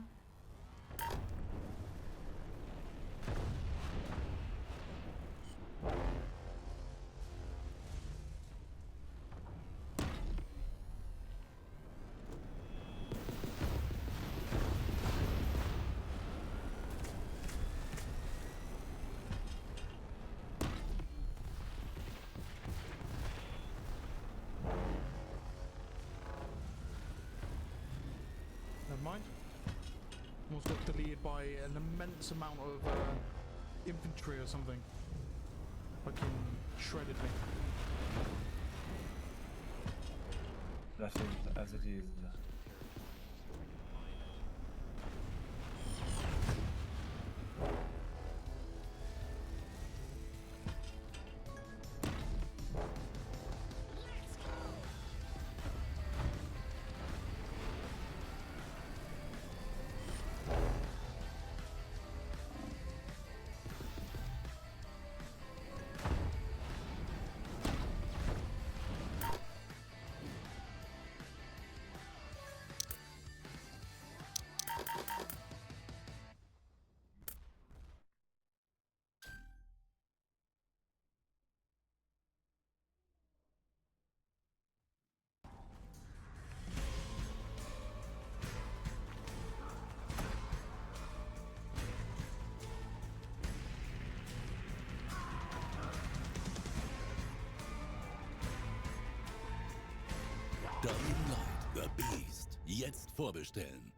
mind. Almost got deleted by an immense amount of infantry or something. Fucking shredded me. That is as it is. Dying Light, The Beast. Jetzt vorbestellen.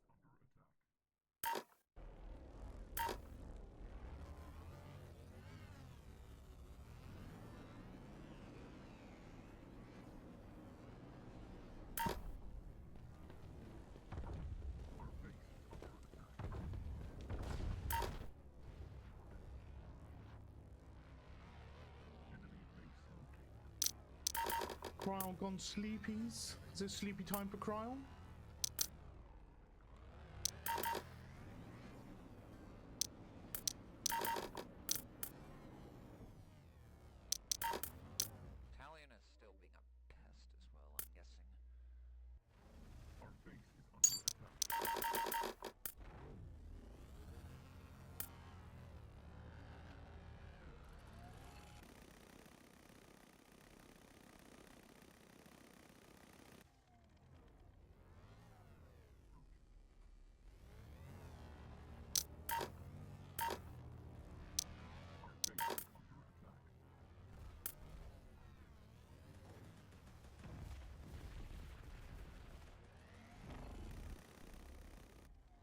Cryle gone sleepies. Is it sleepy time for Cryle? Italian is still being a pest as well, I'm guessing. Our base is under attack.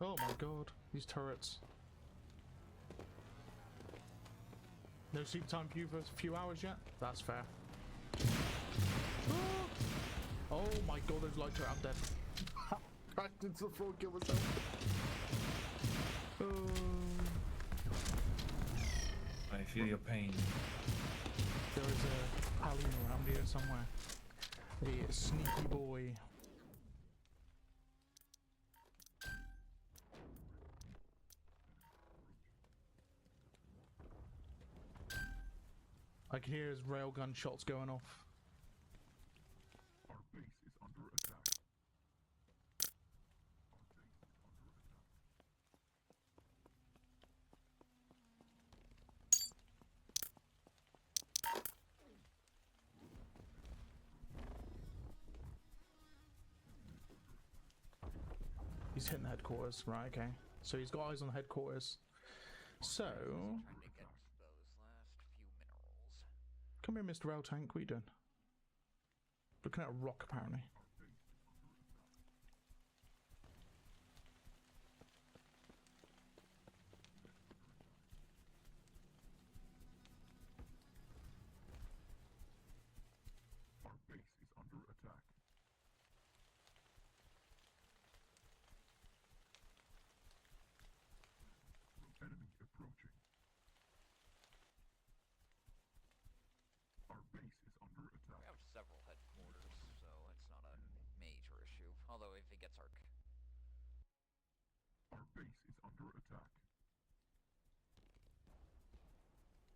Oh my god, these turrets. No sleep time for you for a few hours yet? That's fair. Oh my god, those lights are out dead. Cracked into the floor, kill myself. I feel your pain. There is a Paladin around here somewhere. A sneaky boy. I can hear his railgun shots going off. Our base is under attack. He's hitting the headquarters, right? Okay. So he's got eyes on the headquarters. So, come here, Mr. Rail Tank. What are you doing? Looking at a rock, apparently. Our base is under attack. Enemy approaching. Our base is under attack. We have several headquarters, so it's not a major issue. Although if he gets our base is under attack.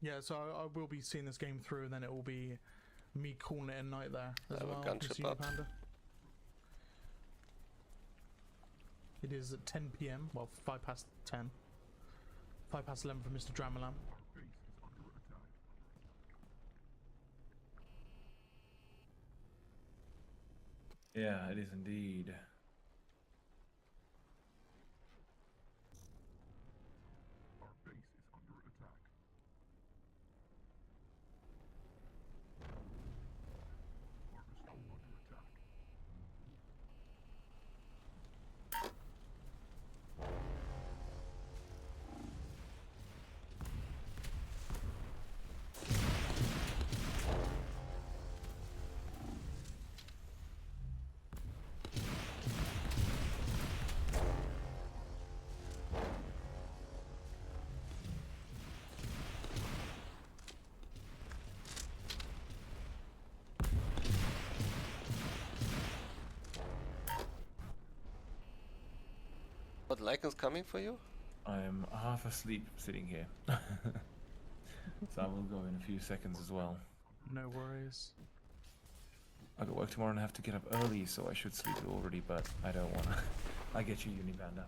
Yeah, so I will be seeing this game through, and then it will be me calling it a night there as well. Gunship up. Panda. It is at 10 PM. Well, 5 past 10. 5 past 11 for Mr. Dramalam. Our base is under attack. Yeah, it is indeed. Our base is under attack. Harvester under attack. What, Lycan's coming for you? I'm half asleep sitting here. So I will go in a few seconds as well. No worries. I got work tomorrow and I have to get up early, so I should sleep already, but I don't wanna. I get you, Unibanda.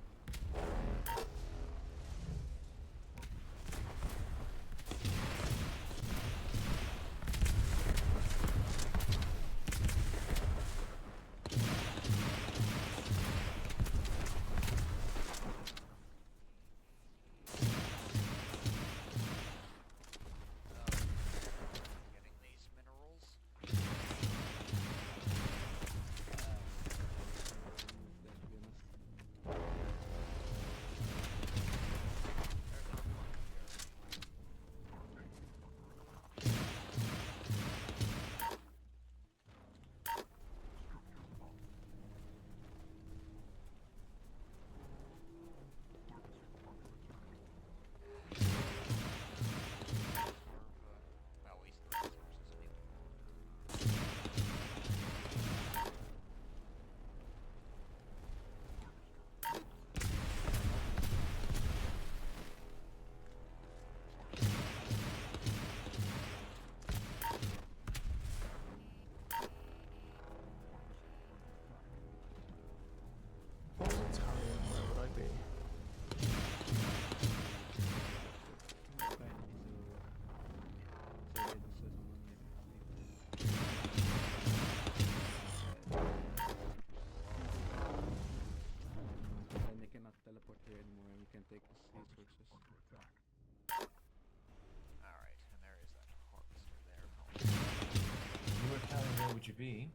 Where would you be?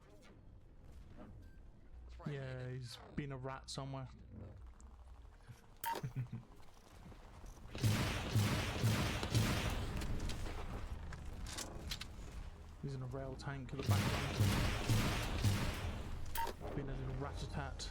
Yeah, he's been a rat somewhere. He's in a rail tank at the back line. Been a little rat-a-tat.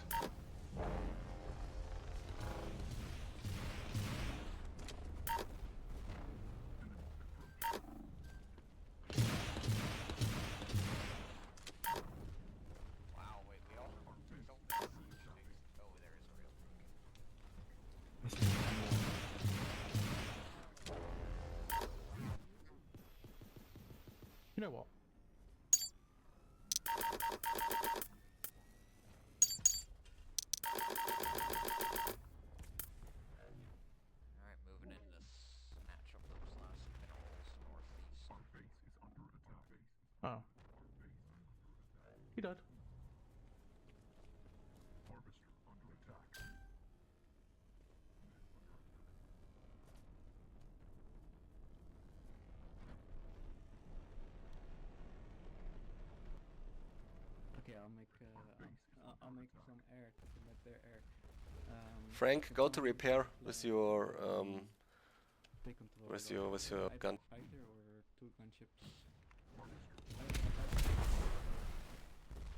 You know what? Alright, moving in to snatch up those last minerals northeast. Oh. He died. Okay, I'll make some air to commit their air. Frank, go to repair with your take control with your gun. Fighter or two gunships.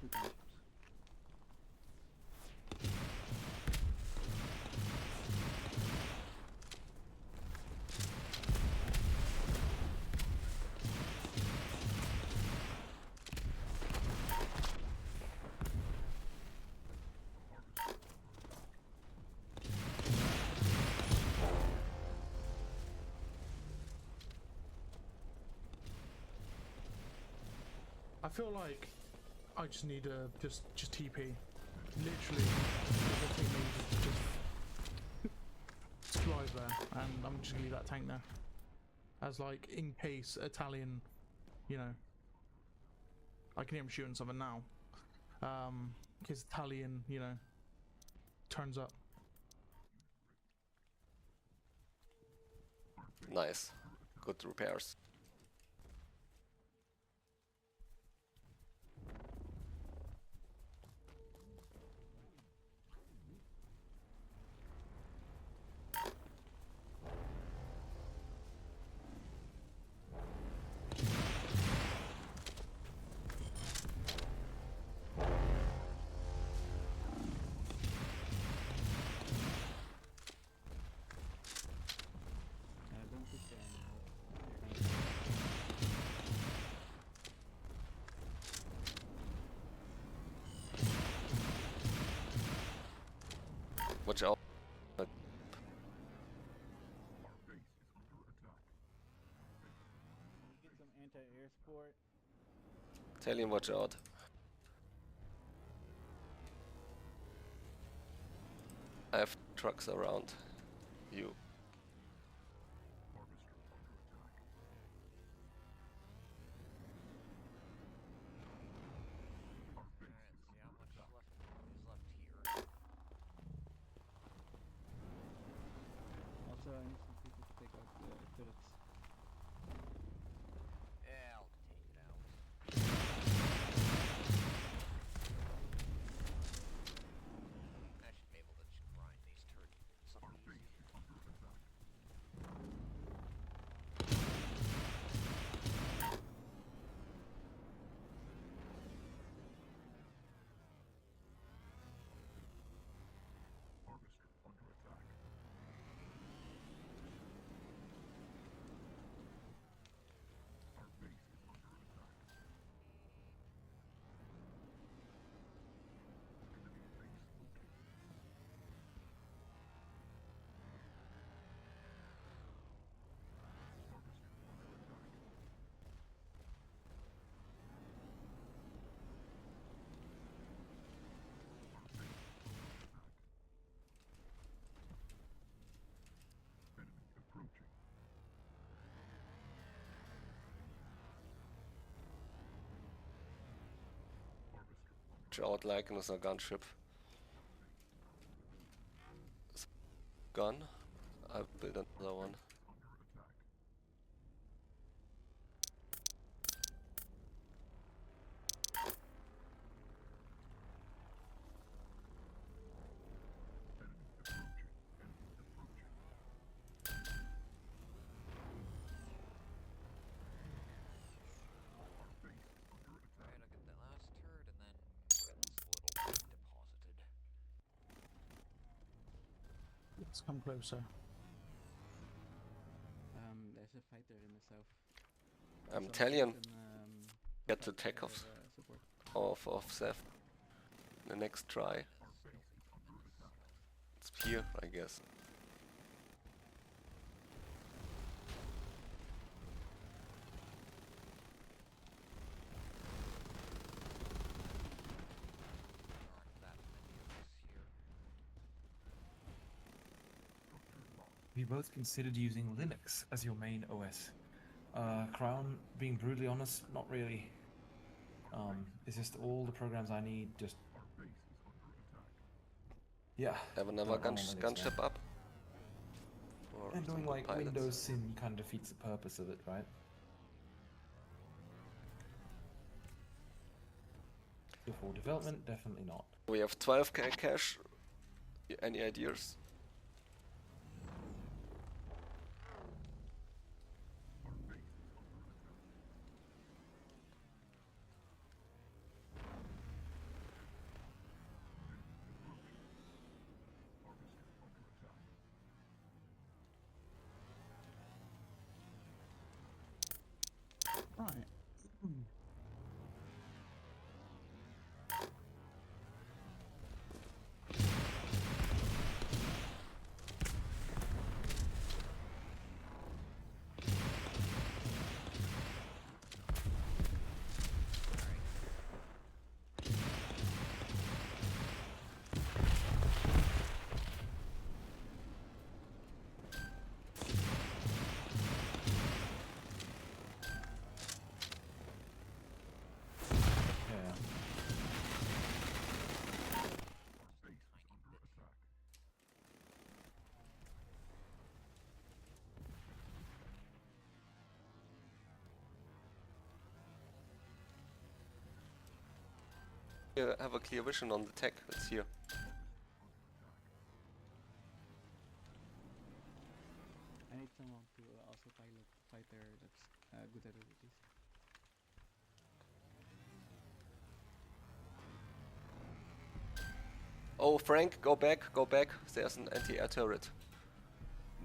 Two gunships. I feel like I just need to just TP. Literally, everything needs just drive there, and I'm just gonna leave that tank there. As like in case Italian, you know, I can hear him shooting something now. In case Italian, you know, turns up. Nice, good repairs. Watch out. Italian, watch out. I have trucks around you. Also, I need some people to take out the turrets. Yeah, I'll take it out. I should be able to just grind these turrets something easy. Watch out, Lycan is a gunship. Gun. I'll build another one. Alright, I'll get that last turret and then get this little bit deposited. Let's come closer. There's a fighter in the south. I'm So Italian. can, Get to provide take off support. of Sept. The next try. It's here, I guess. We both considered using Linux as your main OS. Crown, being brutally honest, not really. It's just all the programs I need, just... Yeah. Have another gunship up? Or and doing some like pilots? Windows Sim kind of defeats the purpose of it, right? So for development, definitely not. We have 12k cash. Any ideas? Right. Yeah, have a clear vision on the tech. It's here. I need someone to also pilot fighter that's good at abilities. Oh, Frank, go back, go back. There's an anti-air turret.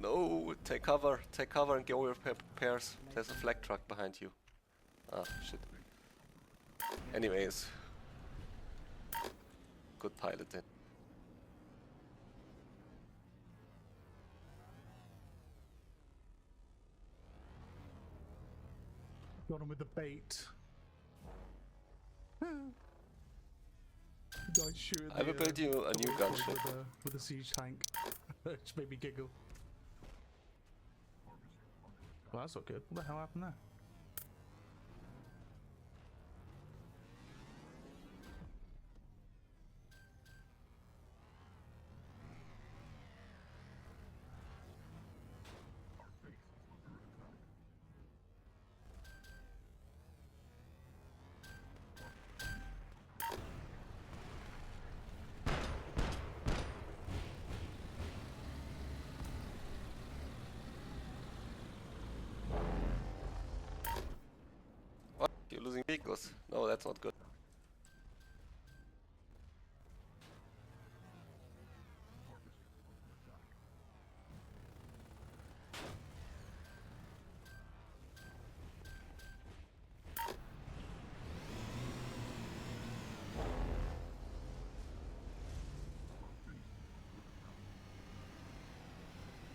No, take cover and go with pairs. There's a flag truck behind you. Ah, shit. Anyways. Good piloting. Got him with the bait. Guys shooting I will build you a new gunship. With a siege tank. Which made me giggle. Well, that's not good. What the hell happened there? What? You're losing vehicles? No, that's not good.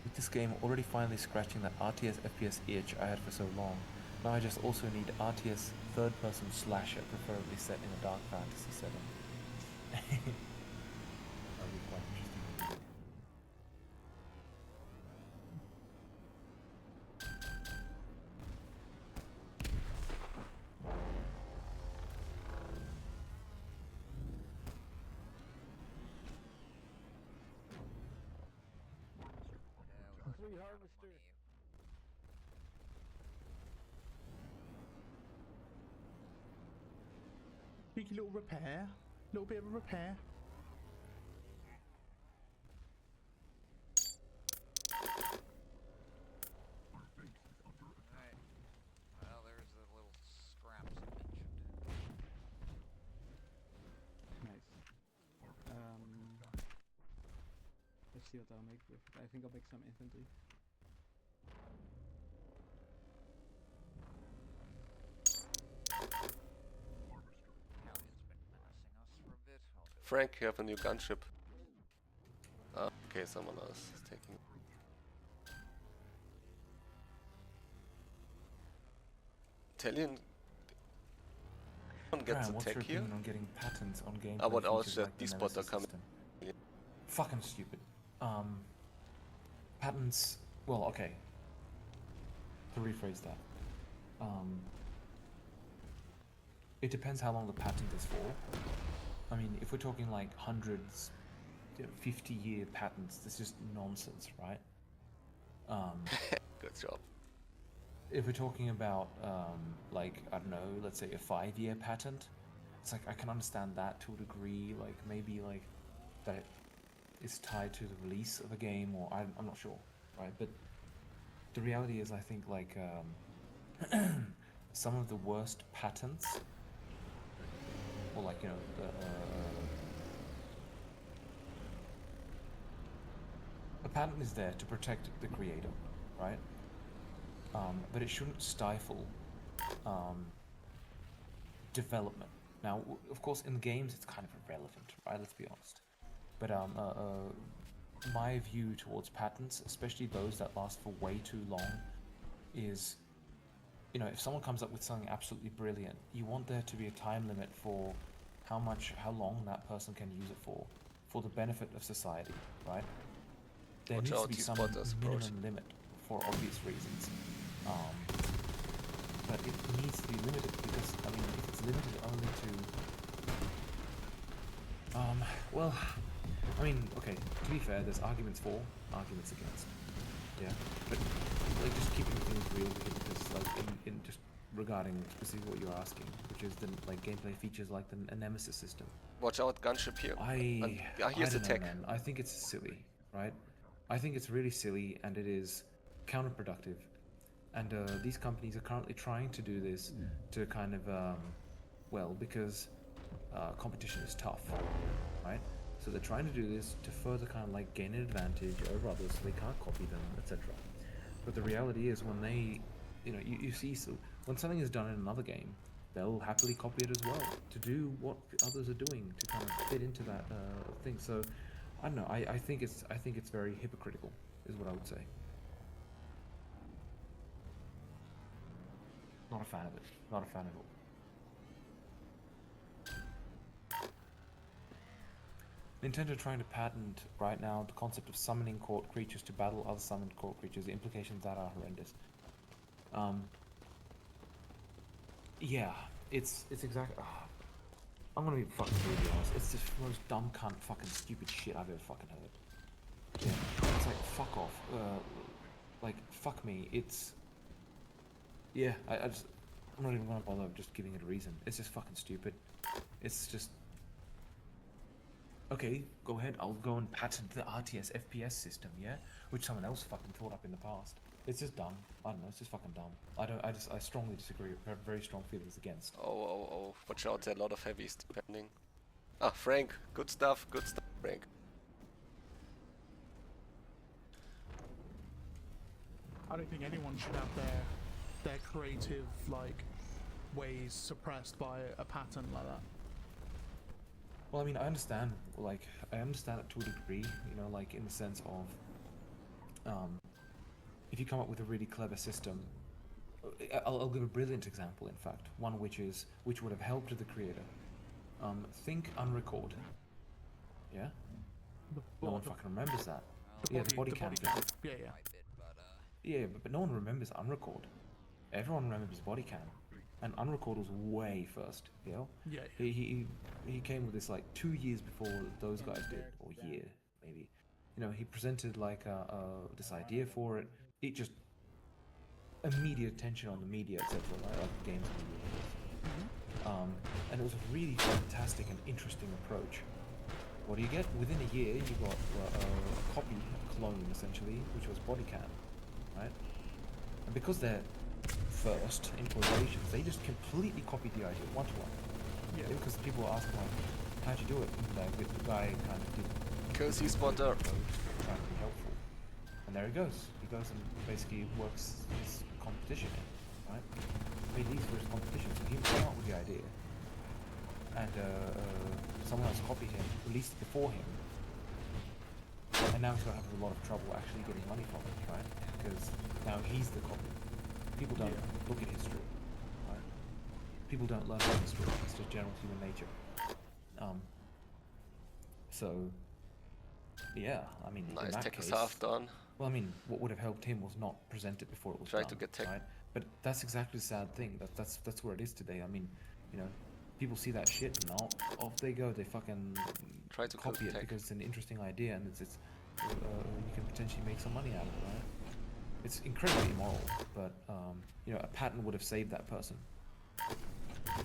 With this game already finally scratching that RTS FPS itch I had for so long, now I just also need RTS third-person slasher, preferably set in a dark fantasy setting. That would be quite interesting. Cheeky little repair. Little bit of a repair. Alright. Well, there's the little scraps I mentioned. Nice. Let's see what I'll make with it. I think I'll make some infantry. Frank, you have a new gunship. Ah, okay, someone else is taking. Italian. Someone gets Dram, what's your attack here. opinion on getting patents on gameplay Ah, what else? features like the These spots are Nemesis coming. system? Fucking stupid. Patents. Well, okay. To rephrase that. It depends how long the patent is for. I mean, if we're talking like hundreds, 50-year patents, that's just nonsense, right? Good job. If we're talking about, like, I don't know, let's say a 5-year patent, it's like, I can understand that to a degree, like, maybe, like, that it is tied to the release of a game, or I'm not sure, right? But the reality is, I think, like, some of the worst patents, or like, you know, a patent is there to protect the creator, right? But it shouldn't stifle development. Now, of course, in games it's kind of irrelevant, right? Let's be honest. But my view towards patents, especially those that last for way too long, is, you know, if someone comes up with something absolutely brilliant, you want there to be a time limit for how long that person can use it for the benefit of society, right? There needs to be some minimum limit for obvious reasons. But it needs to be limited because, I mean, if it's limited only to, well, I mean, okay, to be fair, there's arguments for, arguments against. Yeah, but like just keeping things real here, because like in just regarding specifically what you're asking, which is the like gameplay features like the Nemesis system. Watch out, gunship here. Here's the tech. Man. I think it's silly, right? I think it's really silly, and it is counterproductive. And these companies are currently trying to do this to kind of, well, because competition is tough, right? So they're trying to do this to further kind of like gain an advantage over others so they can't copy them, etc. But the reality is when they, you know, you see, so when something is done in another game, they'll happily copy it as well to do what others are doing to kind of fit into that thing. So I don't know. I think it's very hypocritical, is what I would say. Not a fan of it. Not a fan of it. Nintendo trying to patent right now the concept of summoning caught creatures to battle other summoned caught creatures. The implications of that are horrendous. Yeah, it's exactly. I'm gonna be fucking brutally honest. It's just the most dumb cunt fucking stupid shit I've ever fucking heard. Yeah, it's like fuck off. Like fuck me. It's yeah. I'm not even gonna bother just giving it a reason. It's just fucking stupid. It's just okay. Go ahead. I'll go and patent the RTS FPS system. Yeah, which someone else fucking thought up in the past. It's just dumb. I don't know. It's just fucking dumb. I strongly disagree. I have very strong feelings against. Oh! Watch out! There are a lot of heavies depending. Ah, Frank. Good stuff. Good stuff, Frank. I don't think anyone should have their creative like ways suppressed by a pattern like that. Well, I mean, I understand it to a degree, you know, like in the sense of, if you come up with a really clever system, I'll give a brilliant example, in fact, one which would have helped the creator. Think Unrecord. Yeah? No one fucking remembers that. Yeah, the body cam. Yeah. Yeah, but no one remembers Unrecord. Everyone remembers body cam. And Unrecord was way first, you know? Yeah. He came with this like 2 years before those guys did, or year maybe. You know, he presented like this idea for it. It just immediate attention on the media, etc. Right? Like games media. And it was a really fantastic and interesting approach. What do you get? Within a year, you got a copy, a clone essentially, which was body cam, right? And because they're first implementations, they just completely copied the idea one to one. Yeah. Because people were asking like, how'd you do it? And the guy kind of did. Because he's spotter. Trying to be helpful. And there he goes. He goes and basically works his competition in, right? Made these for his competition. So he came up with the idea. And someone else copied him, released it before him. And now he's going to have a lot of trouble actually getting money from it, right? Because now he's the copy. People don't look at history, right? People don't learn about history. It's just general human nature. So, yeah, I mean, nice, in that take case, us half done. Well, I mean, what would have helped him was not present it before it was Try done, to get tech. right? But that's exactly the sad thing. That's where it is today. I mean, you know, people see that shit and off they go. They fucking try to copy it because it's an interesting idea and it's you can potentially make some money out of it, right? It's incredibly immoral, but you know, a patent would have saved that person.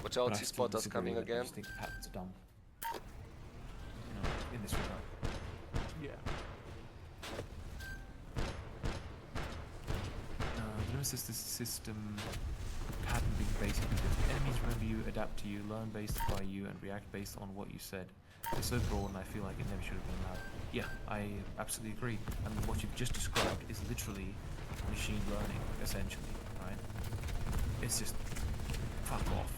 Watch out, these spotters coming again. I just think patents are dumb. You know, in this regard. Yeah. The Nemesis system patent being basically just enemies remember you, adapt to you, learn based by you, and react based on what you said. It's so broad, and I feel like it never should have been allowed. Yeah, I absolutely agree. And what you've just described is literally machine learning, essentially, right? It's just fuck off.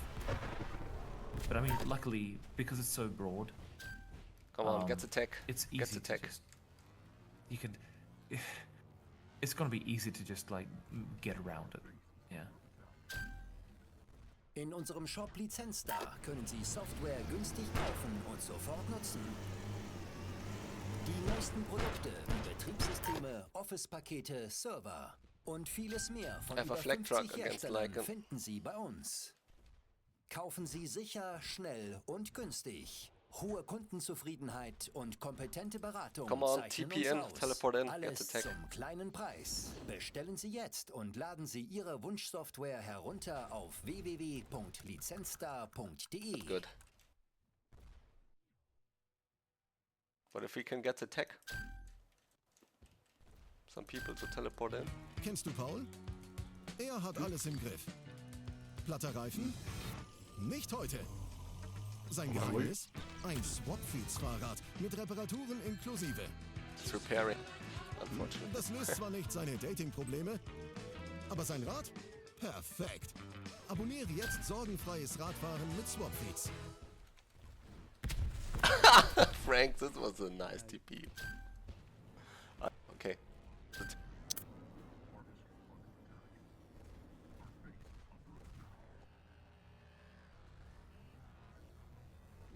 But I mean, luckily, because it's so broad. Come on, get the tech. It's easy. Get the tech. You can. It's gonna be easy to just like get around it. Yeah. In unserem Shop Lizenz-Star können Sie Software günstig kaufen und sofort nutzen. Die neuesten Produkte wie Betriebssysteme, Office-Pakete, Server und vieles mehr von über 50 Herstellern finden Sie bei uns. Kaufen Sie sicher, schnell und günstig. Hohe Kundenzufriedenheit und kompetente Beratung zeichnen uns aus. Teleport in, Alles zum kleinen Preis. Bestellen Sie jetzt und laden Sie Ihre Wunschsoftware herunter auf www.lizenzstar.de. Good. What if we can get the tech? Some people to teleport in. Kennst du Paul? Er hat alles im Griff. Platter Reifen? Nicht heute. Sein Geheimnis? Ein Swap-Feeds-Fahrrad mit Reparaturen inklusive. It's repairing, unfortunately. Das löst zwar nicht seine Dating-Probleme, aber sein Rad? Perfekt. Abonniere jetzt sorgenfreies Radfahren mit Swap-Feeds. Frank, this was a nice TP. Okay.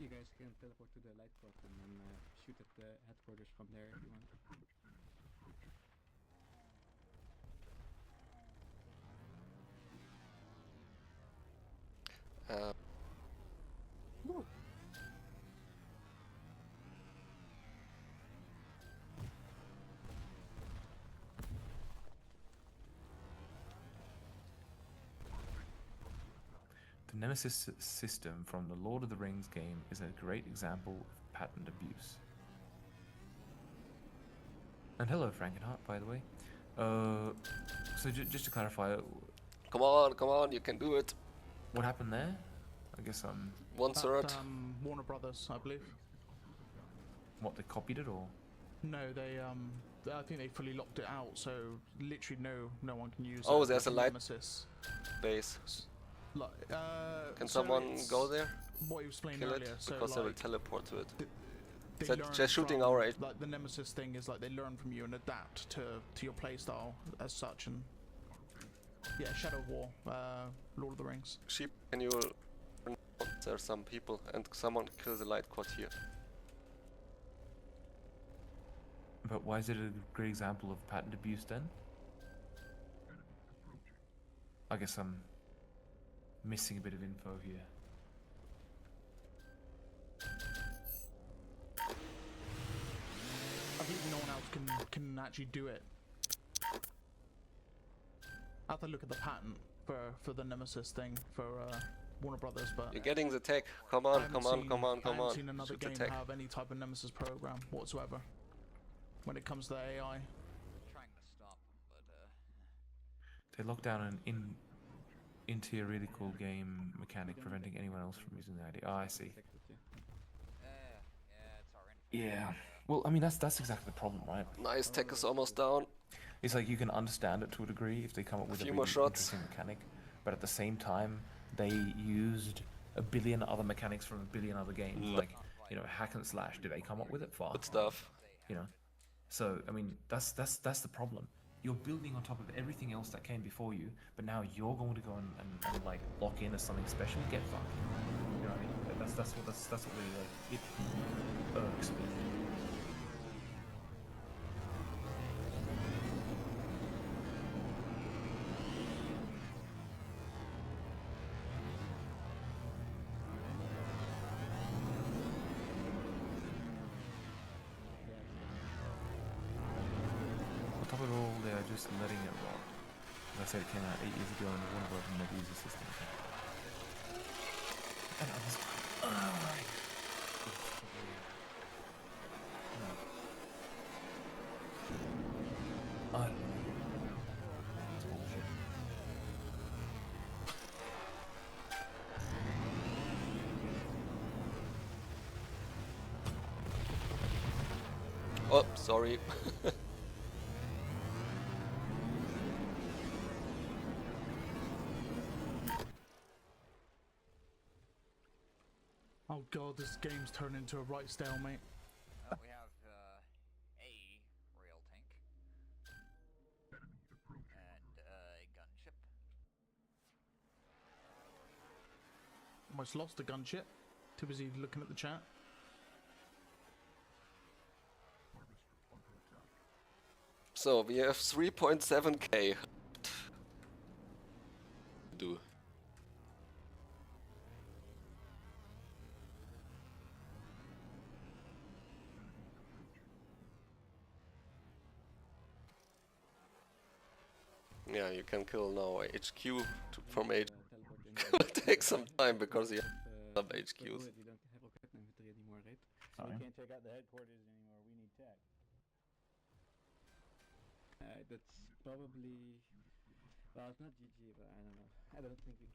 You guys can teleport to the light port and then shoot headquarters from there if you want. The Nemesis system from the Lord of the Rings game is a great example of patent abuse. And hello, Frankenheart, by the way. So just to clarify, come on, you can do it. What happened there? I guess 1/3. Warner Brothers, I believe. What, they copied it or? No, they I think they fully locked it out, so literally no one can use. Oh, there's a light Nemesis base. Like, can so someone go there? What you explained Kill earlier, it? so Because they will like, teleport to it. they Is that learn just shooting from, our age? like the Nemesis thing is like they learn from you and adapt to your playstyle as such, and yeah, Shadow of War, Lord of the Rings. Sheep, can you? There are some people, and someone kill the light quad here. But why is it a great example of patent abuse then? I guess I'm missing a bit of info here. I believe no one else can actually do it. I have to look at the patent for the Nemesis thing for Warner Brothers, but you're getting the tech. Come I on. haven't seen another Shoot the game tech. have any type of Nemesis program whatsoever when it comes to AI. Trying to stop them, but They locked down an theoretical game mechanic preventing anyone else from using the ID. Oh, I see. Yeah. Well, I mean that's exactly the problem, right? Nice, tech is almost down. It's like you can understand it to a degree if they come up with a few really more shots. interesting mechanic, but at the same time they used a billion other mechanics from a billion other games. Like, you know, hack and slash. Did they come up with it? Far. Good stuff. You know. So I mean that's the problem. You're building on top of everything else that came before you, but now you're going to go and like lock in as something special. Get fucked. You know what I mean? That's what really like it irks me. On top of it all, they are just letting it rot. As I said, it came out 8 years ago and one of them never used the system. And I was like, alright. I don't know. It's bullshit. Oh, sorry. Oh god, this game's turned into a right stalemate. we have a rail tank and a gunship. Almost lost a gunship. Too busy looking at the chat. So we have 3.7k. Do. Yeah, you can kill now HQ from H. Gonna take some time because you have HQs. You don't have rocket inventory anymore, right? So we can't take out the headquarters anymore. We need tech. That's probably. Well, it's not GG, but I don't know. I don't think we.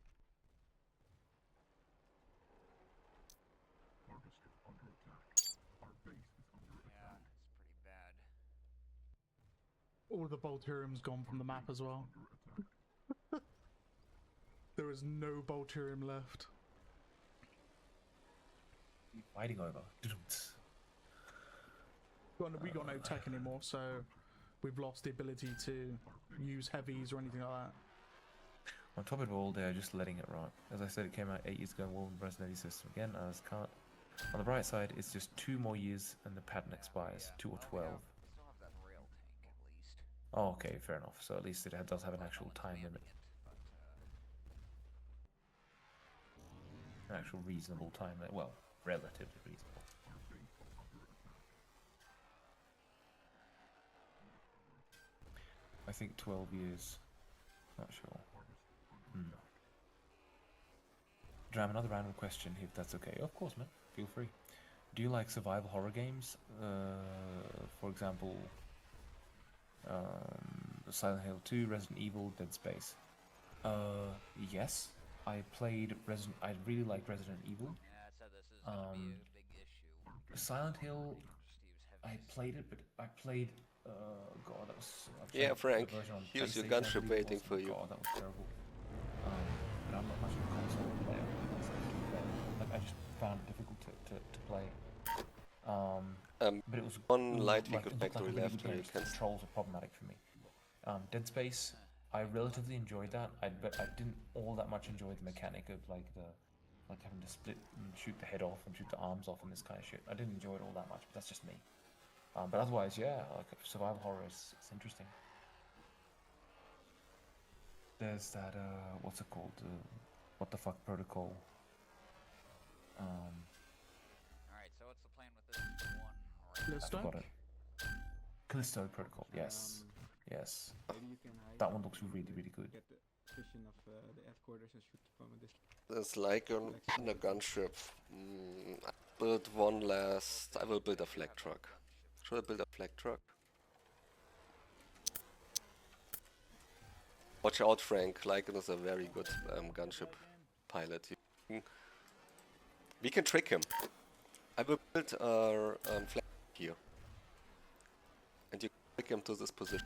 Harvester under attack. Our base is under attack. It's pretty bad. All the Bolterium's gone from the map as well. There is no Bolterium left. Fighting over. We got no tech anymore, so we've lost the ability to use heavies or anything like that. On top of it all, they're just letting it rot. As I said, it came out 8 years ago. Warner Bros. System again. I just can't On the bright side, it's just 2 more years and the patent expires, 2 or 12. Still have that rail tank at least. Oh, okay, fair enough. So at least it does have an actual time limit. An actual reasonable time limit. Well, relatively reasonable. I think 12 years. Not sure. Dram, another random question, if that's okay. Of course, man. Feel free. Do you like survival horror games? For example, Silent Hill 2, Resident Evil, Dead Space. Yes. I really liked Resident Evil. Yeah, I said this is gonna be a big issue. Silent Hill, I played it, but I played. God, that was. Yeah, Frank. Here's your gunship waiting for you. God, that was terrible. But I'm not much of a console player. Like, I just found it difficult to play. But it was one light like, vehicle factory really left where you can. Controls are problematic for me. Dead Space, I relatively enjoyed that. But I didn't all that much enjoy the mechanic of like having to split and shoot the head off and shoot the arms off and this kind of shit. I didn't enjoy it all that much. But that's just me. But otherwise, yeah, like survival horror is interesting. There's that what's it called? What the fuck protocol? Alright, so what's the plan with this one? Callisto? I've got it. Callisto protocol. Yes, yes. That one looks really good. Get the vision of the headquarters and shoot from a distance. There's Lycan in a gunship. I build one last. I will build a flag truck. Should I build a flag truck? Watch out, Frank. Lycan is a very good gunship pilot. We can trick him. I will build a flag here. And you can trick him to this position.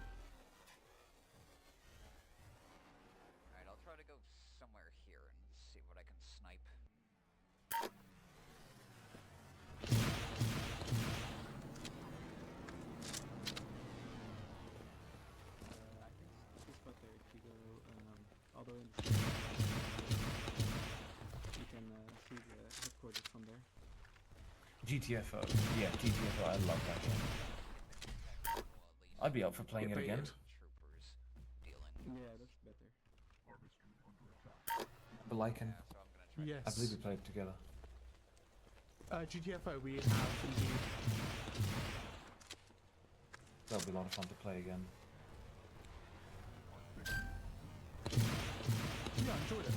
Alright, I'll try to go somewhere here and see what I can snipe. Although you can see the headquarters from there. GTFO. Yeah, GTFO. I love that game. I'd be up for playing it again. Yeah, that's better. But Lycan. Yes. I believe we played together. GTFO, we have indeed. That'll be a lot of fun to play again. Yeah, I enjoyed it.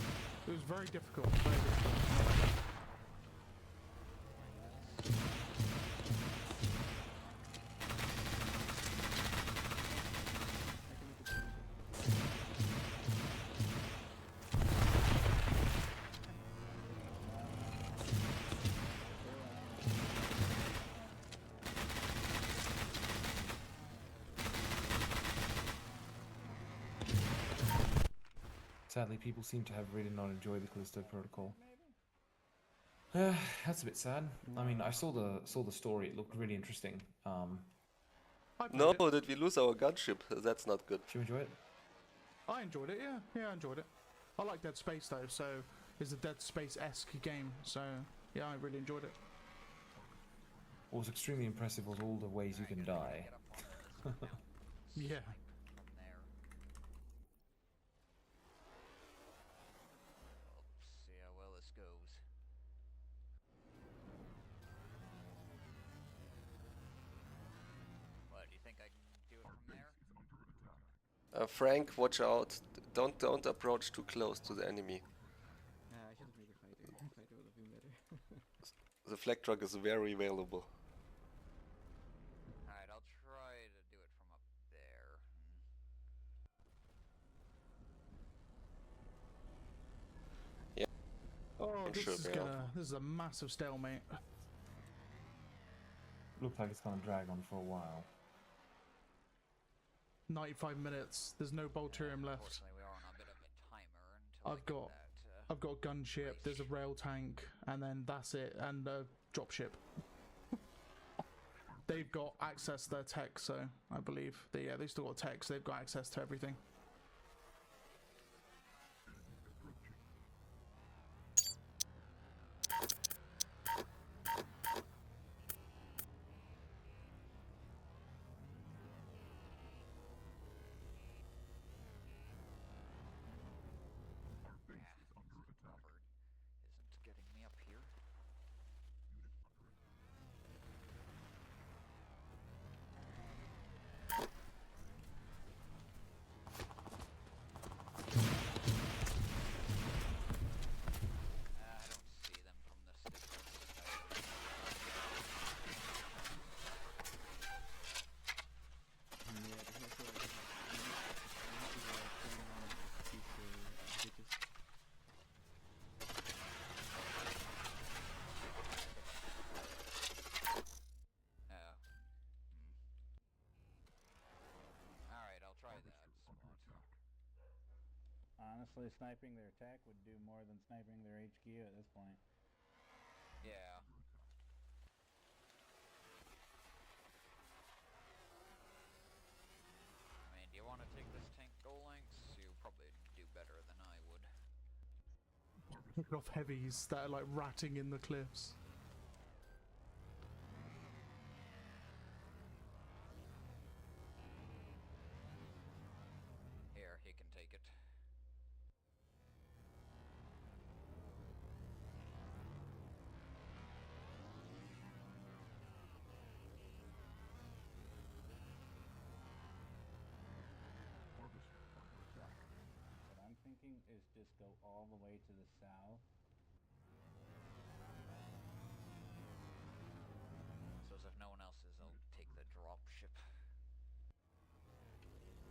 It was very difficult. Very difficult. Sadly, people seem to have really not enjoyed the Callisto Protocol. That's a bit sad. I mean, I saw the story. It looked really interesting. No, did we lose our gunship? That's not good. Did you enjoy it? I enjoyed it. Yeah, I enjoyed it. I like Dead Space though, so it's a Dead Space-esque game. So yeah, I really enjoyed it. What was extremely impressive was all the ways you can die. Yeah. See how well this goes. What, do you think I can do it from there? Frank, watch out. Don't approach too close to the enemy. I should have made a fighter. Fighter would have been better. The flag truck is very available. Alright, I'll try to do it from up there. Yeah. Oh, this is a massive stalemate. Looks like it's gonna drag on for a while. 95 minutes. There's no Bolterium left. Unfortunately, we are on a bit of a timer until I've got a gunship. There's a rail tank, and then that's it. And a dropship. They've got access to their tech, so I believe they still got tech, so they've got access to everything. honestly, sniping their tech would do more than sniping their HQ at this point. Yeah. I mean, do you want to take this tank goal lengths? You probably do better than I would. Picking off heavies that are like ratting in the cliffs. Here, he can take it. What I'm thinking is just go all the way to the south. So as if no one else is, I'll take the drop ship. Here we go.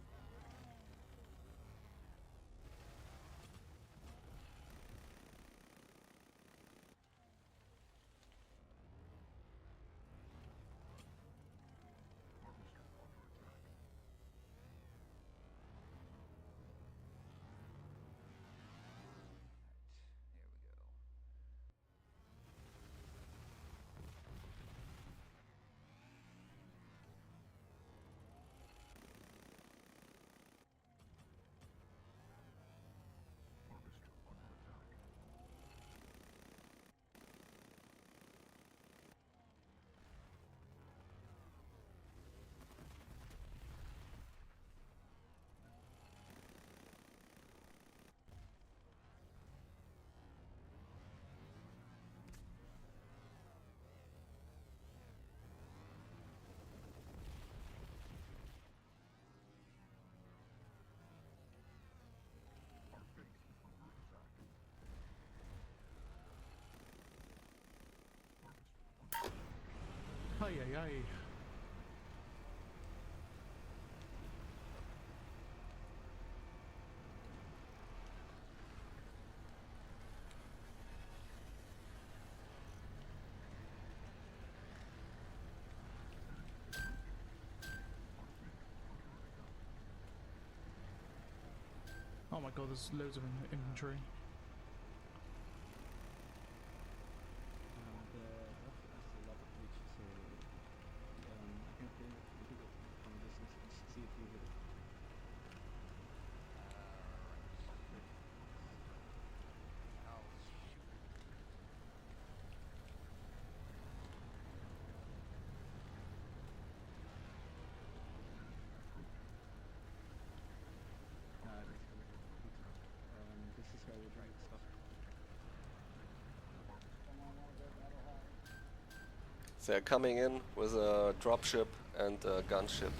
Ay, ay, ay. Oh my god, there's loads of infantry. This is where we're doing stuff. They're coming in with a dropship and a gunship.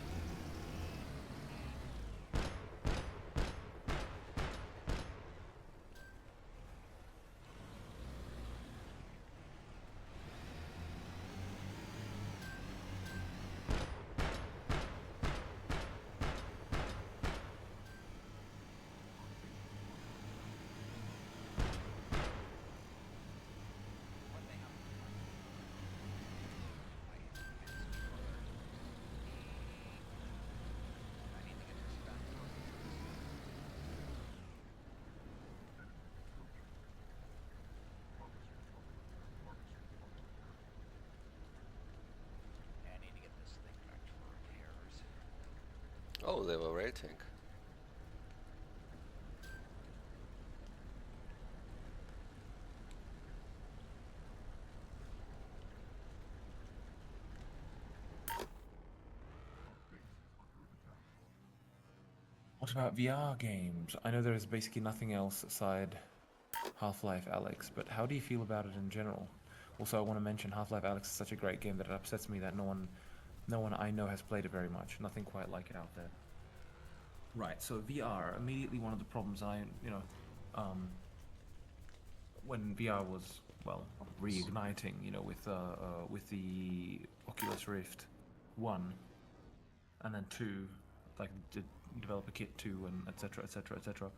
Oh, they were rail tank. What about VR games? I know there is basically nothing else aside Half-Life Alyx, but how do you feel about it in general? Also, I want to mention Half-Life Alyx is such a great game that it upsets me that no one I know has played it very much. Nothing quite like it out there. Right, so VR, immediately one of the problems when VR was, well, reigniting, with the Oculus Rift 1, and then 2, like developer kit 2, and etc, etc, etc.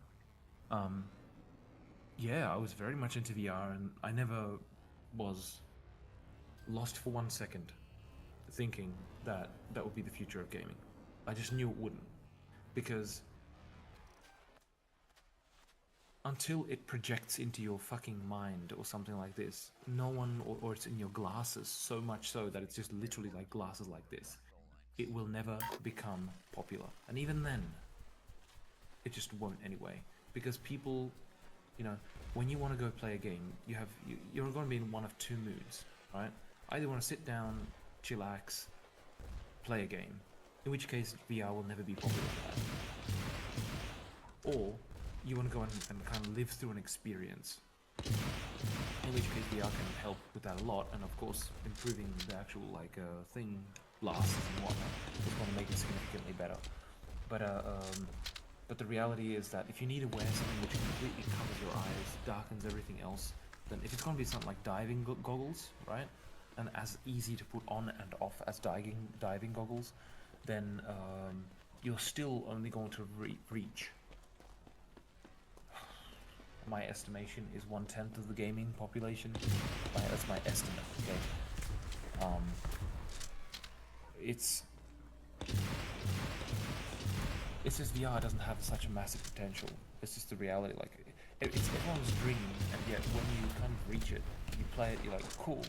Yeah, I was very much into VR, and I never was lost for 1 second thinking that that would be the future of gaming. I just knew it wouldn't, because until it projects into your fucking mind or something like this, no one, or it's in your glasses, so much so that it's just literally like glasses like this, it will never become popular. And even then, it just won't anyway. Because people, you know, when you want to go play a game, you're going to be in one of two moods, right? Either want to sit down, chillax, play a game, in which case VR will never be popular for that. Or you want to go and kind of live through an experience, in which case VR can help with that a lot, and of course improving the actual like thing blasts and whatnot is going to make it significantly better. But the reality is that if you need to wear something which completely covers your eyes, darkens everything else, then if it's going to be something like diving goggles, right, and as easy to put on and off as diving goggles, then you're still only going to reach. My estimation is 1/10 of the gaming population. That's my estimate. Okay. It's just VR doesn't have such a massive potential. It's just the reality. Like it's everyone's dream, and yet when you kind of reach it, you play it, you're like, cool.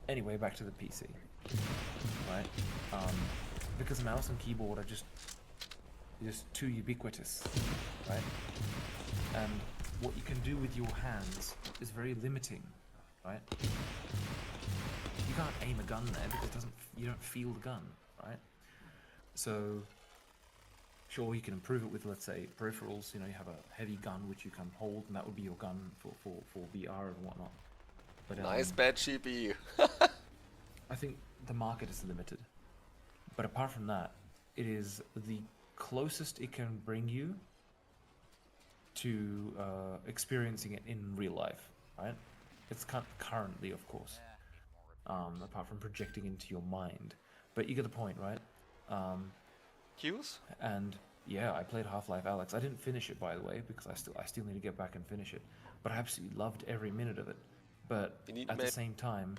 Anyway, back to the PC, right? Because mouse and keyboard are just too ubiquitous, right? And what you can do with your hands is very limiting, right? You can't aim a gun there because you don't feel the gun, right? So, sure, you can improve it with, let's say, peripherals. You know, you have a heavy gun which you can hold, and that would be your gun for VR and whatnot. But, nice bad cheapy. I think the market is limited. But apart from that, it is the closest it can bring you to experiencing it in real life, right? It's currently, of course, apart from projecting into your mind. But you get the point, right? Cues? And yeah, I played Half-Life Alyx. I didn't finish it, by the way, because I still need to get back and finish it. But I absolutely loved every minute of it. But at the same time,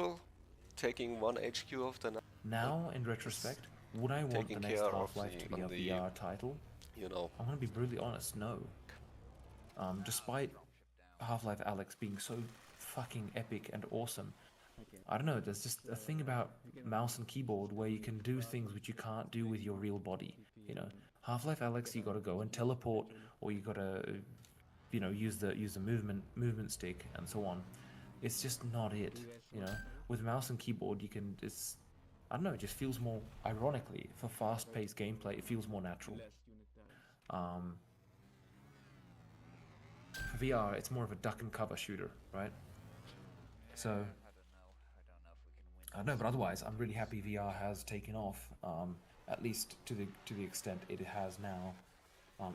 taking one HQ of the now in retrospect, would I want the next Half-Life to be a VR title? You know, I'm gonna be brutally honest, no. Despite Half-Life Alyx being so fucking epic and awesome, I don't know, there's just a thing about mouse and keyboard where you can do things which you can't do with your real body, you know. Half-Life Alyx, you gotta go and teleport, or you gotta, you know, use the movement stick and so on. It's just not it, you know. With mouse and keyboard, you can just, I don't know, it just feels more, ironically, for fast-paced gameplay, it feels more natural. For VR, it's more of a duck and cover shooter, right? So, I don't know, but otherwise, I'm really happy VR has taken off, at least to the extent it has now,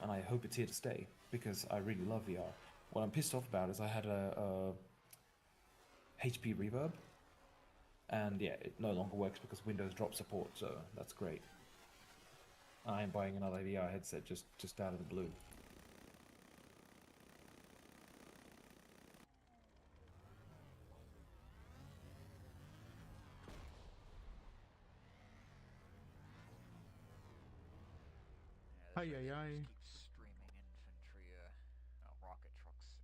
and I hope it's here to stay because I really love VR. What I'm pissed off about is I had a HP reverb, and yeah, it no longer works because Windows dropped support, so that's great. I am buying another VR headset just out of the blue. Aye. Keep streaming infantry, rocket trucks,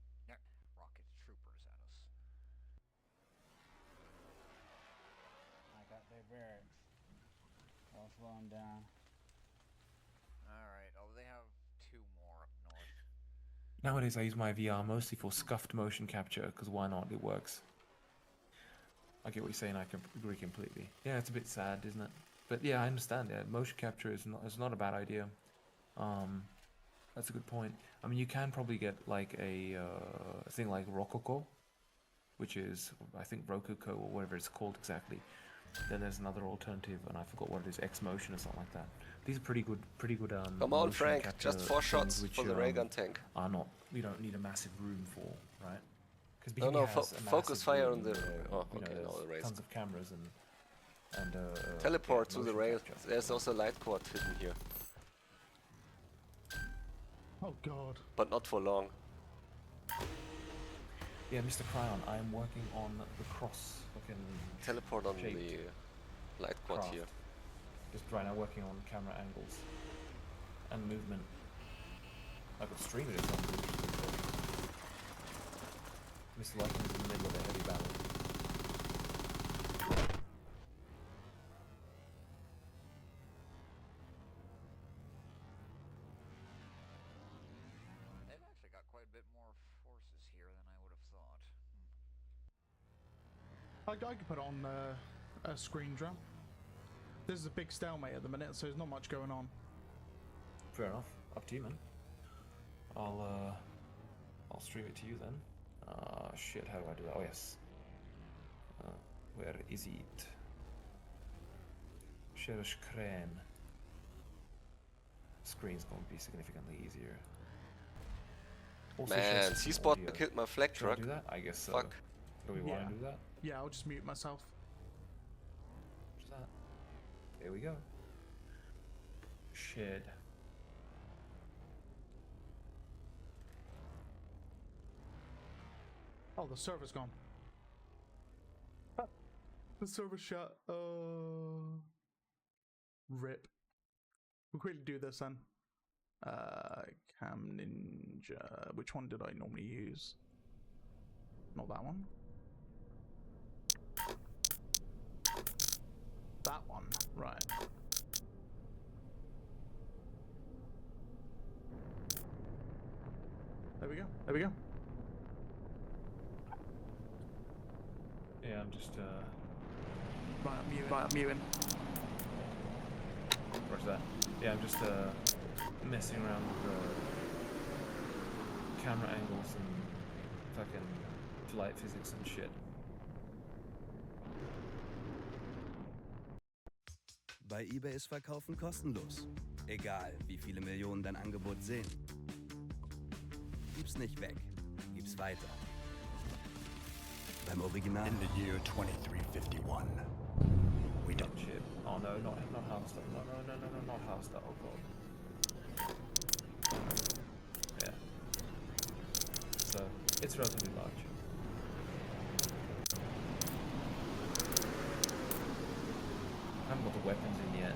rocket troopers at us. I got their barracks. I'll slow them down. Alright, they have 2 more up north. Nowadays I use my VR mostly for scuffed motion capture, because why not? It works. I get what you're saying, I can agree completely. Yeah, it's a bit sad, isn't it? But yeah, I understand, yeah, motion capture is not a bad idea. That's a good point. I mean, you can probably get like a thing like Rococo, which is, I think, Rococo or whatever it's called exactly. Then there's another alternative, and I forgot what it is, X-Motion or something like that. These are pretty good. Come on, Frank, just 4 shots which, for the ray gun tank. Are not. We don't need a massive room for, right? No, focus fire on the. Oh, you know, okay, no, the rays. Tons of cameras and teleport yeah, to the rail. There's also a light cord hidden here. Oh god. But not for long. Yeah, Mr. Cryon, I am working on the cross fucking teleport on the light quad craft. here. Just right now working on camera angles and movement. I could stream it if I'm interested. Mr. Lycan is in the middle of a heavy battle. They've actually got quite a bit more forces here than I would have thought. I could put on a screen drum. This is a big stalemate at the minute, so there's not much going on. Fair enough. Up to you, man. I'll stream it to you then. Shit, how do I do that? Oh, yes. Where is it? Share screen. Screen's going to be significantly easier. Also, Man, C-Spot killed my flag truck. Do that? I guess so. Fuck. Do we want to do that? Yeah, I'll just mute myself. What's that? Here we go. Shed. Oh, the server's gone. The server shut. Rip. We'll quickly do this then. Cam Ninja. Which one did I normally use? Not that one. That one. Right. There we go. There we go. Yeah, I'm just Right, I'm muting. Where's that? Yeah, I'm just messing around with the camera angles and fucking flight physics and shit. Bei eBay ist Verkaufen kostenlos. Egal, wie viele Millionen dein Angebot sehen. Gib's nicht weg. Gib's weiter. Beim Original. In the year 2351, we don't. Shit. Oh no, not house stuff. No, not house stuff. Oh god. Yeah. So it's relatively large. I haven't got the weapons in yet.